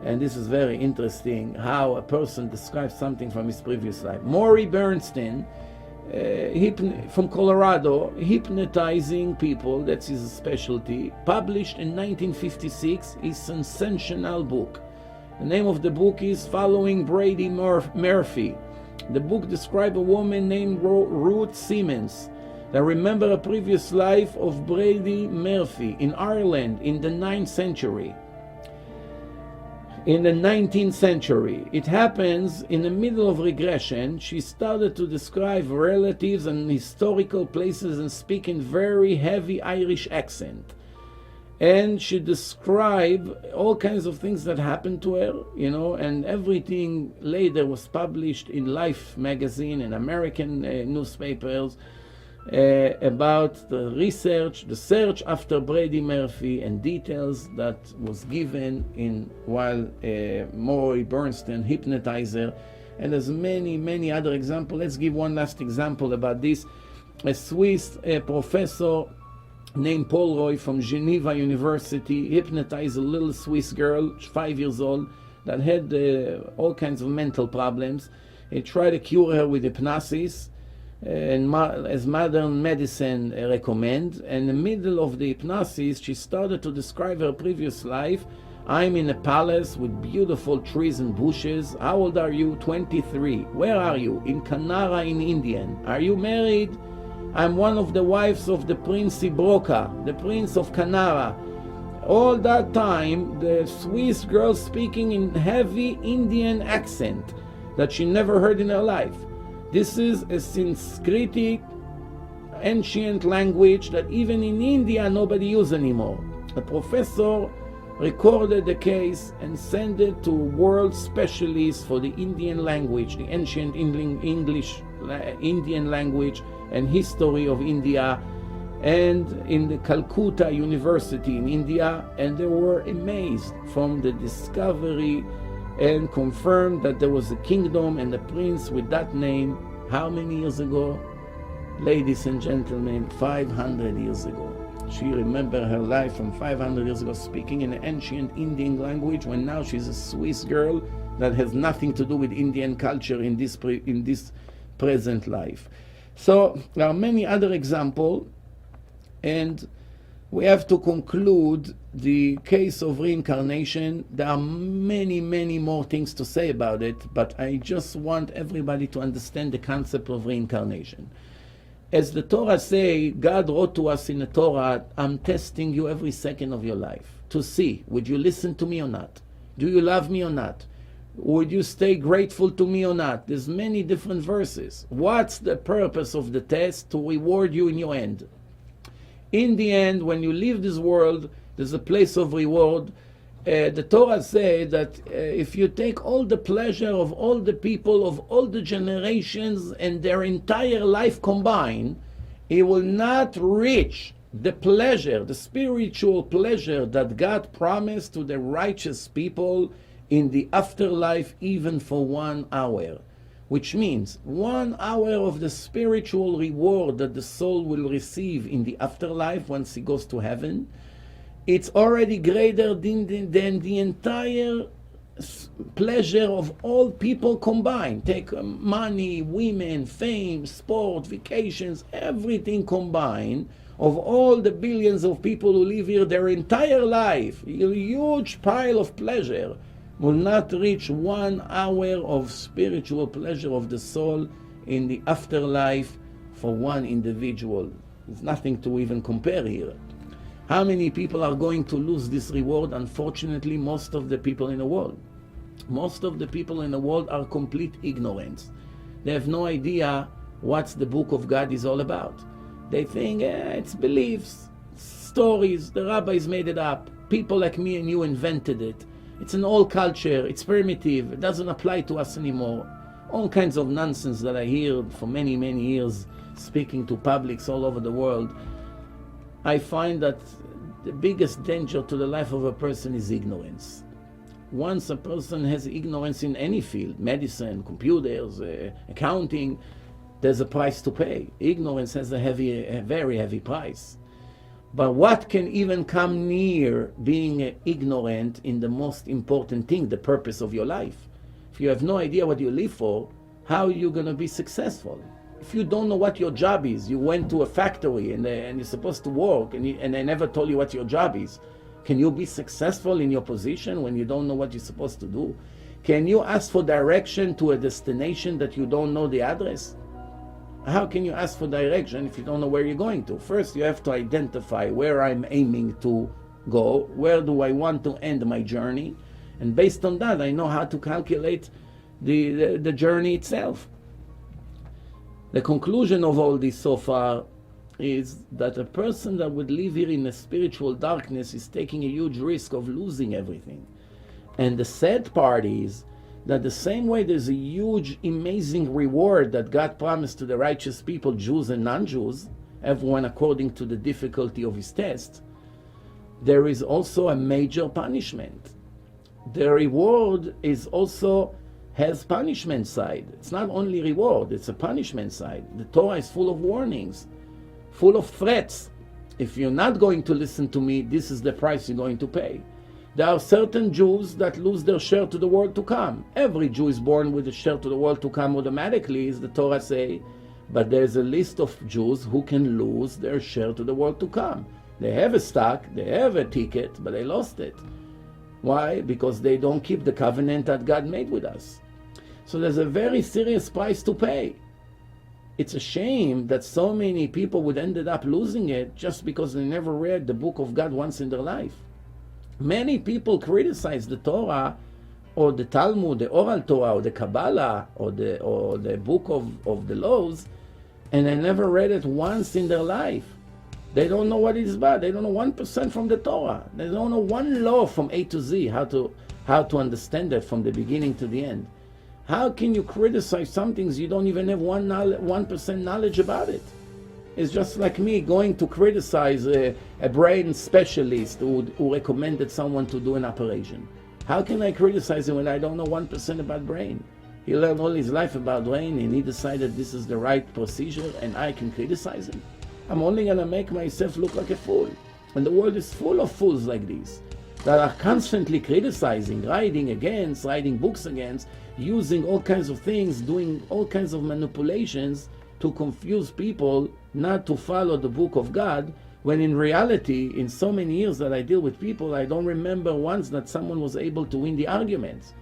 And this is very interesting how a person describes something from his previous life. Maury Bernstein, from Colorado, hypnotizing people, that's his specialty, published in 1956 his sensational book. The name of the book is Following Brady Murphy. The book describes a woman named Ruth Siemens that remembered a previous life of Brady Murphy in Ireland in the 9th century. In the 19th century, it happens in the middle of regression. She started to describe relatives and historical places and speak in very heavy Irish accent. And she described all kinds of things that happened to her, and everything later was published in Life magazine and American newspapers about the research, the search after Brady Murphy, and details that was given while Maury Bernstein hypnotized her. And there's many, many other examples. Let's give one last example about this. A Swiss professor named Paul Roy from Geneva University hypnotized a little Swiss girl, 5 years old, that had all kinds of mental problems. He tried to cure her with hypnosis, and as modern medicine recommend. In the middle of the hypnosis, she started to describe her previous life. I'm in a palace with beautiful trees and bushes. How old are you? 23. Where are you? In Kanara in Indian. Are you married? I'm one of the wives of the Prince Ibroka, the Prince of Kanara. All that time, the Swiss girl speaking in heavy Indian accent that she never heard in her life. This is a Sanskritic ancient language that even in India nobody uses anymore. A professor recorded the case and sent it to world specialists for the Indian language, the ancient English Indian language and history of India, and in the Calcutta University in India, and they were amazed from the discovery and confirmed that there was a kingdom and a prince with that name. How many years ago? Ladies and gentlemen, 500 years ago. She remembered her life from 500 years ago, speaking in an ancient Indian language, when now she's a Swiss girl that has nothing to do with Indian culture in this present life. So there are many other examples, and we have to conclude the case of reincarnation. There are many, many more things to say about it, but I just want everybody to understand the concept of reincarnation. As the Torah say, God wrote to us in the Torah, I'm testing you every second of your life to see, would you listen to me or not? Do you love me or not? Would you stay grateful to me or not? There's many different verses. What's the purpose of the test? To reward you in your end. In the end, when you leave this world, there's a place of reward. The Torah says that if you take all the pleasure of all the people of all the generations and their entire life combined, it will not reach the pleasure, the spiritual pleasure that God promised to the righteous people in the afterlife, even for 1 hour. Which means 1 hour of the spiritual reward that the soul will receive in the afterlife once he goes to heaven, it's already greater than the entire pleasure of all people combined. Take money, women, fame, sport, vacations, everything combined, of all the billions of people who live here their entire life, a huge pile of pleasure will not reach 1 hour of spiritual pleasure of the soul in the afterlife for one individual. There's nothing to even compare here. How many people are going to lose this reward? Unfortunately, most of the people in the world. Most of the people in the world are complete ignorance. They have no idea what the book of God is all about. They think it's beliefs, stories, the rabbis made it up. People like me and you invented it. It's an old culture, it's primitive, it doesn't apply to us anymore. All kinds of nonsense that I hear for many, many years, speaking to publics all over the world. I find that the biggest danger to the life of a person is ignorance. Once a person has ignorance in any field, medicine, computers, accounting, there's a price to pay. Ignorance has a very heavy price. But what can even come near being ignorant in the most important thing, the purpose of your life? If you have no idea what you live for, how are you going to be successful? If you don't know what your job is, you went to a factory and you're supposed to work and they never told you what your job is, can you be successful in your position when you don't know what you're supposed to do? Can you ask for direction to a destination that you don't know the address? How can you ask for direction if you don't know where you're going to? First, you have to identify where I'm aiming to go, where do I want to end my journey, and based on that, I know how to calculate the journey itself. The conclusion of all this so far is that a person that would live here in a spiritual darkness is taking a huge risk of losing everything. And the sad part is that the same way there's a huge, amazing reward that God promised to the righteous people, Jews and non-Jews, everyone according to the difficulty of his test, there is also a major punishment. The reward is also has punishment side. It's not only reward, it's a punishment side. The Torah is full of warnings, full of threats. If you're not going to listen to me, this is the price you're going to pay. There are certain Jews that lose their share to the world to come. Every Jew is born with a share to the world to come automatically, as the Torah say, but there's a list of Jews who can lose their share to the world to come. They have a stock, they have a ticket, but they lost it. Why? Because they don't keep the covenant that God made with us. So there's a very serious price to pay. It's a shame that so many people would ended up losing it just because they never read the book of God once in their life. Many people criticize the Torah or the Talmud, the oral Torah, or the Kabbalah, or the book of the laws, and they never read it once in their life. They don't know what it is about. They don't know 1% from the Torah. They don't know one law from A to Z, how to understand it from the beginning to the end. How can you criticize some things you don't even have 1% knowledge about it? It's just like me going to criticize a brain specialist who recommended someone to do an operation. How can I criticize him when I don't know 1% about brain? He learned all his life about brain and he decided this is the right procedure and I can criticize him. I'm only going to make myself look like a fool. And the world is full of fools like these that are constantly criticizing, writing books against, using all kinds of things, doing all kinds of manipulations to confuse people not to follow the book of God, when in reality, in so many years that I deal with people, I don't remember once that someone was able to win the arguments.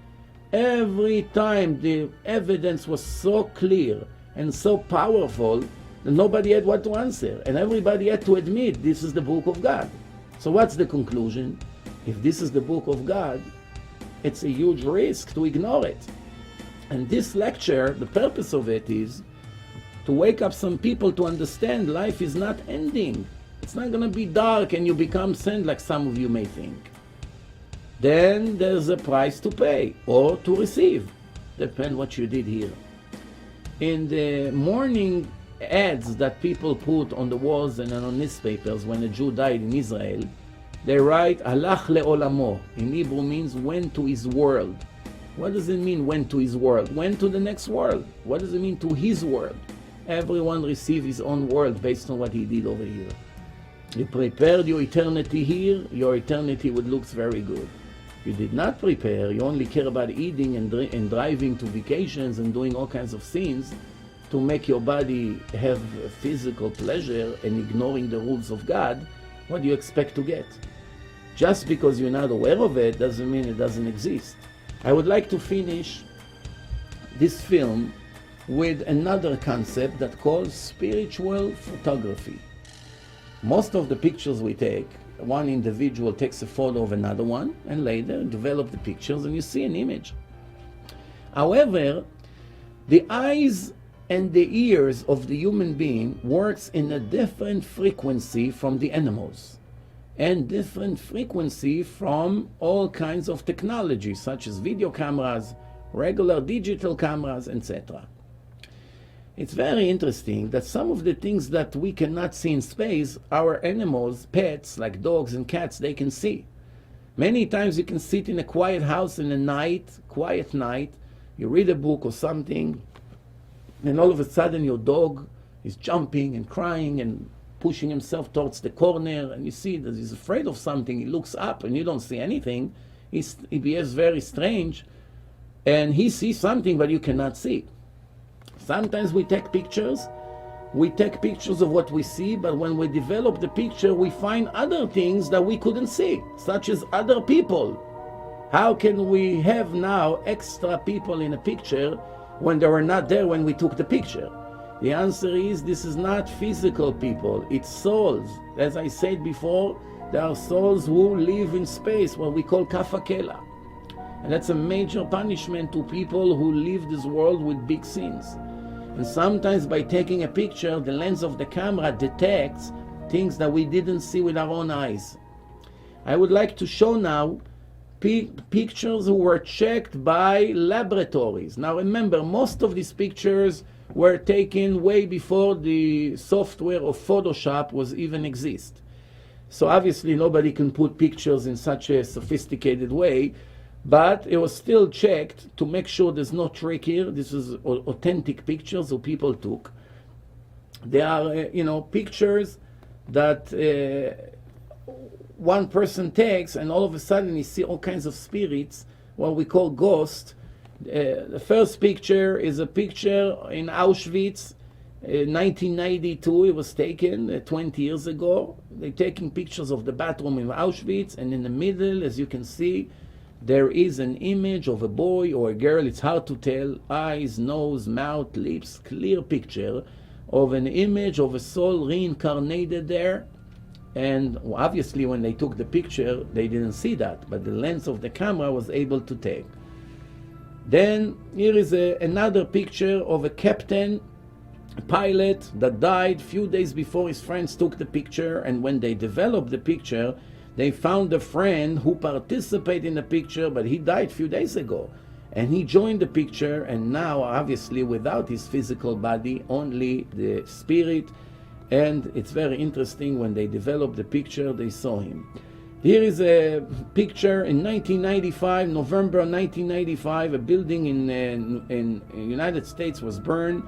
Every time the evidence was so clear and so powerful that nobody had what to answer, and everybody had to admit this is the book of God. So what's the conclusion? If this is the book of God, it's a huge risk to ignore it. And this lecture, the purpose of it is to wake up some people to understand life is not ending. It's not going to be dark and you become sand like some of you may think. Then there's a price to pay or to receive. Depends what you did here. In the morning ads that people put on the walls and on newspapers when a Jew died in Israel, they write, Halach le'olamo. In Hebrew means went to his world. What does it mean, went to his world? Went to the next world. What does it mean, to his world? Everyone received his own world based on what he did over here. You prepared your eternity here, your eternity would look very good. You did not prepare, you only care about eating and driving to vacations and doing all kinds of things to make your body have physical pleasure and ignoring the rules of God. What do you expect to get? Just because you're not aware of it doesn't mean it doesn't exist. I would like to finish this film with another concept that calls spiritual photography. Most of the pictures we take, one individual takes a photo of another one and later develop the pictures and you see an image. However, the eyes and the ears of the human being works in a different frequency from the animals and different frequency from all kinds of technology such as video cameras, regular digital cameras, etc. It's very interesting that some of the things that we cannot see in space, our animals, pets like dogs and cats, they can see. Many times you can sit in a quiet house in a night, quiet night, you read a book or something, and all of a sudden your dog is jumping and crying and pushing himself towards the corner, and you see that he's afraid of something. He looks up and you don't see anything. He behaves very strange, and he sees something but you cannot see. Sometimes we take pictures of what we see, but when we develop the picture, we find other things that we couldn't see, such as other people. How can we have now extra people in a picture when they were not there when we took the picture? The answer is this is not physical people, it's souls. As I said before, there are souls who live in space, what we call kafakela. And that's a major punishment to people who live this world with big sins. And sometimes by taking a picture, the lens of the camera detects things that we didn't see with our own eyes. I would like to show now pictures who were checked by laboratories. Now remember, most of these pictures were taken way before the software of Photoshop was even exist. So obviously nobody can put pictures in such a sophisticated way, but it was still checked to make sure there's no trick here. This is authentic pictures that people took. There are, pictures that one person takes, and all of a sudden you see all kinds of spirits, what we call ghosts. The first picture is a picture in Auschwitz, 1992. It was taken 20 years ago. They're taking pictures of the bathroom in Auschwitz, and in the middle, as you can see, there is an image of a boy or a girl. It's hard to tell. Eyes, nose, mouth, lips, clear picture of an image of a soul reincarnated there. And obviously when they took the picture, they didn't see that, but the lens of the camera was able to take. Then here is another picture of a captain, a pilot that died a few days before his friends took the picture, and when they developed the picture, they found a friend who participated in the picture, but he died a few days ago. And he joined the picture, and now obviously without his physical body, only the spirit. And it's very interesting, when they developed the picture, they saw him. Here is a picture in 1995, November 1995, a building in United States was burned.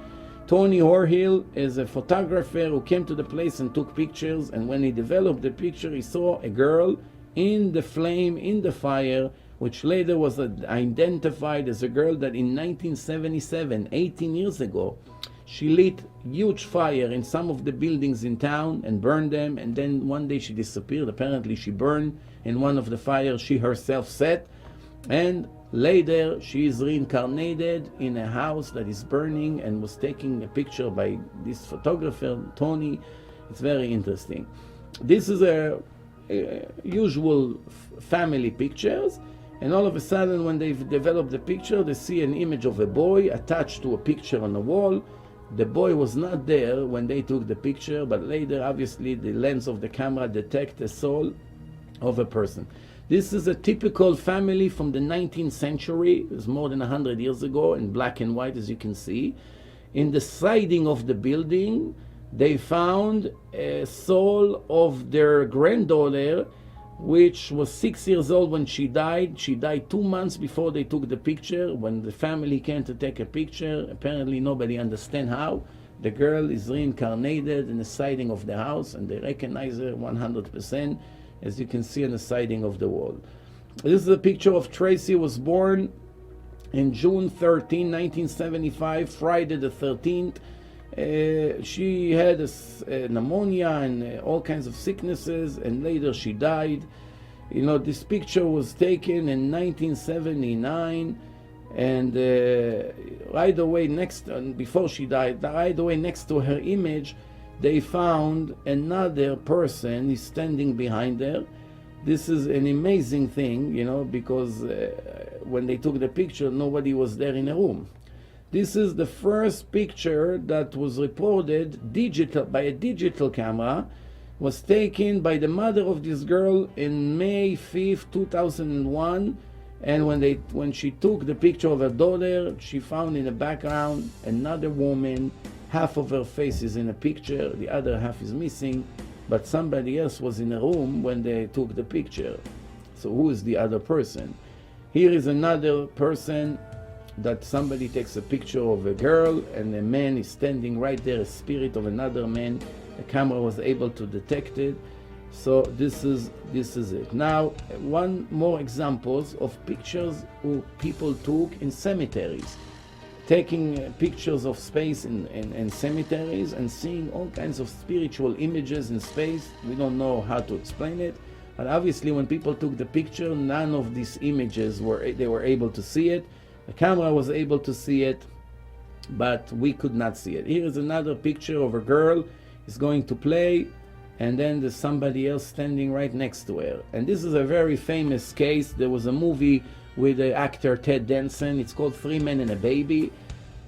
Tony Horhill is a photographer who came to the place and took pictures, and when he developed the picture, he saw a girl in the flame, in the fire, which later was identified as a girl that in 1977, 18 years ago, she lit huge fire in some of the buildings in town and burned them, and then one day she disappeared. Apparently she burned in one of the fires she herself set, and later she is reincarnated in a house that is burning and was taking a picture by this photographer, Tony. It's very interesting. This is a usual family pictures, and all of a sudden when they've developed the picture, they see an image of a boy attached to a picture on the wall. The boy was not there when they took the picture, but later obviously the lens of the camera detects the soul of a person. This is a typical family from the 19th century. It was more than 100 years ago, in black and white, as you can see. In the siding of the building, they found a soul of their granddaughter, which was 6 years old when she died. She died 2 months before they took the picture. When the family came to take a picture, apparently nobody understands how. The girl is reincarnated in the siding of the house, and they recognize her 100%, as you can see on the siding of the wall. This is a picture of Tracy, who was born in June 13, 1975, Friday the 13th. She had pneumonia and all kinds of sicknesses, and later she died. You know, this picture was taken in 1979, and right away before she died, right away next to her image, they found another person is standing behind her. This is an amazing thing, you know, because when they took the picture, nobody was there in the room. This is the first picture that was reported by a digital camera, was taken by the mother of this girl in May 5th, 2001. And when she took the picture of her daughter, she found in the background another woman. Half of her face is in a picture, the other half is missing, but somebody else was in a room when they took the picture. So who is the other person? Here is another person that somebody takes a picture of a girl, and a man is standing right there, a spirit of another man. The camera was able to detect it. So this is it. Now, one more examples of pictures who people took in cemeteries. Taking pictures of space in cemeteries and seeing all kinds of spiritual images in space. We don't know how to explain it, but obviously when people took the picture, none of these images were able to see it. The camera was able to see it, but we could not see it. Here is another picture of a girl is going to play, and then there's somebody else standing right next to her. And this is a very famous case. There was a movie with the actor Ted Danson. It's called 3 Men and a Baby.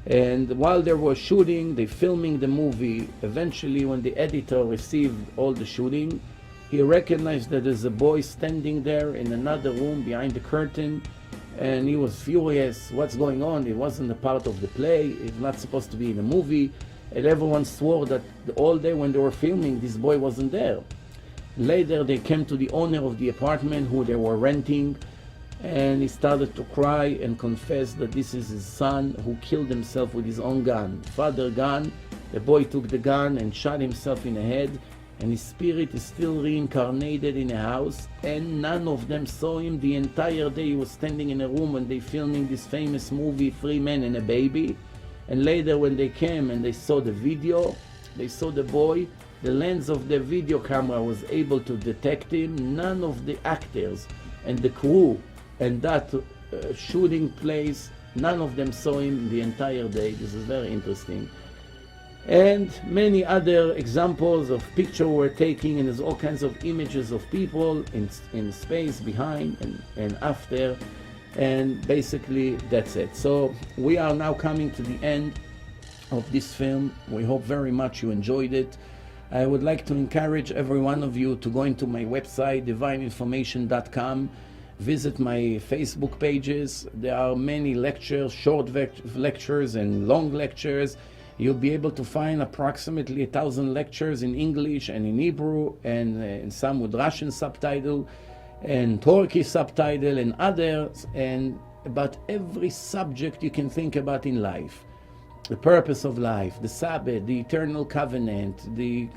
And while they were shooting, they filming the movie. Eventually, when the editor received all the shooting, he recognized that there's a boy standing there in another room behind the curtain, and he was furious. What's going on? It wasn't a part of the play. It's not supposed to be in the movie. And everyone swore that all day when they were filming, this boy wasn't there. Later, they came to the owner of the apartment who they were renting, and he started to cry and confess that this is his son who killed himself with his own gun. Father gun. The boy took the gun and shot himself in the head, and his spirit is still reincarnated in a house, and none of them saw him the entire day. He was standing in a room when they filming this famous movie 3 Men and a Baby. And later when they came and they saw the video, they saw the boy, the lens of the video camera was able to detect him. None of the actors and the crew and that shooting place, none of them saw him the entire day. This is very interesting. And many other examples of pictures we're taking, and there's all kinds of images of people in space, behind and after, and basically that's it. So we are now coming to the end of this film. We hope very much you enjoyed it. I would like to encourage every one of you to go into my website, divineinformation.com. Visit my Facebook pages. There are many lectures, short lectures and long lectures. You'll be able to find approximately 1,000 lectures in English and in Hebrew, and some with Russian subtitle and Turkish subtitle and others, and about every subject you can think about in life. The purpose of life, the Sabbath, the eternal covenant, the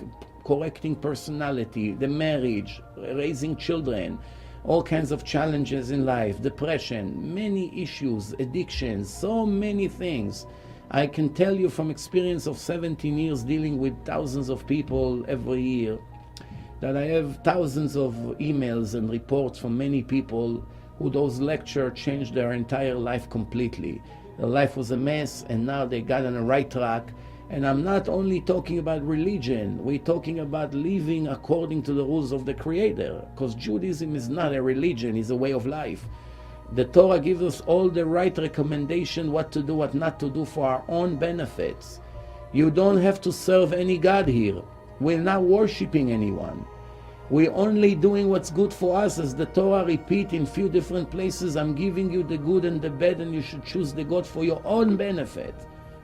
correcting personality, the marriage, raising children, all kinds of challenges in life, depression, many issues, addictions, so many things. I can tell you from experience of 17 years dealing with thousands of people every year, that I have thousands of emails and reports from many people who those lectures changed their entire life completely. Their life was a mess, and now they got on the right track. And I'm not only talking about religion, we're talking about living according to the rules of the Creator, because Judaism is not a religion, it's a way of life. The Torah gives us all the right recommendation, what to do, what not to do for our own benefits. You don't have to serve any God here. We're not worshiping anyone. We're only doing what's good for us, as the Torah repeat in few different places. I'm giving you the good and the bad, and you should choose the good for your own benefit.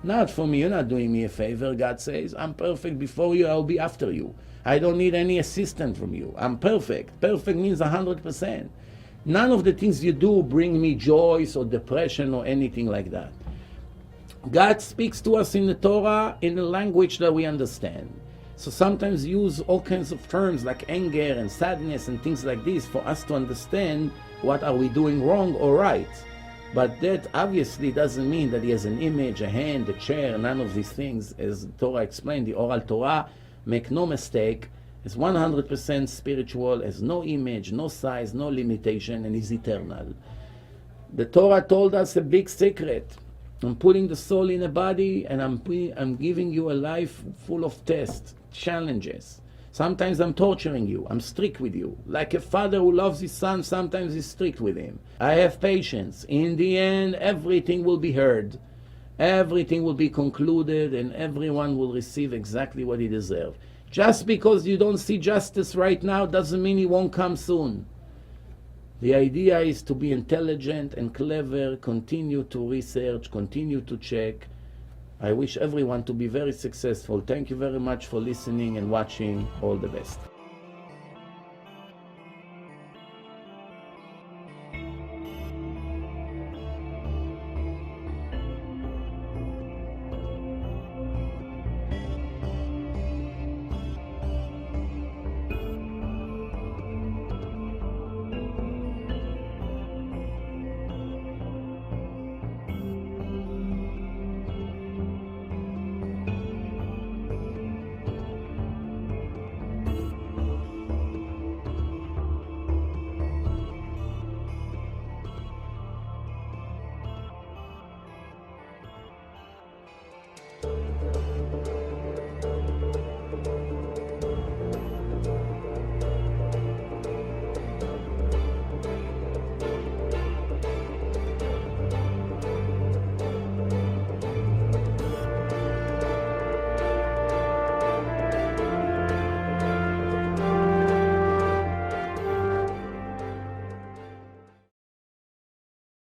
Not for me. You're not doing me a favor, God says. I'm perfect before you, I'll be after you. I don't need any assistance from you. I'm perfect. Perfect means 100%. None of the things you do bring me joy or depression or anything like that. God speaks to us in the Torah in a language that we understand. So sometimes use all kinds of terms like anger and sadness and things like this for us to understand what are we doing wrong or right. But that obviously doesn't mean that he has an image, a hand, a chair, none of these things. As the Torah explained, the oral Torah, make no mistake, is 100% spiritual, has no image, no size, no limitation, and is eternal. The Torah told us a big secret. I'm putting the soul in a body, and I'm giving you a life full of tests, challenges. Sometimes I'm torturing you. I'm strict with you. Like a father who loves his son, sometimes he's strict with him. I have patience. In the end, everything will be heard. Everything will be concluded, and everyone will receive exactly what he deserves. Just because you don't see justice right now doesn't mean it won't come soon. The idea is to be intelligent and clever, continue to research, continue to check. I wish everyone to be very successful. Thank you very much for listening and watching. All the best.